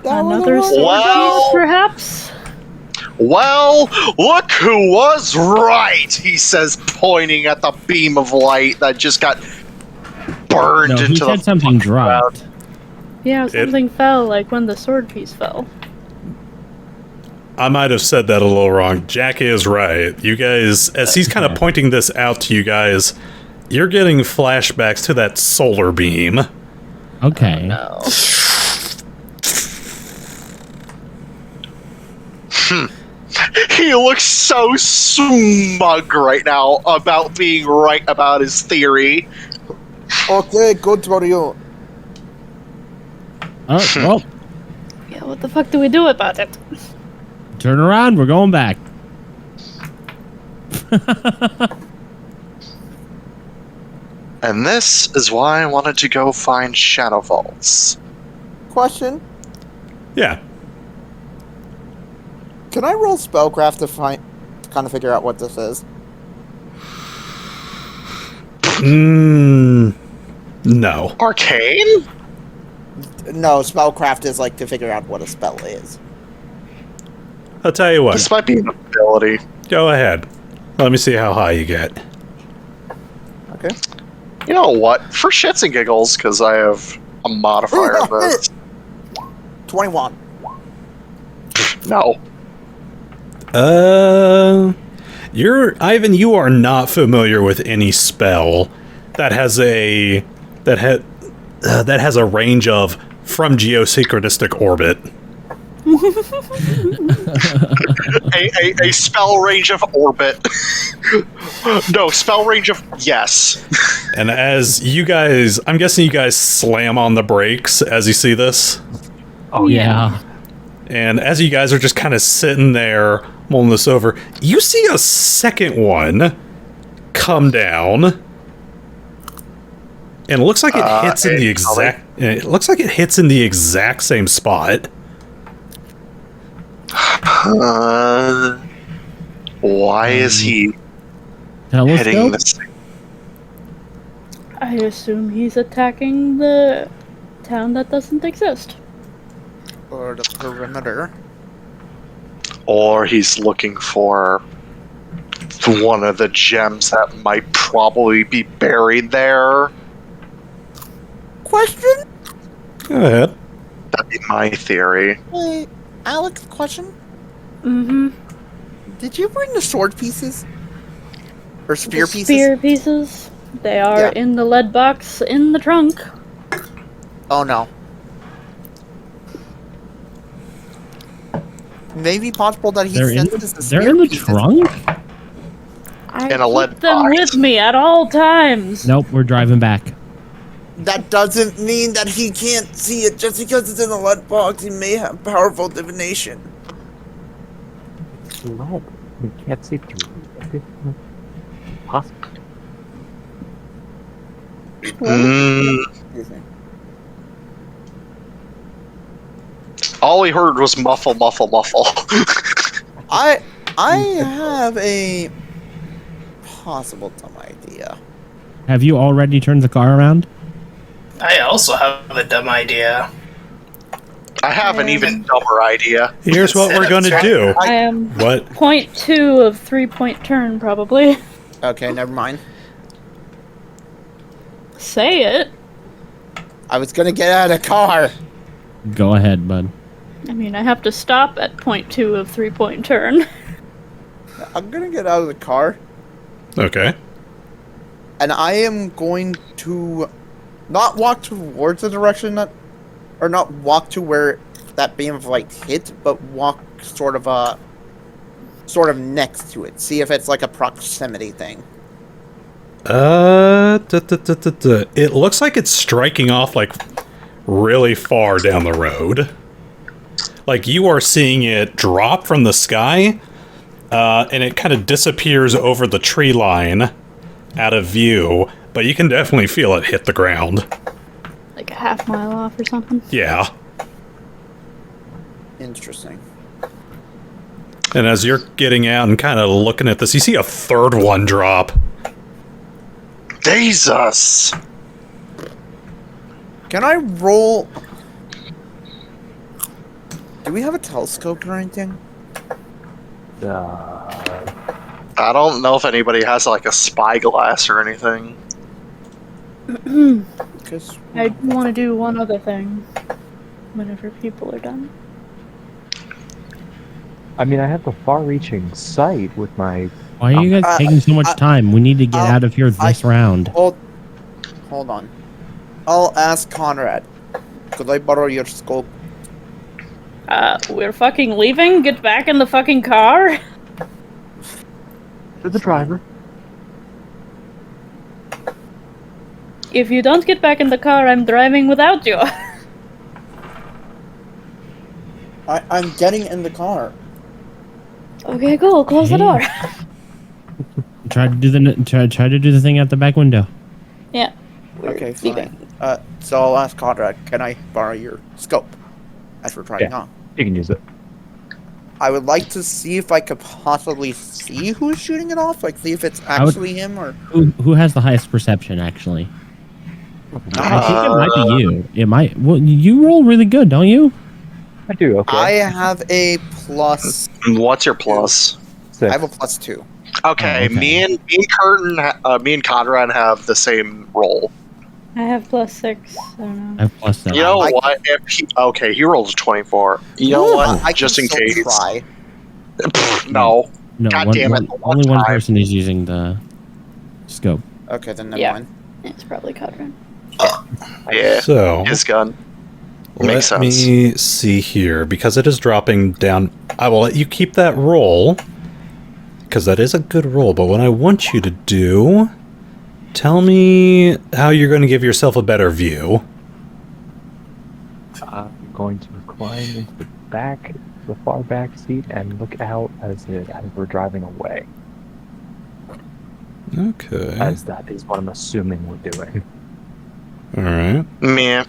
Another was- sword Wow. piece, perhaps? Well, look who was right, he says, pointing at the beam of light that just got burned No, he into the said something dropped. Yeah, something fell, like when the sword piece fell. I might have said that a little wrong. Jack is right. You guys, as he's kind of pointing this out to you guys, you're getting flashbacks to that solar beam. Okay. No. He looks so smug right now about being right about his theory. Okay, good for you. Oh, well, Yeah, what the fuck do we do about it? turn around. We're going back. And this is why I wanted to go find Shadow Vaults. Question: Yeah. Can I roll spellcraft to kind of figure out what this is? No. Arcane? No, spellcraft is like to figure out what a spell is. I'll tell you what. This might be an ability. Go ahead. Let me see how high you get. Okay. You know what? For shits and giggles, because I have a modifier of this. 21. No. Ivan, you are not familiar with any spell that has a range of from geosynchronistic orbit. a spell range of orbit. No, spell range of yes. And as you guys, I'm guessing you guys slam on the brakes as you see this. Oh yeah. And as you guys are just kind of sitting there mulling this over, you see a second one come down. And it looks like it hits in the exact. It looks like it hits in the exact same spot. Why is he hitting this? I assume he's attacking the town that doesn't exist. Or the perimeter. Or he's looking for one of the gems that might probably be buried there. Question? Go ahead. That'd be my theory. Hey, Alex, question? Mm-hmm. Did you bring the sword pieces? Or spear pieces? Spear pieces. They are in the lead box in the trunk. Oh no. Maybe possible that he senses the spear They're in the pieces. trunk? I In a lead keep them box. with me at all times. Nope, we're driving back. That doesn't mean that he can't see it. Just because it's in a lead box, he may have powerful divination. No, we can't see through. Possible. Excuse me. All he heard was muffle, muffle, muffle. I have a possible dumb idea. Have you already turned the car around? I also have a dumb idea. I have an even dumber idea. Here's what we're gonna do. I am What? 0.2 of 3-point turn, probably. Okay, never mind. Say it. I was gonna get out of the car. Go ahead, bud. I mean, I have to stop at 0.2 of 3-point turn. I'm gonna get out of the car, Okay. and I am going to not walk towards the direction that, or not walk to where that beam of light hit, but walk sort of next to it. See if it's like a proximity thing. It looks like it's striking off like really far down the road. Like you are seeing it drop from the sky, and it kind of disappears over the tree line out of view, but you can definitely feel it hit the ground. Like a half mile off or something. Yeah. Interesting. And as you're getting out and kind of looking at this, you see a third one drop. Jesus! Can I roll? Do we have a telescope or anything? I don't know if anybody has like a spyglass or anything. Because I want to do one other thing whenever people are done. I mean, I have the far-reaching sight with my. Why are you guys taking so much time? We need to get out of here this round. hold on. I'll ask Conrad. Could I borrow your scope? We're fucking leaving? Get back in the fucking car? To the driver. If you don't get back in the car, I'm driving without you. I'm getting in the car. Okay, cool. Close the door. Try to do the thing out the back window. Yeah. We're Okay, leaving. fine. So I'll ask Kodhran, can I borrow your scope as we're driving Yeah. on? You can use it. I would like to see if I could possibly see who's shooting it off. Like, see if it's actually him or. Who has the highest perception, actually? I think it might be you. It might. Well, you roll really good, don't you? I do, okay. I have a plus. What's your plus? Six. I have a +2. Okay, okay. me and Kodhran have the same roll. I have +6. I don't know. I have +7. You know I- what? He rolled a 24. You know what? I Just can in still case. try. No. No, God one, damn it, only one time. person is using the scope. Okay, then never Yeah. mind. It's probably Kodhran. Yeah, So, his gun. let Makes sense. me see here. Because it is dropping down, I will let you keep that roll. Because that is a good roll. But what I want you to do, tell me how you're going to give yourself a better view. I'm going to recline into the far back seat, and look out as we're driving away. Okay. As that is what I'm assuming we're doing. Alright. Meh.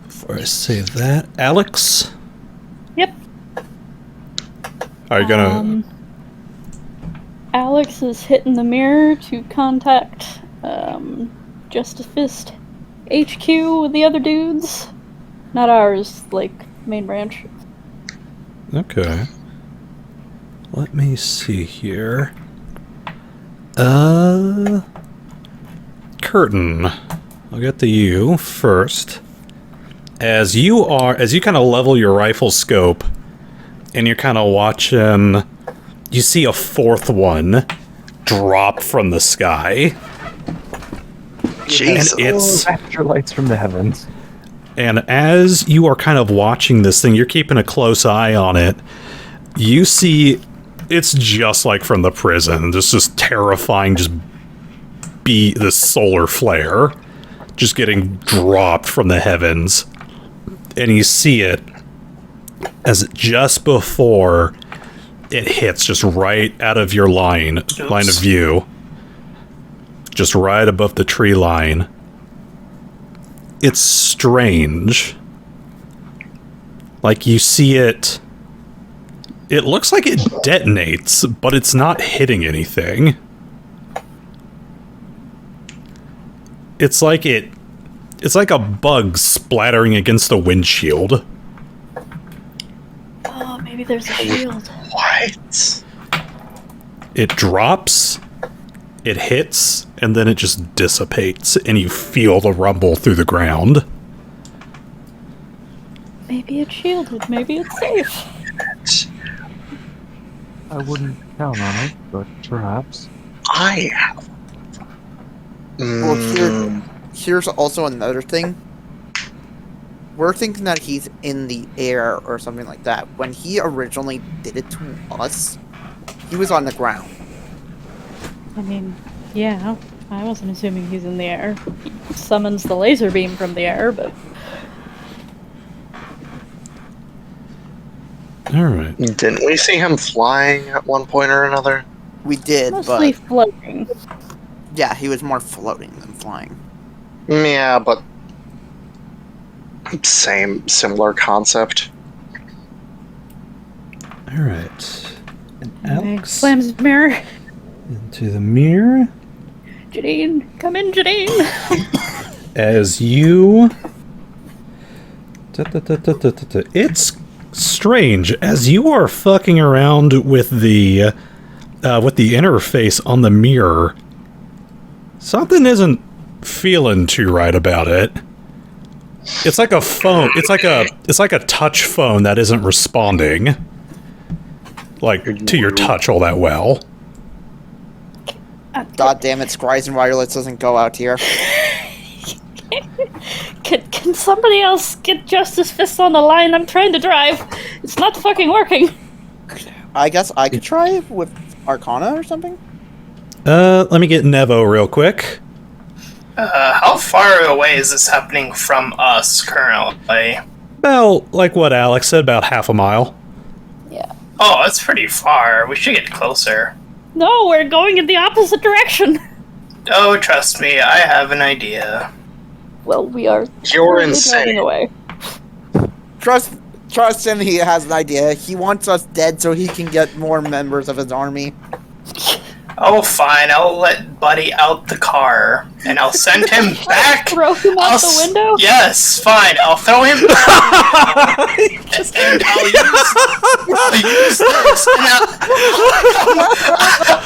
Before I say that, Alex? Yep. Are you gonna... Alex is hitting the mirror to contact Justice Fist HQ with the other dudes. Not ours, like main branch. Okay. Let me see here. Khurtin. I'll get to you first. As you kind of level your rifle scope, and you're kind of watching, you see a fourth one drop from the sky. Jesus. And it's... Rapture lights from the heavens. And as you are kind of watching this thing, you're keeping a close eye on it. You see, it's just like from the prison. This just terrifying, the solar flare, just getting dropped from the heavens. And you see it as just before it hits, just right out of your line of view, just right above the tree line. It's strange. Like, you see it... It looks like it detonates, but it's not hitting anything. It's like a bug splattering against the windshield. Oh, maybe there's a shield. What? It drops, it hits, and then it just dissipates, and you feel the rumble through the ground. Maybe it's shielded. Maybe it's safe. I wouldn't count on it, but perhaps. I have. Well, here's also another thing. We're thinking that he's in the air or something like that. When he originally did it to us, he was on the ground. I mean, yeah. I wasn't assuming he's in the air. He summons the laser beam from the air, but... Alright. Didn't we see him flying at one point or another? We did, Mostly but floating. yeah, he was more floating than flying. Yeah, but similar concept. Alright. And Meg Alex slams the mirror. into the mirror. Janine, come in, Janine. As you... It's strange. As you are fucking around with the interface on the mirror, something isn't feeling too right about it. It's like a phone. It's like a touch phone that isn't responding, like, to your touch all that well. God damn it, Scries and Wireless doesn't go out here. Can somebody else get Justice Fist on the line? I'm trying to drive. It's not fucking working. I guess I could try with Arcana or something? Let me get Nevo real quick. How far away is this happening from us currently? About, like what Alex said, about half a mile. Yeah. Oh, that's pretty far. We should get closer. No, we're going in the opposite direction. Oh, trust me, I have an idea. Well, we are You're currently insane. driving away. Trust him, he has an idea. He wants us dead so he can get more members of his army. Oh, fine, I'll let Buddy out the car, and I'll send him back. Throw him out the window? Yes, fine, I'll throw him back. And I'll use this, and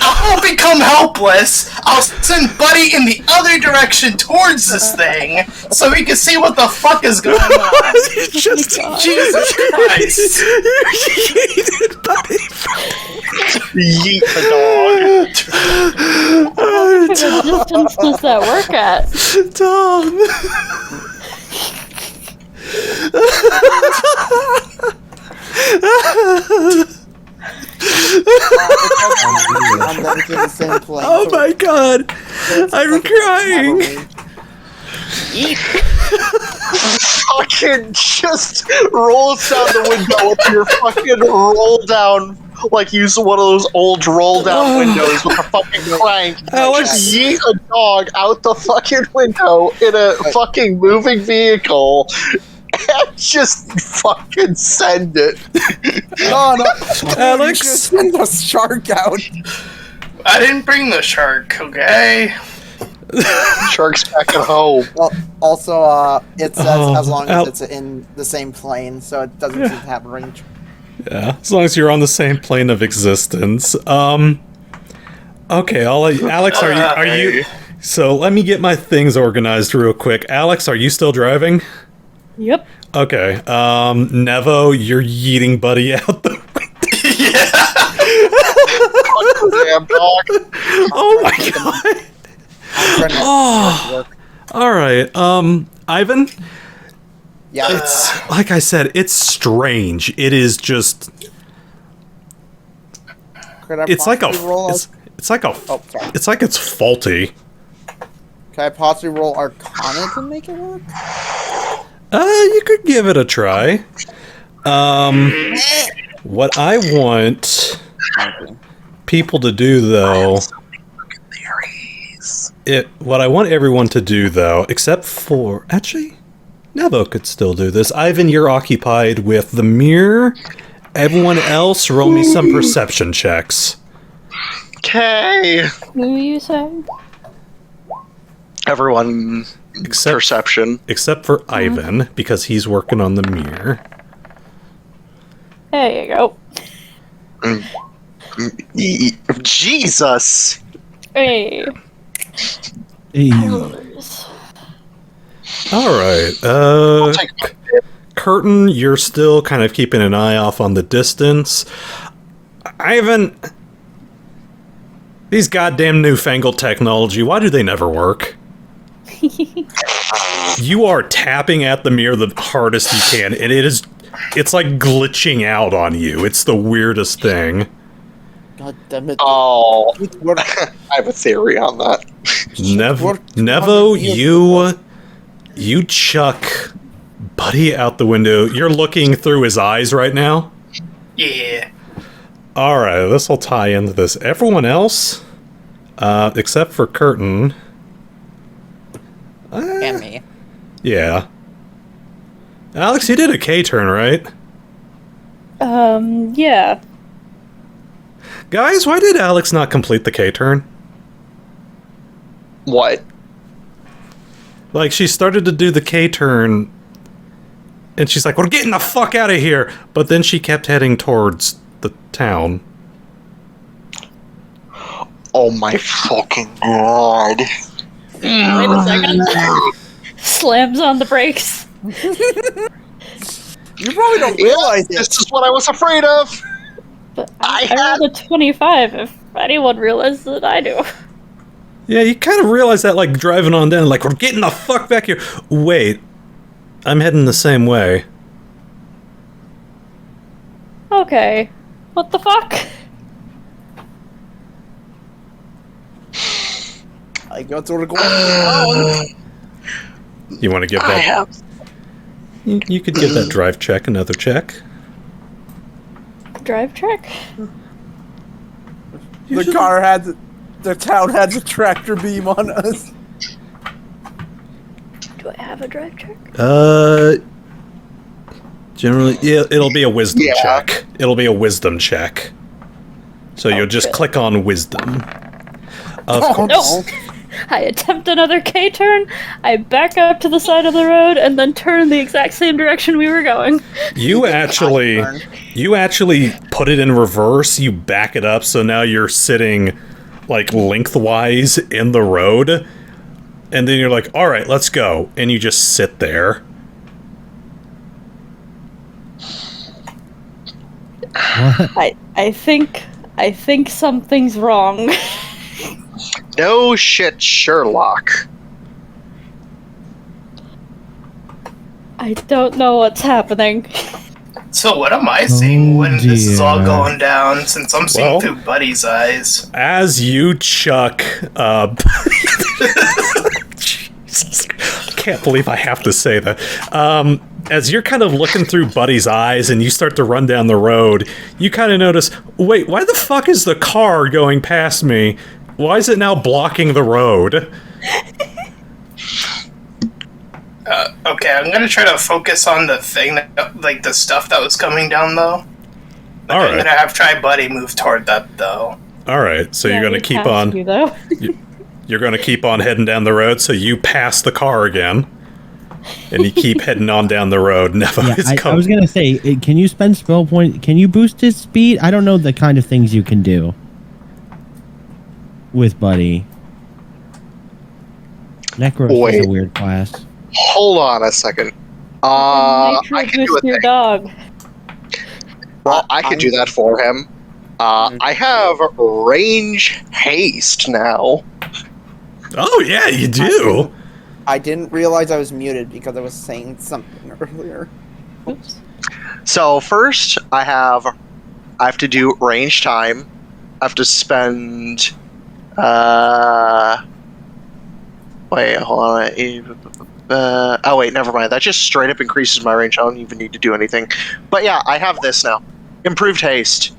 I'll become helpless. I'll send Buddy in the other direction towards this thing, so we can see what the fuck is going on. Just Jesus Christ. Yeet the dog. What distance does that work at? Tom. I'm going to the same plane. Oh my god. I'm crying. Fucking just rolls down the window with your fucking roll down, like use one of those old roll down windows with a fucking crank. Alex. Just yeet a dog out the fucking window in a fucking moving vehicle and just fucking send it. No, Alex. Just send the shark out. I didn't bring the shark, okay? Shark's back at home. Well, also, it says as long as Al- it's in the same plane, so it doesn't seem to have range. Yeah, as long as you're on the same plane of existence. Okay, Alex, are you? So let me get my things organized real quick. Alex, are you still driving? Yep. Okay. Nevo, you're yeeting Buddy out the Damn dog. Oh my god. Oh. All right. Ivan, Yeah. it's like I said, it's strange. It is just Could I it's like a possibly roll it's like a Oh, sorry. it's like it's faulty. Can I possibly roll Arcana to make it work? You could give it a try. What I want people to do though, what I want everyone to do though, except for actually, Nevo could still do this. Ivan, you're occupied with the mirror. Everyone else, roll me some perception checks. Okay. Who are you saying? Everyone, perception. Except for Ivan, because he's working on the mirror. There you go. Jesus. Hey. Hey, All right. I'll take my Khurtin, you're still kind of keeping an eye off on the distance. Ivan, these goddamn newfangled technology, why do they never work? You are tapping at the mirror the hardest you can, and it's like glitching out on you. It's the weirdest thing. God damn it. Oh, What- I have a theory on that. Nevo, you chuck Buddy out the window. You're looking through his eyes right now? Yeah. Alright, this will tie into this. Everyone else, except for Khurtin. And me. Yeah. Alex, you did a K-turn, right? Yeah. Guys, why did Alex not complete the K-turn? What? Like, she started to do the K-turn, and she's like, we're getting the fuck out of here! But then she kept heading towards the town. Oh my fucking god. Wait a second. Slams on the brakes. You probably don't realize This it. is what I was afraid of. But I I rolled a 25. If anyone realizes it, I do. Yeah, you kind of realize that, like, driving on down, like, we're getting the fuck back here. Wait, I'm heading the same way. Okay. What the fuck? I go to the ground. You want to give I that? have. You could give that drive check another check. Drive check? The car had The town has a tractor beam on us. Do I have a drive check? Generally, yeah, it'll be a wisdom Yeah. check. It'll be a wisdom check. So you'll just Okay. click on wisdom. Of Oh, course. No! I attempt another K-turn, I back up to the side of the road, and then turn the exact same direction we were going. You actually put it in reverse. You back it up, so now you're sitting like lengthwise in the road, and then you're like, "All right, let's go," and you just sit there. I think something's wrong. No shit, Sherlock. I don't know what's happening. So what am I seeing when this is all dear. going down? Since I'm seeing Well- through Buddy's eyes. As you chuck, Jesus, I can't believe I have to say that. As you're kind of looking through Buddy's eyes and you start to run down the road, you kind of notice, wait, why the fuck is the car going past me? Why is it now blocking the road? Okay, I'm gonna try to focus on the thing that, like the stuff that was coming down though. Like, All I'm right. gonna have try Buddy move toward that though. All right, so you're Yeah, going to we keep passed on. you, though. You're going to keep on heading down the road, so you pass the car again, and you keep heading on down the road. Nevo Yeah, is I coming. was gonna say, can you spend spell point? Can you boost his speed? I don't know the kind of things you can do with Buddy. Necros is Wait. a weird class. Hold on a second. I Nitro can do boost a your thing. dog. Well, I can do that for him. I have range haste now. Oh, yeah, you do. I didn't realize I was muted because I was saying something earlier. Oops. So first, I have to do range time. I have to spend. Wait, hold on. Oh wait, never mind. That just straight up increases my range. I don't even need to do anything. But yeah, I have this now. Improved haste.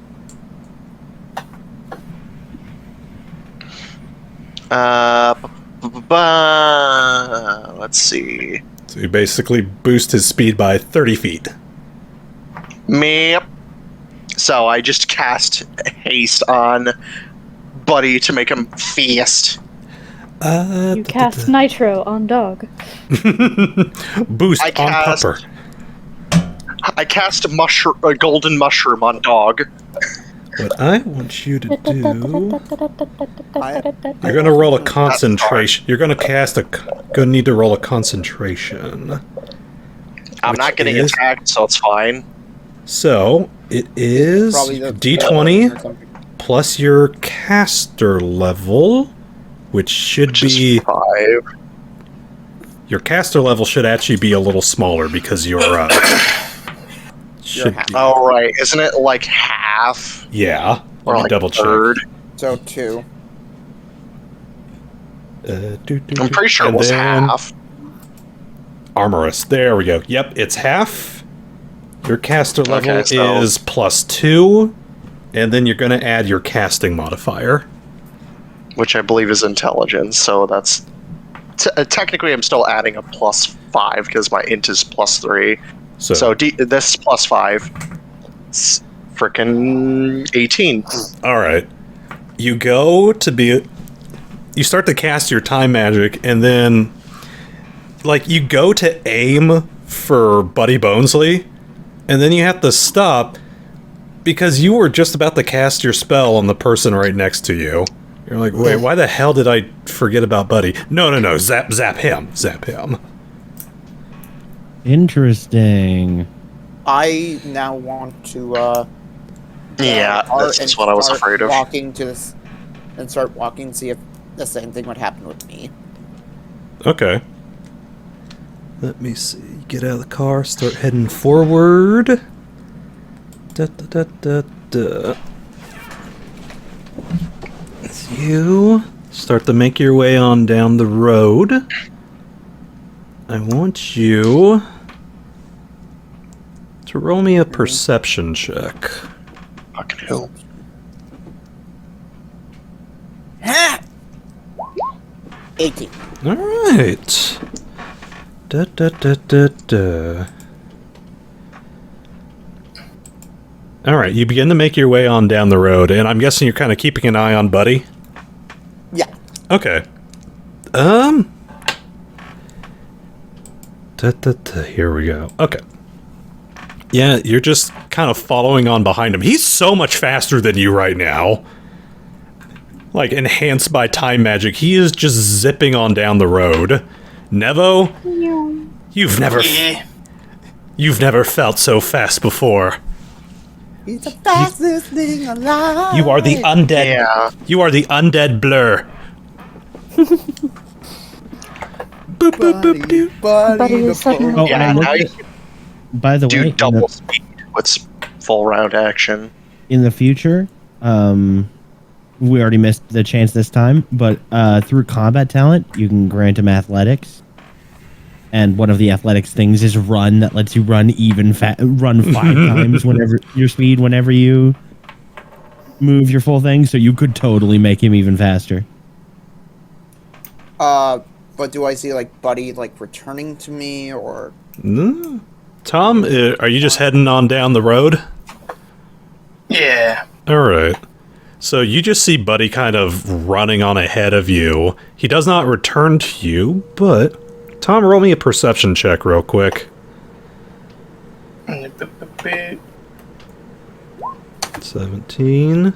Let's see. So you basically boost his speed by 30 feet. Meep. So I just cast haste on Buddy to make him fast. You cast Nitro on dog. Boost I on cast- pupper. I cast a golden mushroom on dog. What I want you to do... I- You're gonna roll a concentration. You're gonna gonna need to roll a concentration. I'm Which not getting is- attacked, so it's fine. So, it is Probably the D20 or something. plus your caster level, which should Which be... is 5. Your caster level should actually be a little smaller because you're... should half. be... Oh, right. Isn't it like half? Yeah. Or Let me like double check. third? So 2. I'm pretty sure it And was then half. Armorist. There we go. Yep, it's half. Your caster level Okay, so- is +2, and then you're going to add your casting modifier. Which I believe is intelligence, so that's... technically, I'm still adding a +5 because my int is +3. So this is +5. It's frickin' 18. all right. You go to be... You start to cast your time magic, and then... Like, you go to aim for Buddy Bonesley, and then you have to stop because you were just about to cast your spell on the person right next to you. You're like, wait, why the hell did I forget about Buddy? No, zap him. Interesting. I now want to Yeah, start that's what I was start afraid of. Walking to this and start walking, see if the same thing would happen with me. Okay. Let me see. Get out of the car. Start heading forward. Da. It's you. Start to make your way on down the road. I want you to roll me a perception check. Fucking hell. Ha! 18. All right. Da, da, da, da, da. All right, you begin to make your way on down the road, and I'm guessing you're kind of keeping an eye on Buddy? Yeah. Okay. Here we go. Okay. Yeah, you're just kind of following on behind him. He's so much faster than you right now. Like, enhanced by time magic. He is just zipping on down the road. Nevo, you've never felt so fast before. He's the fastest thing alive. You are the undead. Yeah. You are the undead blur. Boop, boop, boop, doop. Buddy is second. Oh, Yeah, and I now you looked at- by the do way, double speed with full round action. in the future, we already missed the chance this time, but through combat talent, you can grant him athletics. And one of the athletics things is run, that lets you run run 5 times whenever your speed whenever you move your full thing, so you could totally make him even faster. But do I see, like, Buddy, like, returning to me, or... No. Tom, are you just heading on down the road? Yeah. Alright. So you just see Buddy kind of running on ahead of you. He does not return to you, but... Tom, roll me a perception check real quick. 17.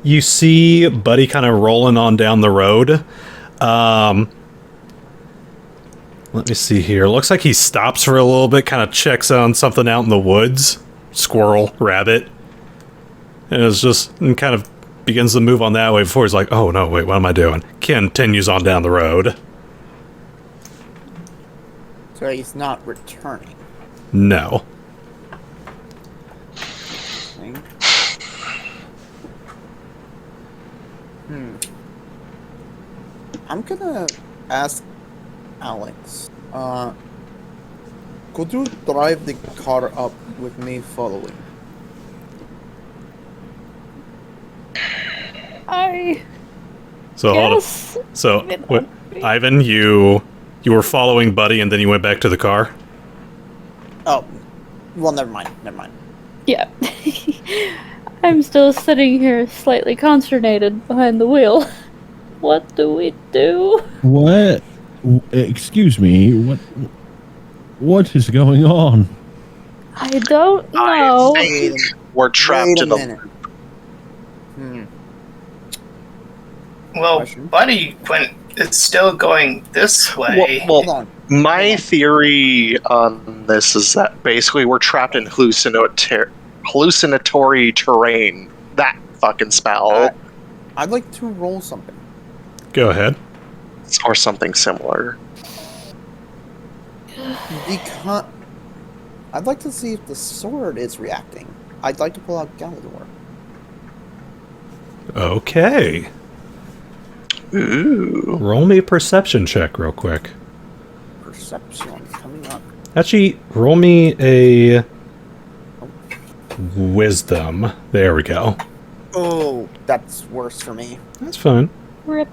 You see Buddy kind of rolling on down the road. Let me see here. Looks like he stops for a little bit, kind of checks on something out in the woods. Squirrel, rabbit. And it's just, and kind of begins to move on that way before he's like, oh no, wait, what am I doing? Continues on down the road. So he's not returning. No. Okay. I'm gonna ask Alex, could you drive the car up with me following? So Yes. hold on. So, what, Ivan, you were following Buddy and then you went back to the car? Oh, well, never mind. Yeah. I'm still sitting here slightly consternated behind the wheel. What do we do? What? Excuse me. What is going on? I don't I know. think we're trapped Wait a in the. minute. Well, Question? Buddy went. It's still going this way. Hold on. My theory on this is that basically we're trapped in hallucinatory terrain. That fucking spell. I'd like to roll something. Go ahead. Or something similar. I'd like to see if the sword is reacting. I'd like to pull out Galador. Okay. Ooh. Roll me a perception check real quick. Perception coming up. Actually, roll me a wisdom. There we go. Oh, that's worse for me. That's fine. Rip.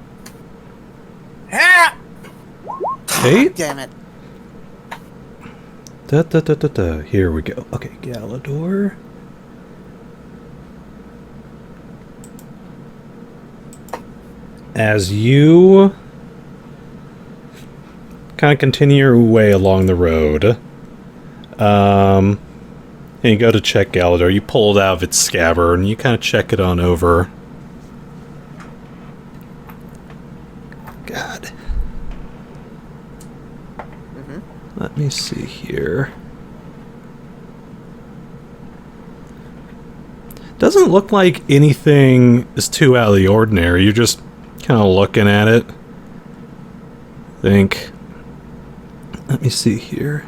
Ah! 8? Damn it. Here we go. Okay, Galador. As you kind of continue your way along the road, and you go to check Galador, you pull it out of its scabbard and you kind of check it on over. God. Let me see here. Doesn't look like anything is too out of the ordinary. You're just kind of looking at it. Let me see here.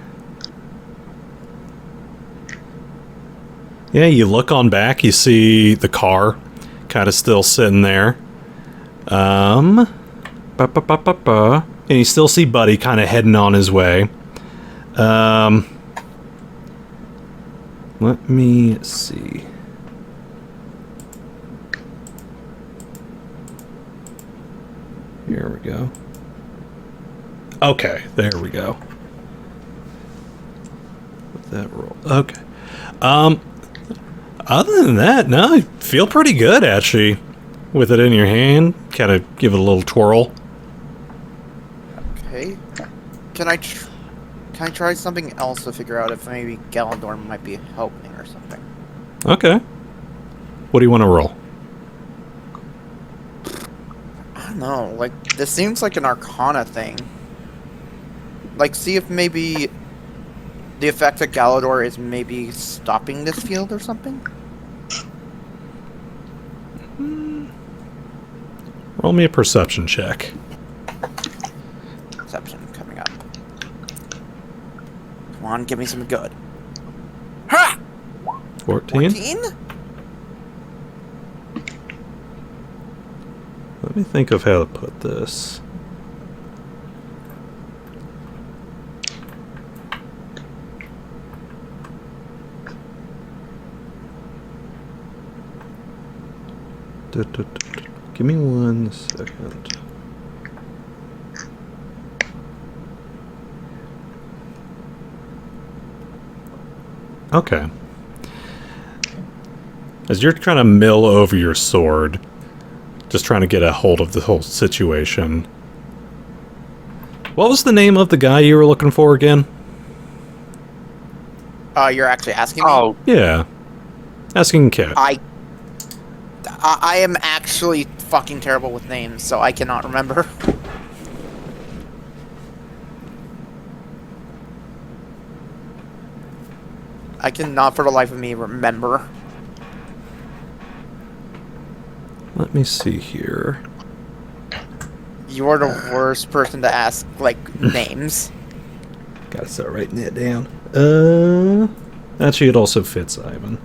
Yeah, you look on back, you see the car kind of still sitting there. And you still see Buddy kind of heading on his way. Let me see. Here we go. Okay, there we go. With that roll. Okay. Other than that, no, I feel pretty good actually. With it in your hand, kind of give it a little twirl. Okay. Can I try something else to figure out if maybe Galador might be helping or something? Okay. What do you want to roll? I don't know. Like, this seems like an Arcana thing. Like, see if maybe the effect of Galador is maybe stopping this field or something? Roll me a perception check. Perception coming up. Come on, give me something good. Ha! 14? 14? Let me think of how to put this. Give me 1 second. Okay. As you're trying to mill over your sword, just trying to get a hold of the whole situation. What was the name of the guy you were looking for again? You're actually asking me? Oh, Yeah. Asking Kit. I am actually fucking terrible with names, so I cannot remember. I cannot for the life of me remember. Let me see here. You're the worst person to ask, like, names. Gotta start writing it down. Actually, it also fits Ivan.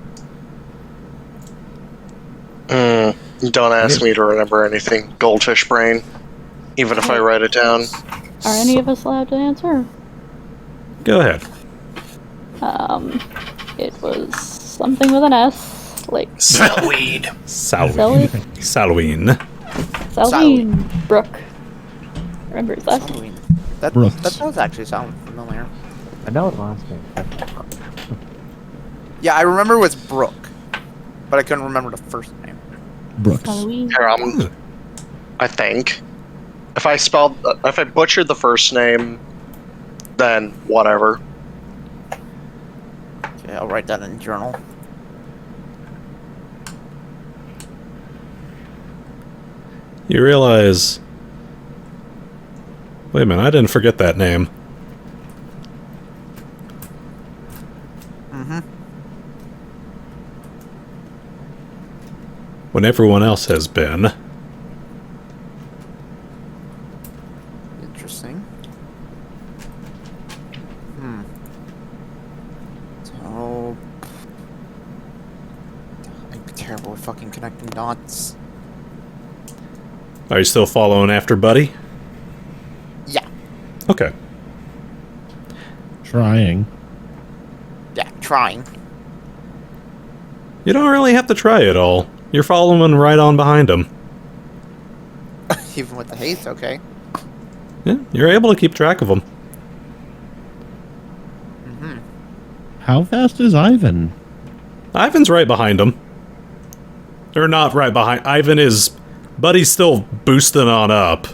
Don't ask me to remember anything. Goldfish brain. Even if I write it down. Are any of us allowed to answer? Go ahead. It was something with an S, like Sellweed. Salween. Salween. Salween Brook. Remember that? Halloween. That Brooks. does actually sound familiar. I know the last name. Yeah, I remember it was Brooke, but I couldn't remember the first name. Brooks. Salween. Here, I think. If I butchered the first name, then whatever. Okay, I'll write that in the journal. You realize... Wait a minute, I didn't forget that name. Mm-hmm. When everyone else has been. Interesting. So... I'm terrible with fucking connecting dots. Are you still following after Buddy? Yeah. Okay. Trying. Yeah, trying. You don't really have to try it all. You're following right on behind him. Even with the haste, okay. Yeah, you're able to keep track of them. Mm-hmm. How fast is Ivan? Ivan's right behind him. Or not right behind. Ivan is... Buddy's still boosting on up.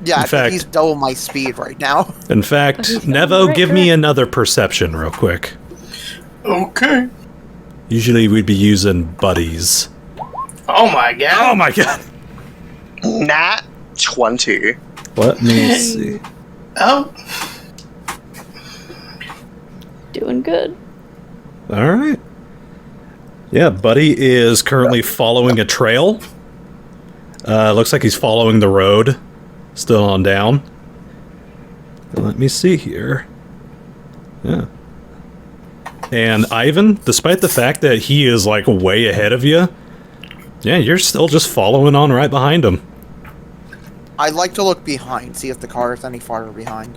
Yeah, In I fact- think he's double my speed right now. In fact, he's going Nevo, right give me direction. another perception real quick. Okay. Usually we'd be using buddies. Oh my god. Oh my god! Nat 20. Let me see. Oh. Doing good. Alright. Yeah, Buddy is currently following a trail. Looks like he's following the road. Still on down. Let me see here. Yeah. And Ivan, despite the fact that he is like way ahead of you, yeah, you're still just following on right behind him. I'd like to look behind, see if the car is any farther behind.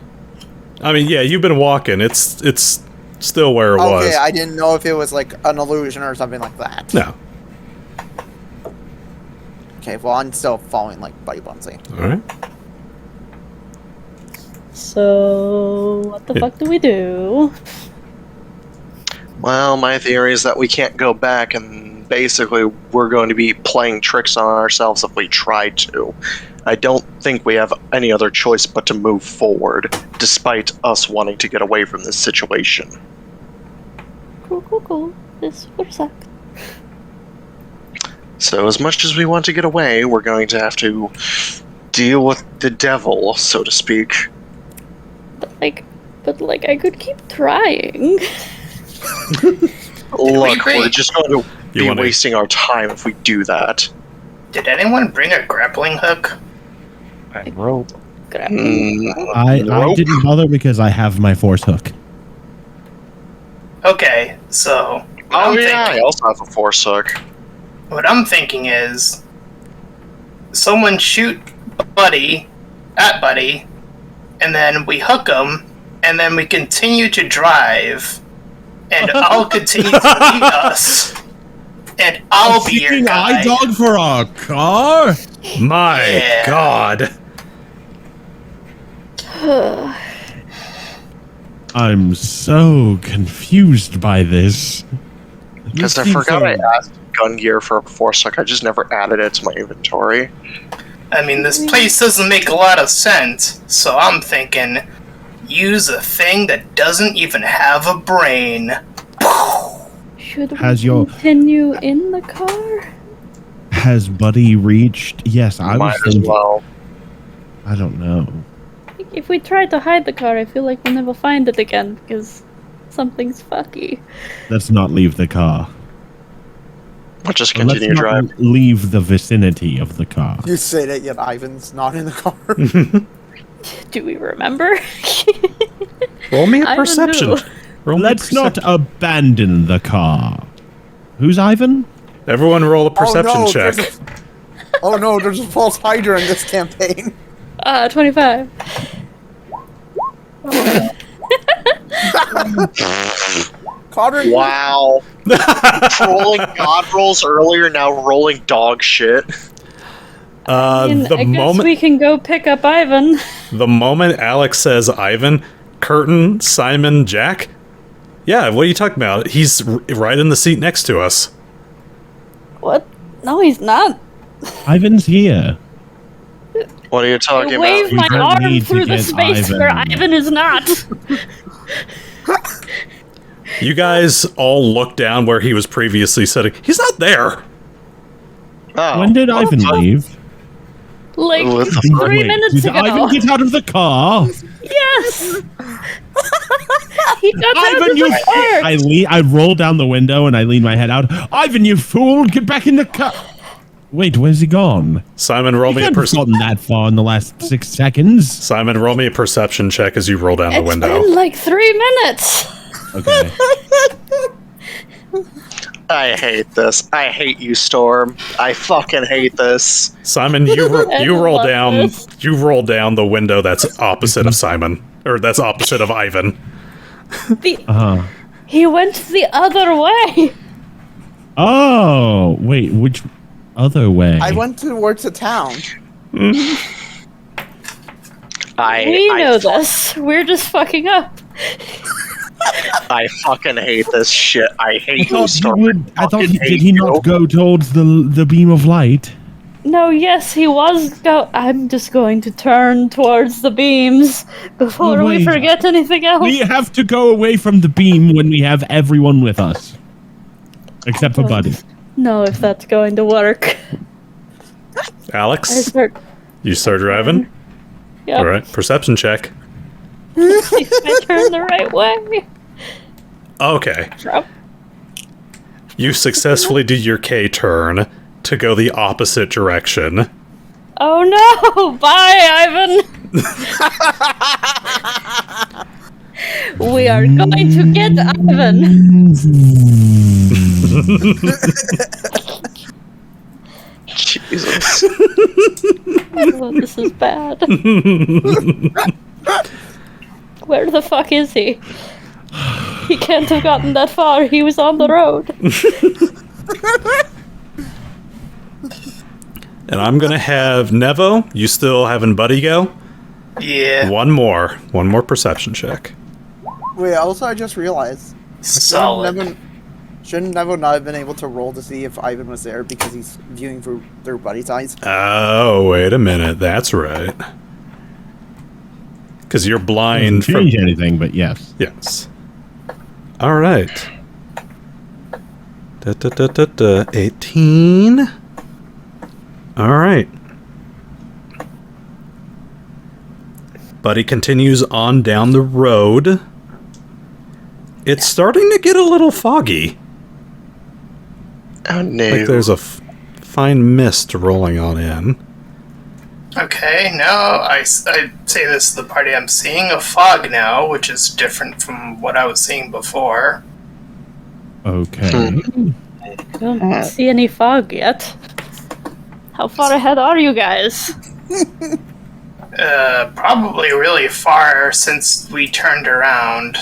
I mean, yeah, you've been walking. It's still where it was. Okay, I didn't know if it was like an illusion or something like that. No. Okay, well, I'm still following like Buddy Bunsey. Alright. So what the fuck do we do? Well, my theory is that we can't go back, and basically we're going to be playing tricks on ourselves if we try to. I don't think we have any other choice but to move forward, despite us wanting to get away from this situation. Cool. This would suck. So as much as we want to get away, we're going to have to deal with the devil, so to speak. But I could keep trying. Look, we're just going to be wanna- wasting our time if we do that. Did anyone bring a grappling hook? And rope. I Nope. didn't bother because I have my force hook. Okay, so Oh yeah, I also have a force hook. what I'm thinking is someone shoot Buddy at Buddy, and then we hook him, and then we continue to drive, and I'll continue to lead us, and I'll be your Seeking eye guide. dog for a car? My Yeah. God. I'm so confused by this. Because I This seems forgot so- I asked gun gear for a force hook. I just never added it to my inventory. I mean, this place doesn't make a lot of sense, so I'm thinking use a thing that doesn't even have a brain. Should we Has your- continue in the car? Has Buddy reached? Yes, I Might was as thinking. well. I don't know. If we try to hide the car, I feel like we'll never find it again because something's fucky. Let's not leave the car. I'll just Let's continue not driving. leave the vicinity of the car. You say that, yet Ivan's not in the car. Do we remember? Roll me a Ivan perception. who? Roll me a Let's not percep- abandon the car. Who's Ivan? Everyone roll a perception check. Oh no, there's a false hider in this campaign. 25. Kodhran, Wow. Rolling god rolls earlier, now rolling dog shit. And The I guess moment we can go pick up Ivan. the moment Alex says Ivan, Khurtin, Simon, Jack. Yeah, what are you talking about? He's right in the seat next to us. What? No, he's not. Ivan's here. What are you I talking wave about? We my don't arm need to through the get space where Ivan. Ivan is not. You guys all look down where he was previously sitting. He's not there. Oh. When did Ivan leave? Like What the fuck? 3 minutes Did ago. Ivan get out of the car? Yes. He got out Ivan, of you! the car. I roll down the window and I lean my head out. Ivan, you fool! Get back in the car! Wait, where's he gone? Simon, roll He me a can't have gotten that far in the last 6 seconds. Simon, roll me a perception check as you roll down the It's window. been like 3 minutes. Okay. I hate this. I hate you, Storm. I fucking hate this. Simon, you I roll love down. this. You roll down the window that's opposite of Simon, or that's opposite of Ivan. He went the other way. Oh, wait, which other way? I went towards the town. We know this. We're just fucking up. I fucking hate this shit. I hate you, I Storm. thought fucking did hate he you. not go towards the beam of light? No, yes, he was I'm just going to turn towards the beams before Oh, we wait. forget anything else. We have to go away from the beam when we have everyone with us. Except for Buddy. No, if that's going to work. I Alex, start. you start driving. Yep. All right, perception check. I turn the right way. Okay, Drop. you successfully did your K turn to go the opposite direction. Oh no! Bye, Ivan. We are going to get Ivan. Jesus. Oh, this is bad. Where the fuck is he? He can't have gotten that far. He was on the road. And I'm gonna have Nevo. You still having Buddy go? Yeah. One more perception check. Wait, also I just realized. Solid. Shouldn't Nevo not have been able to roll to see if Ivan was there because he's viewing through Buddy's eyes? Oh, wait a minute. That's right. Because you're blind Doesn't from... change anything, but yes. Yes. All right. 18. All right. Buddy continues on down the road. It's starting to get a little foggy. Oh no. Like there's a fine mist rolling on in. Okay, now I say this to the party. I'm seeing a fog now, which is different from what I was seeing before. Okay. I don't see any fog yet. How far ahead are you guys? Probably really far since we turned around.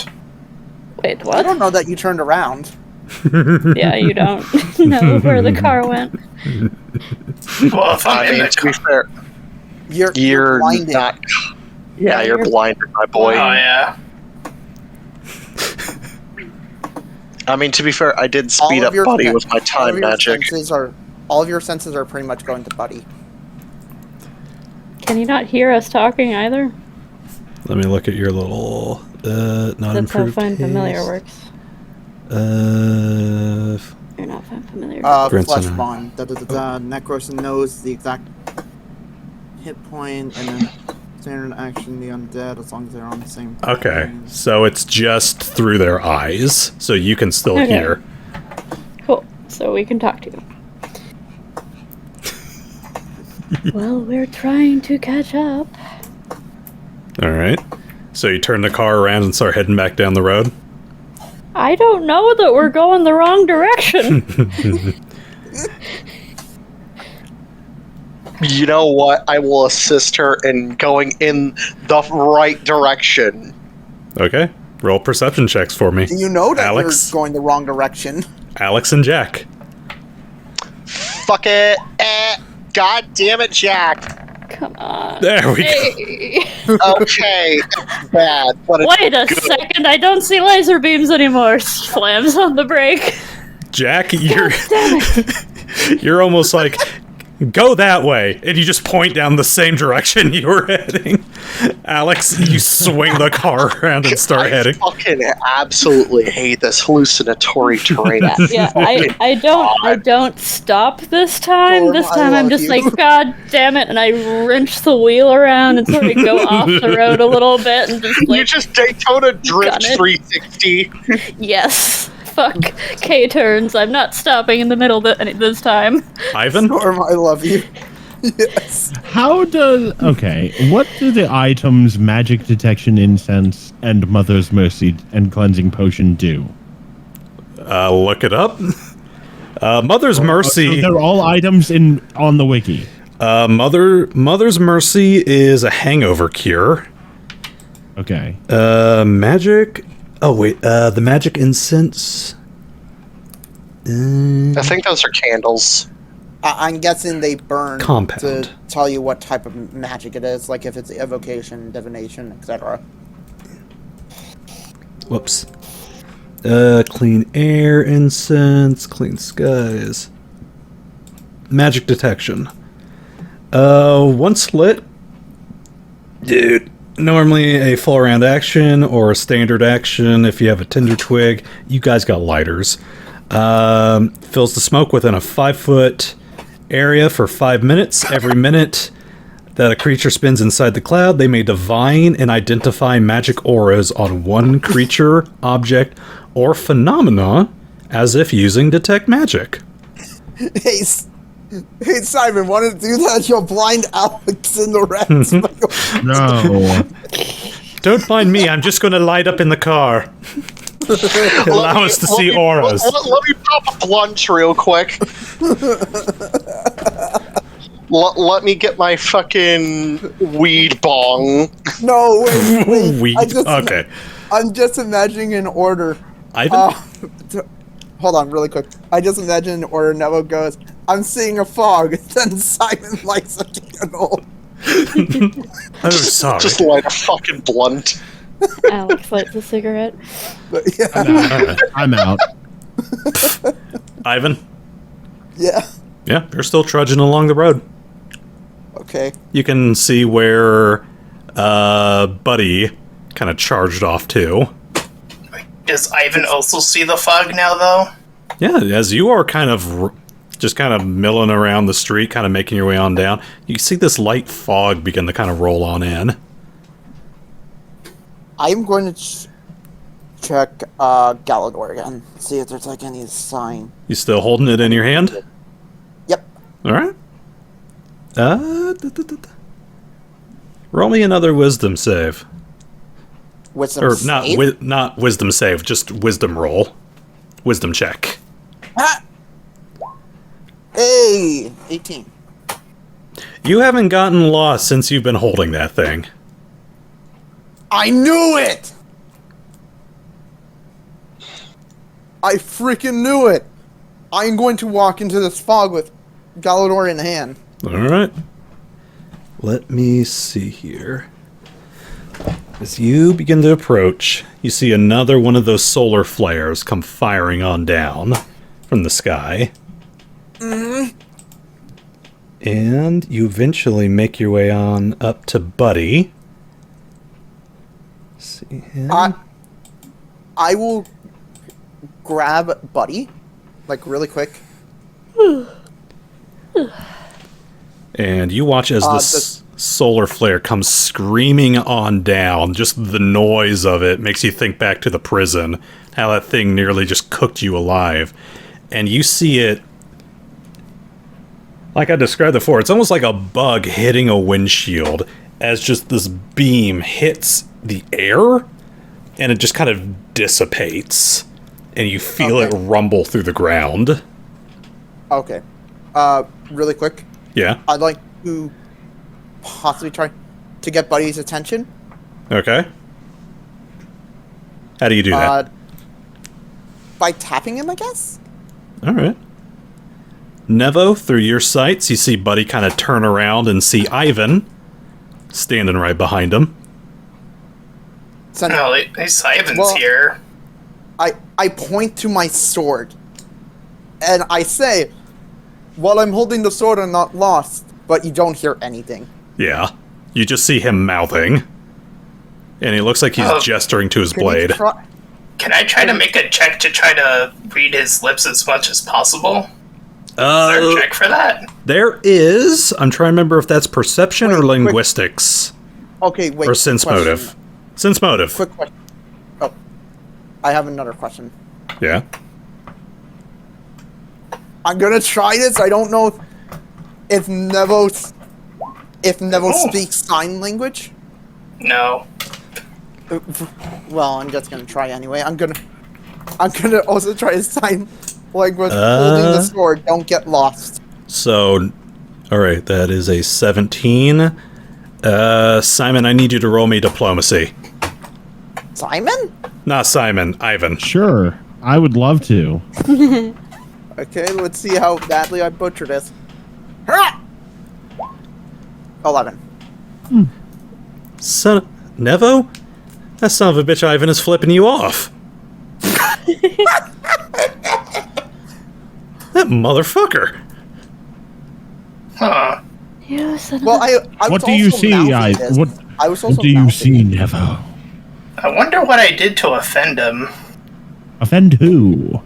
Wait, I what? don't know that you turned around. Yeah, you don't know where the car went. Well, if I'm in the to be fair, You're blinded. not. Yeah, you're blinded, my boy. Oh yeah. I mean, to be fair, I did speed All up of your Buddy sen- with my all of time your magic. all of your senses are pretty much going to Buddy. Can you not hear us talking either? Let me look at your little not That's how improved Find Familiar haste. works. You're not Find Familiar. Grants Flesh an- bond. Necros knows the exact hit point and then standard action the undead as long as they're on the same. Okay, plane. so it's just through their eyes, so you can still Okay. hear. Cool. So we can talk to you. Well, we're trying to catch up. All right. So you turn the car around and start heading back down the road? I don't know that we're going the wrong direction. You know what? I will assist her in going in the right direction. Okay. Roll perception checks for me. Do you know that Alex? you're going the wrong direction? Alex and Jack. Fuck it. God damn it, Jack. Come on. There we go. Hey. Okay. Bad. But it's Wait a second, I don't see laser beams anymore. Slams on the brake. Jack, you're Damn it. you're almost like, go that way, and you just point down the same direction you were heading. Alex, you swing the car around and start heading. fucking absolutely hate this hallucinatory terrain. Yeah, I don't stop this time. Norm, This I time I'm love just you. like, God damn it, and I wrench the wheel around and sort of go off the road a little bit and just You like, just Daytona drift Done it. 360. yes, fuck K-turns. I'm not stopping in the middle this time. Ivan? Norm, I love you. Yes. How does... Okay, what do the items Magic Detection, Incense, and Mother's Mercy and Cleansing Potion do? Look it up. Mother's So Mercy. they're all items on the wiki. Mother's Mercy is a hangover cure. Okay. Magic. Oh wait, the magic incense. I think those are candles. I'm guessing they burn Compound. to tell you what type of magic it is, like if it's evocation, divination, etc. Whoops. Clean air, incense, clean skies. Magic detection. Once lit. Dude. Normally a full round action or a standard action if you have a tinder twig. You guys got lighters. Fills the smoke within a 5-foot area for 5 minutes. Every minute that a creature spins inside the cloud, they may divine and identify magic auras on one creature, object, or phenomena as if using Detect Magic. Hey, Simon, want to do that? You'll blind Alex in the rest. No. Don't mind me, I'm just going to light up in the car. Allow us to see auras. Let me pop a blunt real quick. Let me get my fucking weed bong. No, wait. Weed. Okay. I'm just imagining an order. Ivan? Hold on, really quick. I just imagine an order. Nevo goes, "I'm seeing a fog." Then Simon lights a candle. Oh, sorry. Just light a fucking blunt. Alex lights a cigarette. But yeah. I'm out. Ivan? Yeah. Yeah, you're still trudging along the road. Okay. You can see where Buddy kind of charged off to. Does Ivan also see the fog now, though? Yeah, as you are kind of just kind of milling around the street, kind of making your way on down, you see this light fog begin to kind of roll on in. I'm going to check Galador again. See if there's like any sign. You still holding it in your hand? Yep. Alright. Roll me another wisdom save. Wisdom Or save? not wisdom save, just wisdom roll. Wisdom check. Ah! Hey! 18. You haven't gotten lost since you've been holding that thing. I knew it! I freaking knew it! I'm going to walk into this fog with Galador in hand. Alright. Let me see here. As you begin to approach, you see another one of those solar flares come firing on down from the sky. And you eventually make your way on up to Buddy. See him. I will grab Buddy, like really quick. And you watch as this solar flare comes screaming on down. Just the noise of it makes you think back to the prison, how that thing nearly just cooked you alive. And you see it, like I described before, it's almost like a bug hitting a windshield as just this beam hits the air and it just kind of dissipates. And you feel it rumble through the ground. Okay. Really quick. Yeah. I'd like to possibly try to get Buddy's attention. Okay. How do you do that? By tapping him, I guess? Alright. Nevo, through your sights, you see Buddy kind of turn around and see Ivan standing right behind him. So No, at least Ivan's Well- here. I point to my sword. And I say, while I'm holding the sword, I'm not lost. But you don't hear anything. Yeah. You just see him mouthing. And he looks like he's Oh. gesturing to his Can you blade. try- Can I try to make a check to try to read his lips as much as possible? Is there a check for that? There is. I'm trying to remember if that's perception Wait, or quick- linguistics. Okay, wait. Or sense question. motive. Sense motive. Quick question. Oh. I have another question. Yeah. I'm gonna try this. I don't know if Nevo speaks sign language. No. Well, I'm just gonna try anyway. I'm gonna also try to sign language holding the sword. Don't get lost. So, alright, that is a 17. Simon, I need you to roll me diplomacy. Simon? Not Simon, Ivan. Sure, I would love to. Okay, let's see how badly I butcher this. Hurrah! 11. Nevo? That son of a bitch Ivan is flipping you off. That motherfucker. Huh. You son of Well, a- I was What do you also see, mouthing this. I was also What do you mouthing see, it. Nevo? I wonder what I did to offend him. Offend who?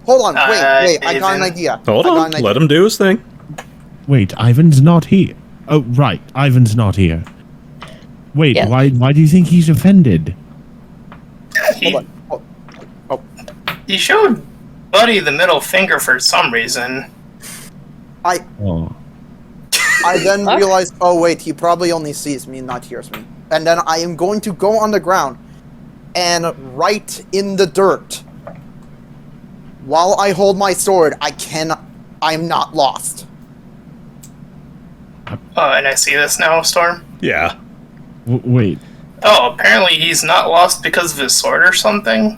Hold on, wait, I got an Ivan. idea. Hold I got on, an idea. let him do his thing. Wait, Ivan's not here. Oh, right, Ivan's not here. Wait, Yeah. why do you think he's offended? He, Hold on. Oh, he showed Buddy the middle finger for some reason. Oh. I then Fuck. realized, oh wait, he probably only sees me and not hears me. And then I am going to go on the ground and write in the dirt. While I hold my sword, I'm not lost. Oh, and I see this now, Storm. Yeah. Wait, Oh, apparently he's not lost because of his sword or something.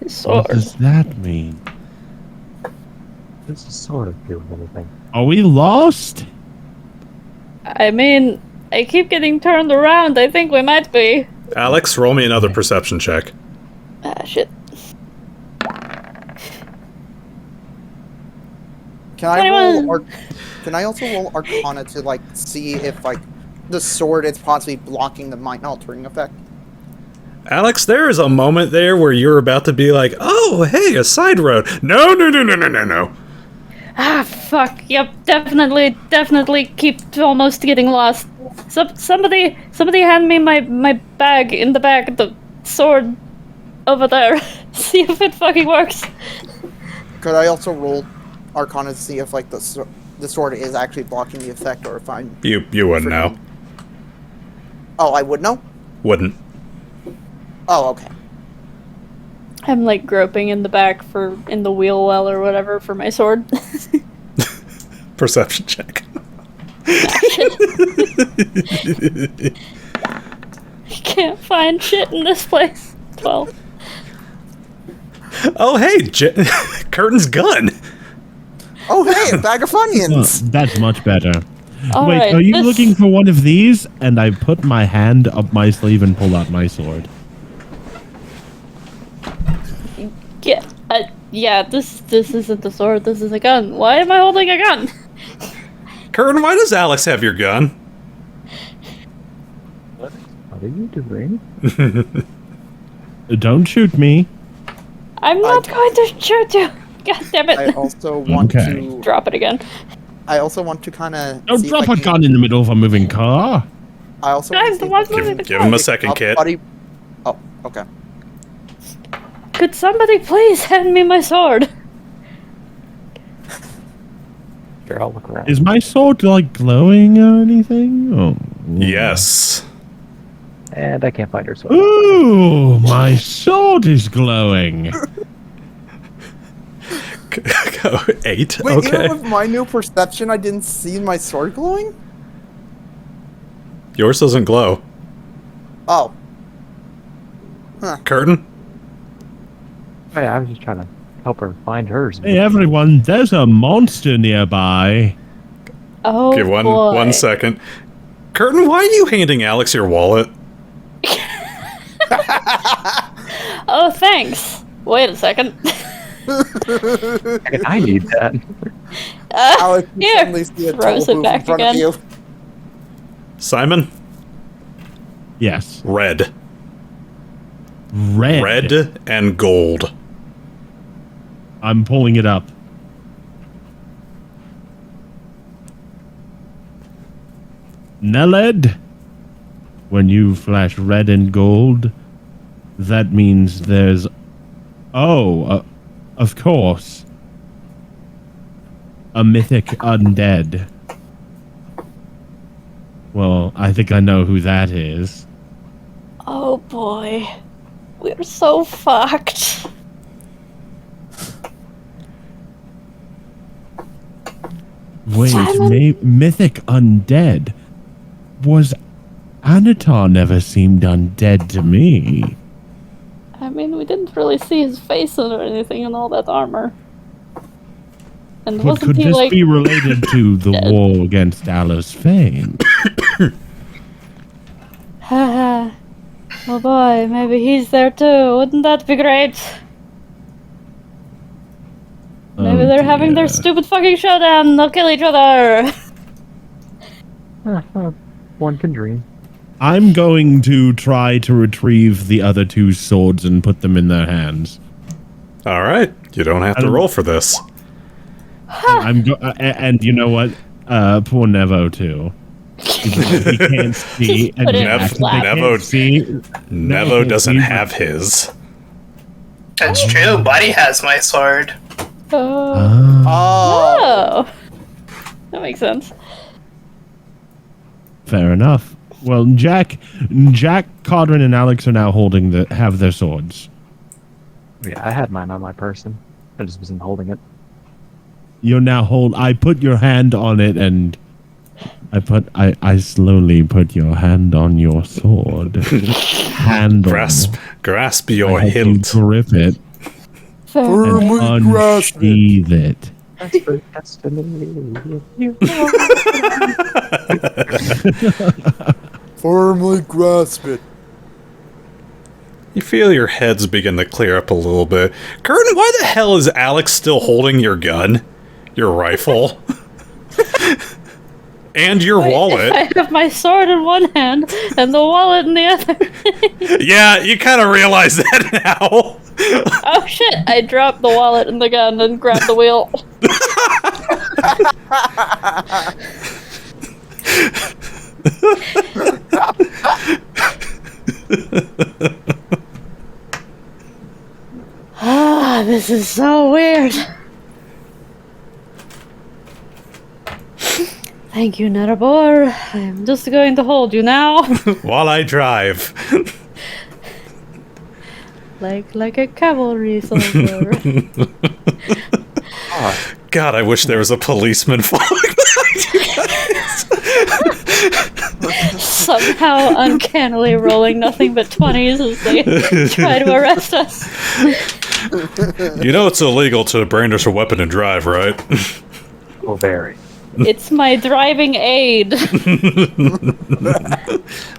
His what sword. does that mean? This is sort of doing anything. Are we lost? I mean, I keep getting turned around. I think we might be. Alex, roll me another perception check. Ah, shit. Can I 21. roll? Can I also roll Arcana to like see if like the sword is possibly blocking the mind altering effect? Alex, there is a moment there where you're about to be like, oh, hey, a side road. No. Ah, fuck. Yep, definitely keep almost getting lost. Somebody hand me my bag in the back of the sword over there. See if it fucking works. Could I also roll Arcana to see if like the sword is actually blocking the effect, or if I'm... You wouldn't know. Oh, I would know? Wouldn't. Oh, okay. I'm like groping in the back in the wheel well or whatever for my sword. Perception check. I can't find shit in this place. 12. Oh, hey, Khurtin's gun. Oh, hey, a bag of Funyuns! That's much better. All Wait, right, are you this- looking for one of these? And I put my hand up my sleeve and pull out my sword. Yeah, this isn't the sword, this is a gun. Why am I holding a gun? Khurtin, why does Alex have your gun? What are you doing? Don't shoot me. I'm not going to shoot you. God damn it. I also want Okay. to... Drop it again. I also want to kind of... Don't drop a gun in the middle of a moving car. I also I'm want the to one see if I moving can the Give him a car. second, up kid. buddy... Oh, okay. Could somebody please hand me my sword? Here, I'll look around. Is my sword like glowing or anything? Oh. Yes. And I can't find her sword. Ooh, my sword is glowing. 8. Wait, Okay. even with my new perception, I didn't see my sword glowing? Yours doesn't glow. Oh. Khurtin? Hey, I was just trying to help her find hers. Hey everyone, there's a monster nearby. Oh, Okay, boy. one second. Khurtin, why are you handing Alex your wallet? Oh, thanks. Wait a second. I need that. Alex, you Here. suddenly see a Throws toll it booth in back front again. of you. Simon? Yes. Red. Red. Red and gold. I'm pulling it up. Neled, when you flash red and gold, that means there's... Oh, of course. A mythic undead. Well, I think I know who that is. Oh, boy. We're so fucked. Wait, Simon? mythic undead? Was Anatar never seemed undead to me? I mean, we didn't really see his face or anything in all that armor. And Could wasn't he this like... be related to the dead? war against Allah's fame? Haha. Oh boy, maybe he's there too. Wouldn't that be great? Maybe Oh, they're having their dear. stupid fucking showdown and they'll kill each other. One can dream. I'm going to try to retrieve the other two swords and put them in their hands. All right. You don't have to roll for this. And you know what? Poor Nevo too. He can't see. Just put it in Nev- his lap. Nevo- see. Nevo doesn't have his. That's true. Buddy has my sword. Oh. Oh. Oh. That makes sense. Fair enough. Well, Jack, Kodhran, and Alex are now have their swords. Yeah, I had mine on my person. I just wasn't holding it. You're now I put your hand on it, and I slowly put your hand on your sword. Handle. Grasp your I had you hilt. grip it Fair. and Firmly grasp it. unsheath it. That's for destiny. You Firmly grasp it. You feel your heads begin to clear up a little bit. Khurtin, why the hell is Alex still holding your gun? Your rifle? And your wallet? I have my sword in one hand and the wallet in the other. Yeah, you kind of realize that now. Oh shit, I dropped the wallet and the gun and grabbed the wheel. Ah, this is so weird. Thank you, Nerebor. I'm just going to hold you now. While I drive. like a cavalry soldier. God, I wish there was a policeman following behind you guys. Somehow uncannily rolling nothing but 20s as they try to arrest us. You know it's illegal to brandish a weapon and drive, right? Oh, very. It's my driving aid.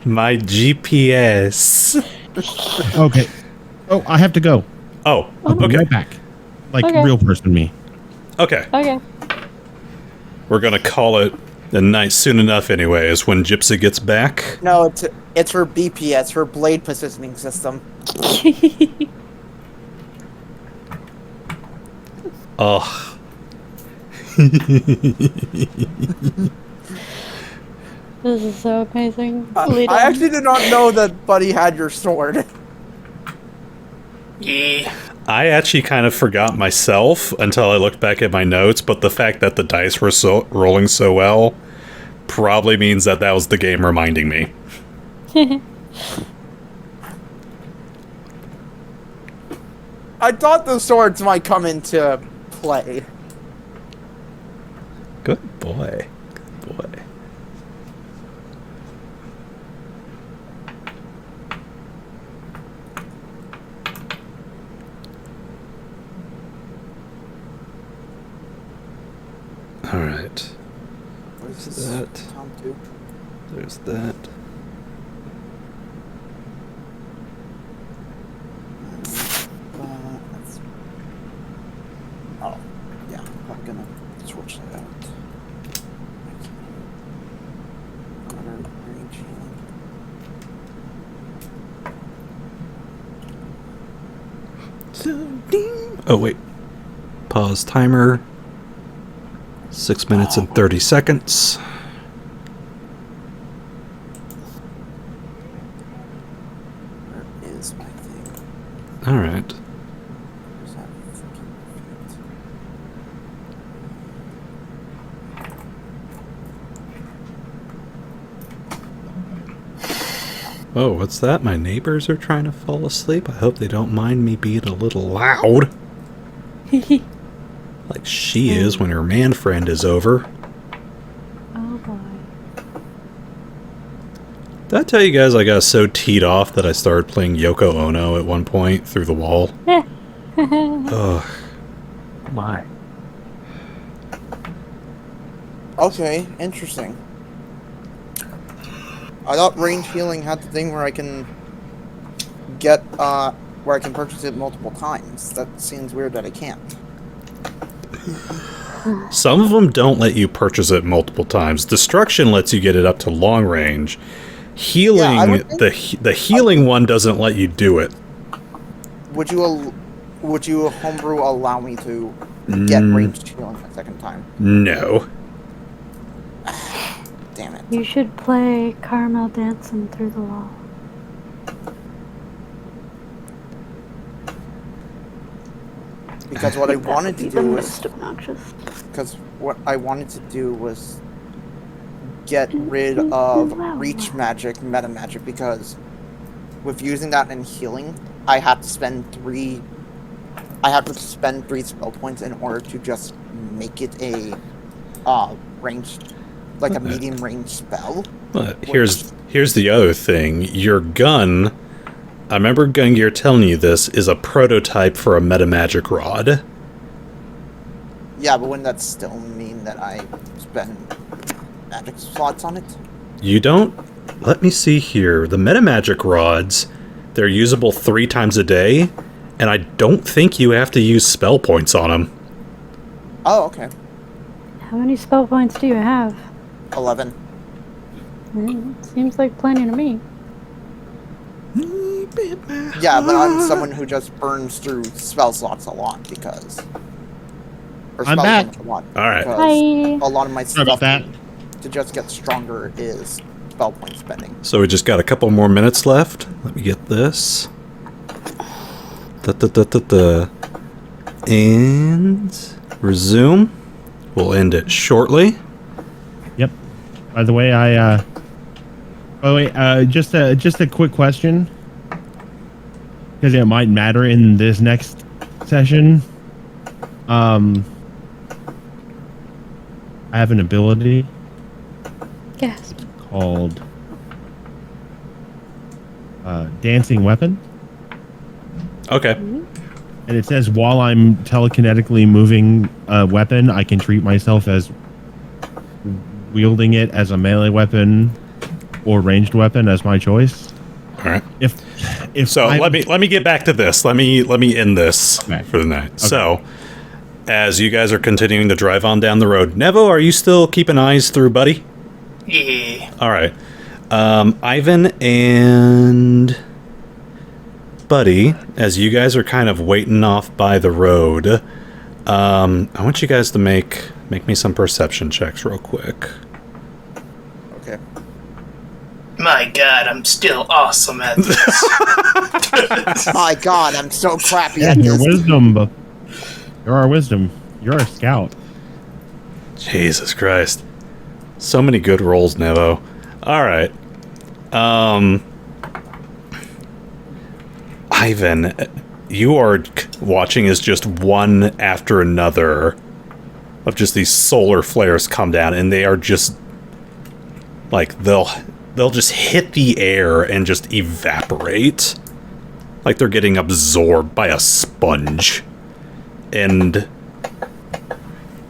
My GPS. Okay. Oh, I have to go. Oh, I'll be okay. right back. Like Okay. real person me. Okay. Okay. We're gonna call it a night soon enough anyways, when Gypsy gets back. No, it's her BPS, her blade positioning system. Ugh. This is so amazing. I actually did not know that Buddy had your sword. Yeah. I actually kind of forgot myself until I looked back at my notes, but the fact that the dice were rolling so well probably means that that was the game reminding me. I thought the swords might come into play. Good boy. Good boy. Alright. What is That. Tom do? There's that. That's... Oh, yeah. I'm gonna switch that out. Modern range healing. Oh, wait. Pause timer. 6 minutes and 30 seconds. Where is my thing? Alright. Where's that freaking fit? Oh, what's that? My neighbors are trying to fall asleep. I hope they don't mind me being a little loud. Like she is when her man friend is over. Oh boy. Did I tell you guys I got so teed off that I started playing Yoko Ono at one point through the wall? Ugh. My. Okay, interesting. I thought range healing had the thing where I can get, where I can purchase it multiple times. That seems weird that I can't. Some of them don't let you purchase it multiple times. Destruction lets you get it up to long range. Healing, Yeah, I would think- the healing one doesn't let you do it. Would you homebrew allow me to get ranged healing a second time? No. Damn it. You should play Karma Dancing Through the Wall. Because what I wanted to Be the do was most obnoxious. because what I wanted to do was get rid of reach magic, meta magic, because with using that and healing, I had to spend three spell points in order to just make it a ranged, like a medium range spell. Here's the other thing. Your gun, I remember Gun Gear telling you this, is a prototype for a metamagic rod. Yeah, but wouldn't that still mean that I spend magic slots on it? You don't? Let me see here. The metamagic rods, they're usable 3 times a day, and I don't think you have to use spell points on them. Oh, okay. How many spell points do you have? 11. Seems like plenty to me. Yeah, but I'm someone who just burns through spell slots a lot because... Or I'm spell back. points a lot. All right. because Hi. A lot of my Sorry about stuff that. to just get stronger is spell point spending. So we just got a couple more minutes left. Let me get this. And resume. We'll end it shortly. Yep. By the way, just a quick question, because it might matter in this next session. I have an ability Yes. called Dancing Weapon, Okay. and it says while I'm telekinetically moving a weapon, I can treat myself as wielding it as a melee weapon or ranged weapon as my choice. All right. If So I'm- let me get back to this. Let me end this Okay. for the night. So, as you guys are continuing to drive on down the road, Nevo, are you still keeping eyes through, buddy? Yeah. All right. Ivan and Buddy, as you guys are kind of waiting off by the road, I want you guys to make me some perception checks real quick. Okay. My god, I'm still awesome at this. My god, I'm so crappy Yeah, at your this. wisdom. You're our wisdom. You're our scout. Jesus Christ. So many good rolls, Nevo. All right. Ivan, you are watching as just one after another of just these solar flares come down, and they are just like they'll just hit the air and just evaporate, like they're getting absorbed by a sponge. And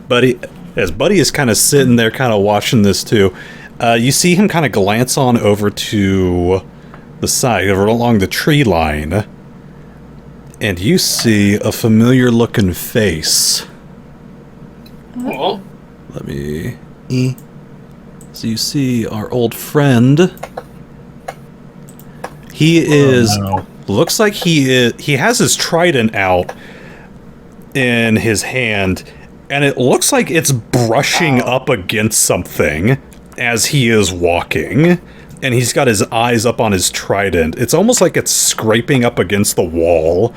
Buddy is kind of sitting there, kind of watching this too. You see him kind of glance on over to the side, over along the tree line, and you see a familiar-looking face. Well, Let me... So you see our old friend. He is... no. Looks like he has his trident out in his hand, and it looks like it's brushing up against something as he is walking, and he's got his eyes up on his trident. It's almost like it's scraping up against the wall,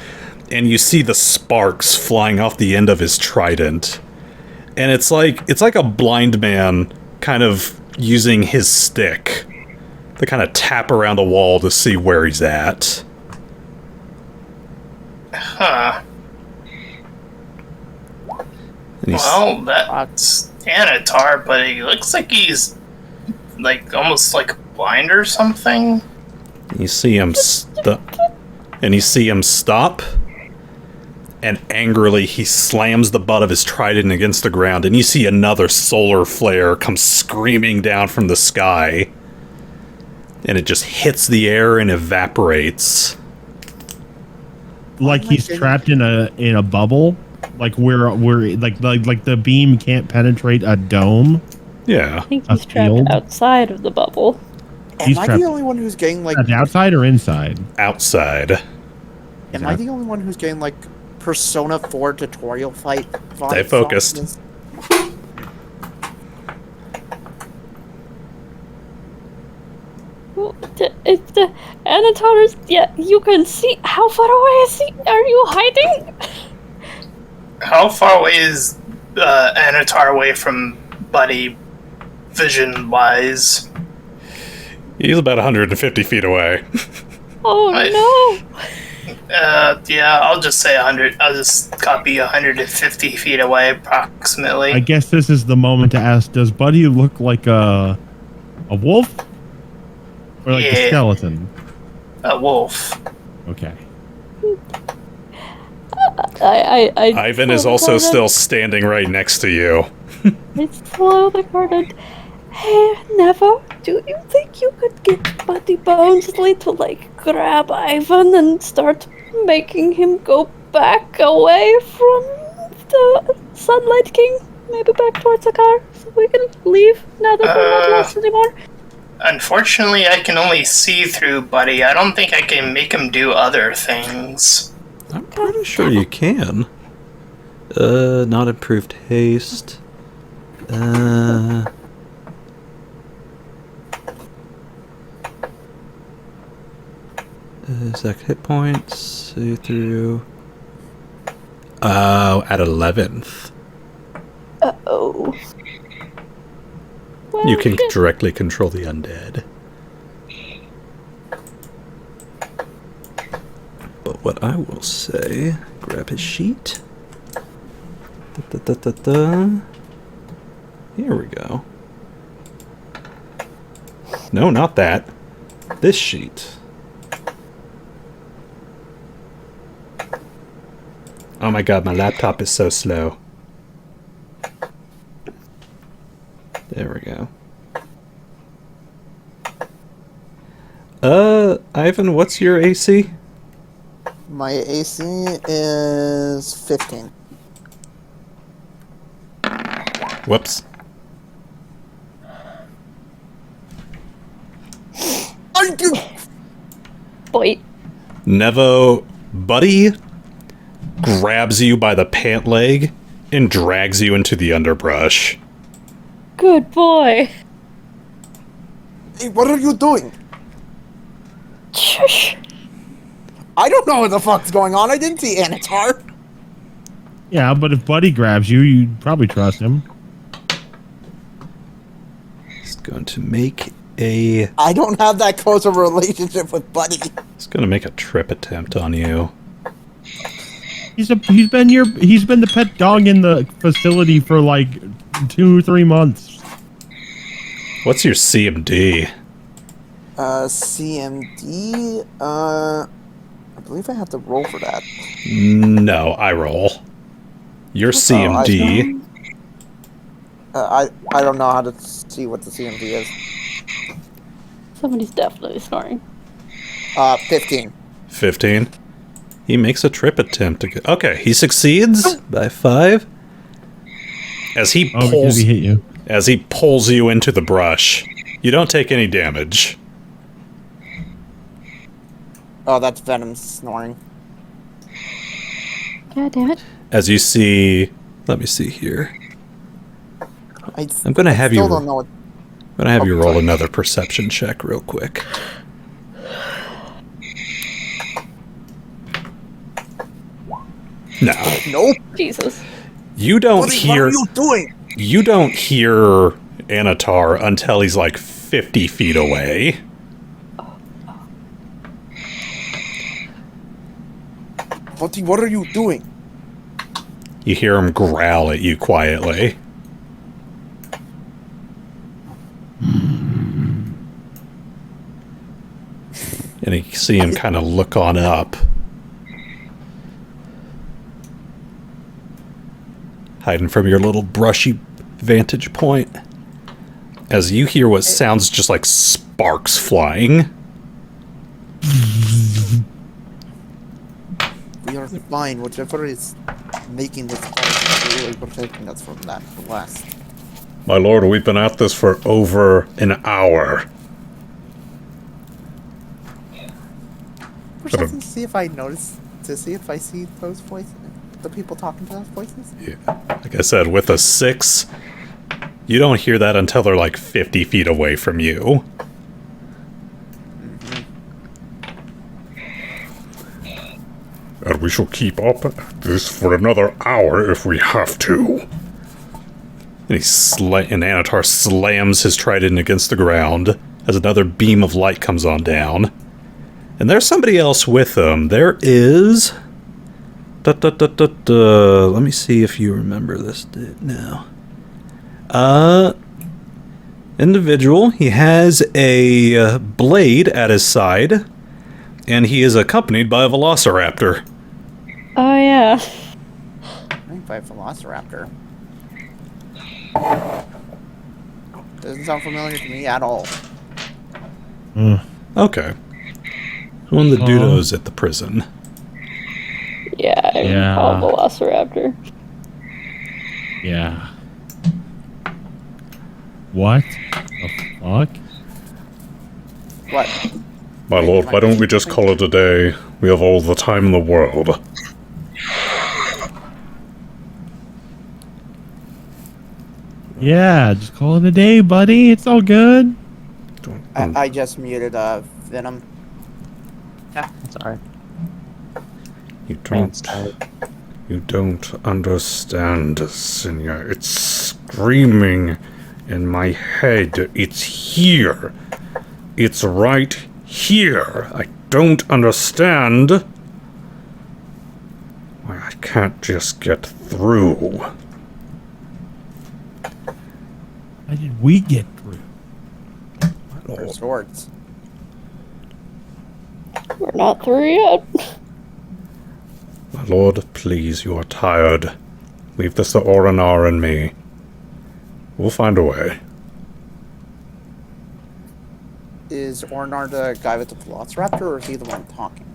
and you see the sparks flying off the end of his trident. And it's like a blind man kind of using his stick to kind of tap around the wall to see where he's at. huh. And he's, Well, that's Anatar, but he looks like he's like almost like blind or something. you see him stop, and angrily he slams the butt of his trident against the ground, and you see another solar flare come screaming down from the sky, and it just hits the air and evaporates. Like he's trapped in a bubble, like we're like the beam can't penetrate a dome. Yeah. I think A he's trapped field? outside of the bubble. He's Am I trapped- the only one who's getting like? At the outside or inside? Outside. Am I the only one who's getting like Persona 4 tutorial fight vibes? Stay focused. off this? Well, if the Anatar is... Yeah, you can see... How far away is he? Are you hiding? How far away is Anatar away from Buddy, vision-wise? He's about 150 feet away. Oh Right. no! Yeah, I'll just say 100. I'll just copy 150 feet away, approximately. I guess this is the moment to ask: does Buddy look like a wolf or like a Yeah. skeleton? A wolf. Okay. I Ivan is also still standing right next to you. I slowly Khurtin. Hey, Nevo, do you think you could get Buddy Bonesley to, like, grab Ivan and start making him go back away from the Sunlight King? Maybe back towards the car, so we can leave now that we're not lost anymore? Unfortunately, I can only see through Buddy. I don't think I can make him do other things. I'm pretty sure you can. Not improved haste. Exact hit points. See through. Oh, at 11th. Uh-oh. Well, You can directly control the undead. But what I will say, grab his sheet. Here we go. No, not that. This sheet. Oh my god, my laptop is so slow. There we go. Ivan, what's your AC? My AC is 15. Whoops. I do. Boy. Nevo, Buddy grabs you by the pant leg and drags you into the underbrush. Good boy. Hey, what are you doing? Shush. I don't know what the fuck's going on. I didn't see Anatar. Yeah, but if Buddy grabs you, you'd probably trust him. He's going to make a... I don't have that close of a relationship with Buddy. He's going to make a trip attempt on you. He's been the pet dog in the facility for like 2 or 3 months. What's your CMD? CMD, I believe I have to roll for that. No, I roll. Your CMD... I don't know how to see what the CMD is. Somebody's definitely snoring. 15. 15. He makes a trip attempt to get... Okay, he succeeds by 5. As he because pulls... he hit you. As he pulls you into the brush. You don't take any damage. Oh, that's Venom snoring. God damn it. As you see... Let me see here. I'm going to have you... Still don't know what... I'm going to have you roll another perception check real quick. No. Nope. Jesus. You don't Buddy, hear... what are you doing? You don't hear Anatar until he's like 50 feet away. Buddy, what are you doing? You hear him growl at you quietly. And you see him kind of look on up. Hiding from your little brushy vantage point. As you hear what sounds just like sparks flying. We are fine. Whichever is making this call is really protecting us from that blast. My lord, we've been at this for over an hour. We're checking to see if I notice, to see if I see those voices, the people talking to those voices. Yeah. Like I said, with a 6, you don't hear that until they're like 50 feet away from you. And we shall keep up this for another hour if we have to. And and Anatar slams his trident against the ground as another beam of light comes on down. And there's somebody else with them. There is... Let me see if you remember this now. Individual. He has a blade at his side. And he is accompanied by a velociraptor. Oh yeah. Trained by a Velociraptor. Doesn't sound familiar to me at all. Okay. One of the doodles at the prison. Yeah, I Yeah. recall Velociraptor. Yeah. What the fuck? What? My lord, why don't we just call it a day? We have all the time in the world. Yeah, just call it a day, buddy. It's all good. I just muted Venom. Yeah, it's alright. You Man's don't, tired. you don't understand, Senor. It's screaming in my head. It's here. It's right here. I don't understand why I can't just get through. Why did we get through? Or swords. We're not through yet. My lord, please, you are tired. Leave this to Oranar and me. We'll find a way. Is Ornar the guy with the Velociraptor, or is he the one talking?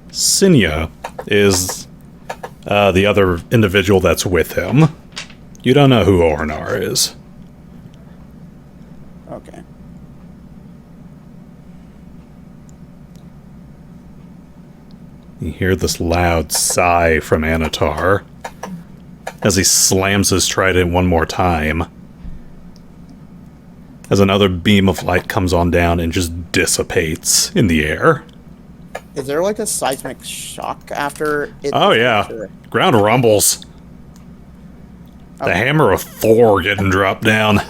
Sinya is the other individual that's with him. You don't know who Oranar is. Okay. You hear this loud sigh from Anatar as he slams his trident one more time. As another beam of light comes on down and just dissipates in the air. Is there like a seismic shock after it? Oh yeah, ground rumbles. The Okay. hammer of Thor getting dropped down.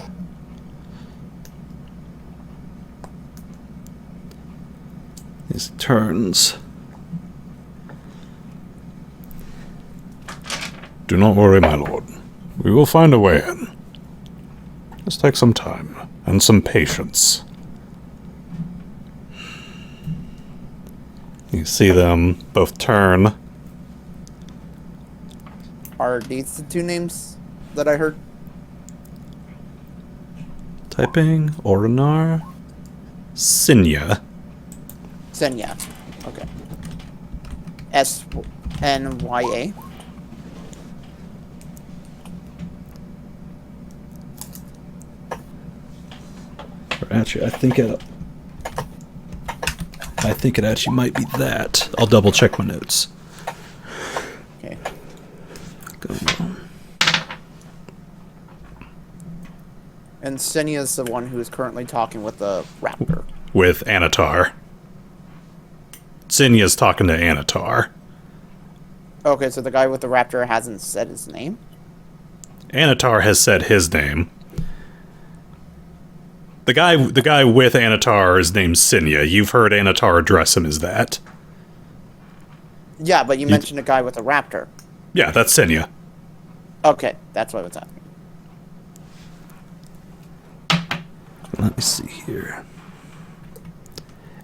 His turns. Do not worry, my lord. We will find a way in. Just take some time and some patience. You see them both turn. Are these the two names that I heard? Typing Oranar, Sinya. Senya. Okay. SNYA. Actually, I think it actually might be that. I'll double check my notes. Okay. Go on. And Senya's the one who is currently talking with the raptor. With Anatar. Sinya's talking to Anatar. Okay, so the guy with the raptor hasn't said his name? Anatar has said his name. The guy with Anatar is named Sinya. You've heard Anatar address him as that. Yeah, but you mentioned a guy with a raptor. Yeah, that's Sinya. Okay, that's what I was asking. Let me see here.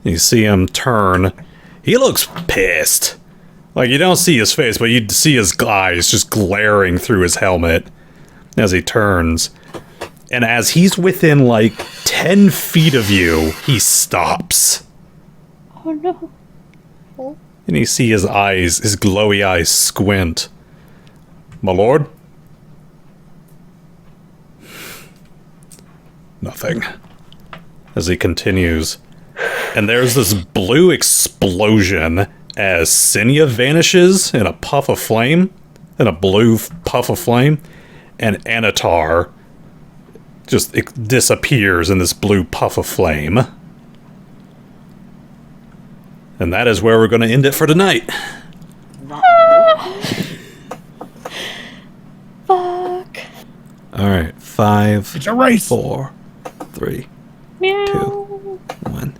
You see him turn. He looks pissed. Like, you don't see his face, but you see his eyes just glaring through his helmet as he turns. And as he's within, like, 10 feet of you, he stops. Oh no. And you see his eyes, his glowy eyes squint. My lord? Nothing. As he continues. And there's this blue explosion as Sinya vanishes in a puff of flame. In a blue puff of flame. And Anatar just disappears in this blue puff of flame. And that is where we're going to end it for tonight. Fuck. Alright, 5, It's a race. 4, 3, Meow. 2, 1.